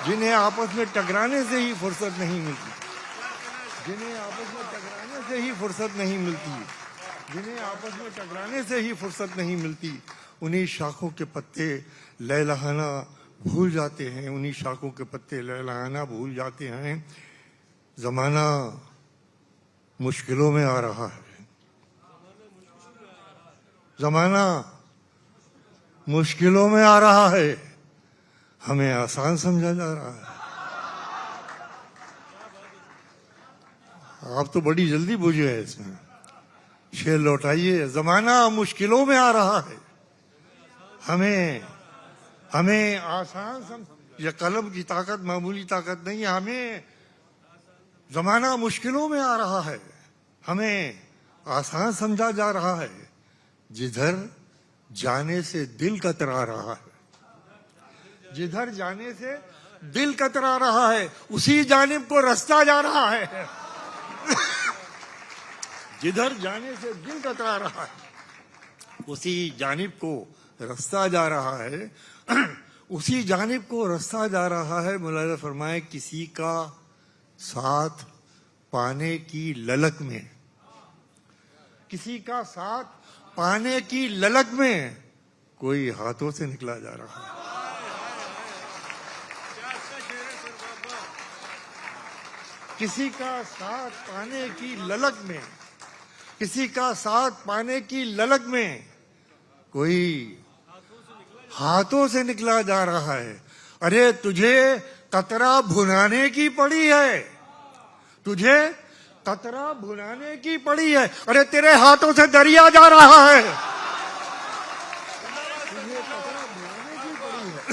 जिन्हें आपस में टकराने से ही फुर्सत नहीं मिलती, जिन्हें आपस में टकराने से ही फुर्सत नहीं मिलती, जिन्हें आपस में टकराने से ही फुर्सत नहीं मिलती, उन्हीं शाखों के पत्ते लहलहाना भूल जाते हैं। उन्हीं शाखों के पत्ते लहलहाना भूल जाते हैं। जमाना मुश्किलों में आ रहा है, जमाना मुश्किलों में आ रहा है, हमें आसान समझा जा रहा है। आप तो बड़ी जल्दी बुझे हैं इसमें, शेर लौटाइए। जमाना मुश्किलों में आ रहा है, हमें आसान समझ, यह कलम की ताकत मामूली ताकत नहीं है। हमें जमाना मुश्किलों में आ रहा है, हमें आसान समझा जा रहा है। जिधर जाने से दिल कतरा रहा है, जिधर जाने से दिल कतरा रहा है, उसी जानिब को रास्ता जा रहा है। जिधर जाने से दिल कतरा रहा है, उसी जानिब को रास्ता जा रहा है, उसी जानिब को रास्ता जा रहा है। मुलाहिजा फरमाए, किसी का साथ पाने की ललक में, किसी का साथ पाने की ललक में कोई हाथों से निकला जा रहा है। किसी का साथ पाने की ललक में, किसी का साथ पाने की ललक में कोई हाथों से निकला जा रहा है। अरे तुझे कतरा भुनाने की पड़ी है, तुझे कतरा भुनाने की पड़ी है। अरे तेरे हाथों से दरिया जा रहा है, तुझे कतरा भुनाने की पड़ी है,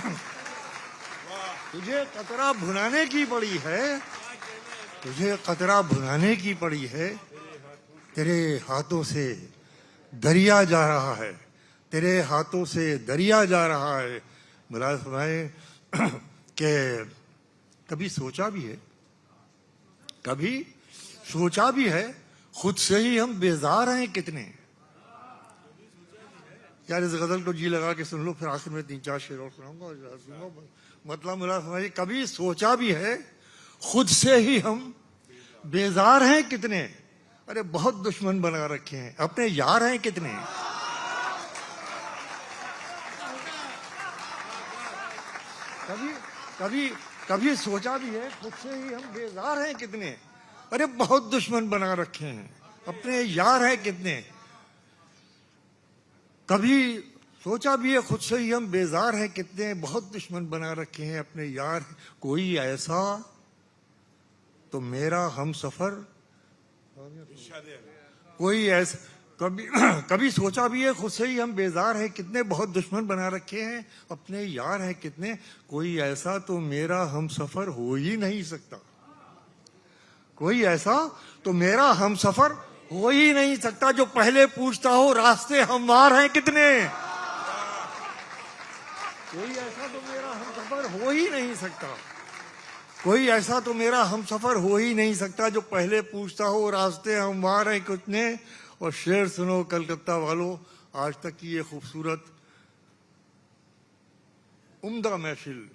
तुझे कतरा भुनाने की पड़ी है, तुझे कतरा भुनाने की पड़ी है। तेरे हाथों से दरिया जा रहा है, तेरे हाथों से दरिया जा रहा है। मुलाज़ फरमाए कि कभी सोचा भी है, कभी सोचा भी है, खुद से ही हम बेजार हैं कितने। यार इस गजल को जी लगा के सुन लो, फिर आखिर में 3-4 शेर और सुनाऊंगा। मतलब मुलाज़ फरमाए, कभी सोचा भी है, खुद से ही हम बेजार हैं कितने, अरे बहुत दुश्मन बना रखे हैं, अपने यार हैं कितने। कभी कभी कभी सोचा भी है खुद से ही, हम बेजार हैं कितने, अरे बहुत दुश्मन बना रखे हैं, अपने यार हैं कितने। कभी सोचा भी है खुद से ही, हम बेजार हैं कितने, बहुत दुश्मन बना रखे हैं, अपने यार। कोई ऐसा तो मेरा हम सफर, कोई ऐसा कभी सोचा भी है खुद से ही, हम बेजार हैं कितने, बहुत दुश्मन बना रखे हैं, अपने यार हैं कितने। कोई ऐसा तो मेरा हम सफर हो ही नहीं सकता, कोई ऐसा तो मेरा हम सफर हो ही नहीं सकता, जो पहले पूछता हो रास्ते हमवार हैं कितने। कोई ऐसा तो मेरा हम सफर हो ही नहीं सकता, कोई ऐसा तो मेरा हम सफर हो ही नहीं सकता, जो पहले पूछता हो रास्ते हमवार हैं कितने। और शेर सुनो कलकत्ता वालों, आज तक की ये खूबसूरत उम्दा महफिल,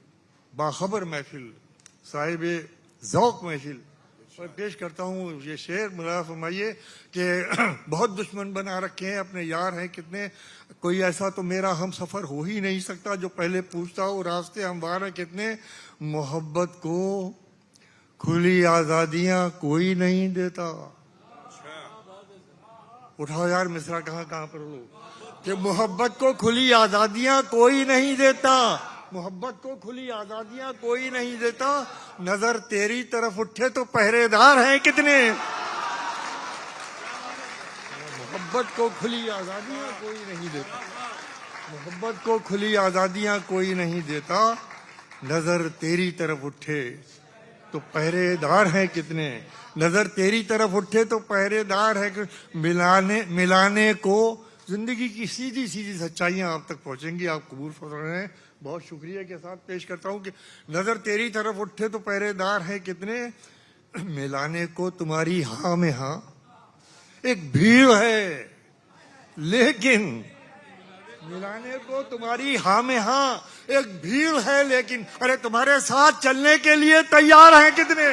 बाखबर महफिल, साहिब ज़ौक़ महफिल पर पेश करता हूँ ये शेर। मुराद फरमाइए कि बहुत दुश्मन बना रखे हैं, अपने यार हैं कितने। कोई ऐसा तो मेरा हम सफर हो ही नहीं सकता, जो पहले पूछता हो रास्ते हमवार हैं कितने। मोहब्बत को खुली आजादियां कोई नहीं देता। उठाओ यार मिसरा कहाँ पर लोग, कि मोहब्बत को खुली आजादियां कोई नहीं देता, मोहब्बत को खुली आजादियां कोई नहीं देता। नजर तेरी तरफ उठे तो पहरेदार हैं कितने। मोहब्बत को खुली आजादियां कोई नहीं देता, मोहब्बत को खुली आजादियां कोई नहीं देता। नजर तेरी तरफ उठे तो पहरेदार हैं कितने, नजर तेरी तरफ उठे तो पहरेदार है कि मिलाने को। जिंदगी की सीधी सीधी सच्चाइयां आप तक पहुंचेंगी, आप कबूल फरमा रहे हैं। बहुत शुक्रिया के साथ पेश करता हूं कि नजर तेरी तरफ उठे तो पहरेदार है कितने। मिलाने को तुम्हारी हाँ में हाँ एक भीड़ है, लेकिन मिलाने को तुम्हारी हाँ में हाँ एक भीड़ है, लेकिन अरे तुम्हारे साथ चलने के लिए तैयार हैं कितने।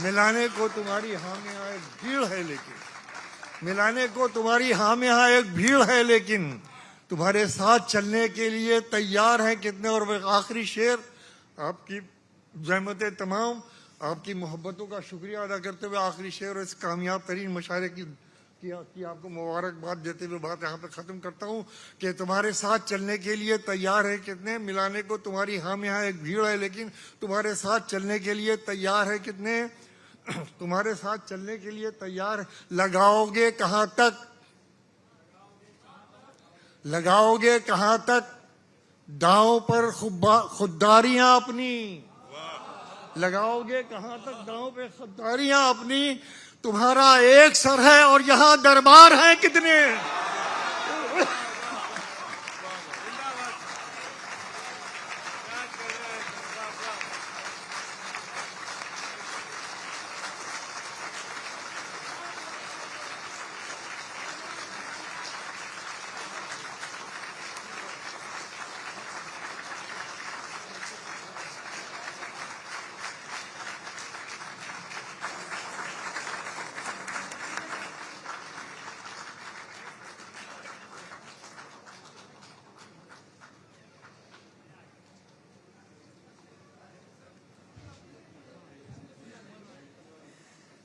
मिलाने को तुम्हारी हाँ में हाँ एक भीड़ है, लेकिन मिलाने को तुम्हारी हाँ में हाँ एक भीड़ है, लेकिन तुम्हारे साथ चलने के लिए तैयार हैं कितने। और वह आखिरी शेर, आपकी जहमतें तमाम, आपकी मोहब्बतों का शुक्रिया अदा करते हुए आखिरी शेर और इस कामयाब तरीन मुशायरे की आपको मुबारकबाद देते हुए बात यहाँ पे ख़त्म करता हूँ कि तुम्हारे साथ चलने के लिए तैयार है कितने। मिलाने को तुम्हारी हाँ में हाँ एक भीड़ है, लेकिन तुम्हारे साथ चलने के लिए तैयार है कितने। तुम्हारे साथ चलने के लिए तैयार, लगाओगे कहाँ तक, लगाओगे कहाँ तक दांव पर खुददारियां अपनी, लगाओगे कहाँ तक दांव पे खुददारियां अपनी। तुम्हारा एक सर है और यहाँ दरबार है कितने।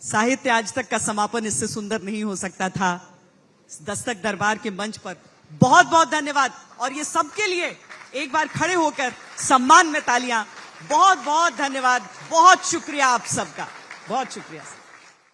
साहित्य आज तक का समापन इससे सुंदर नहीं हो सकता था। दस्तक दरबार के मंच पर बहुत बहुत धन्यवाद, और ये सबके लिए एक बार खड़े होकर सम्मान में तालियां। बहुत बहुत धन्यवाद, बहुत शुक्रिया आप सबका, बहुत शुक्रिया।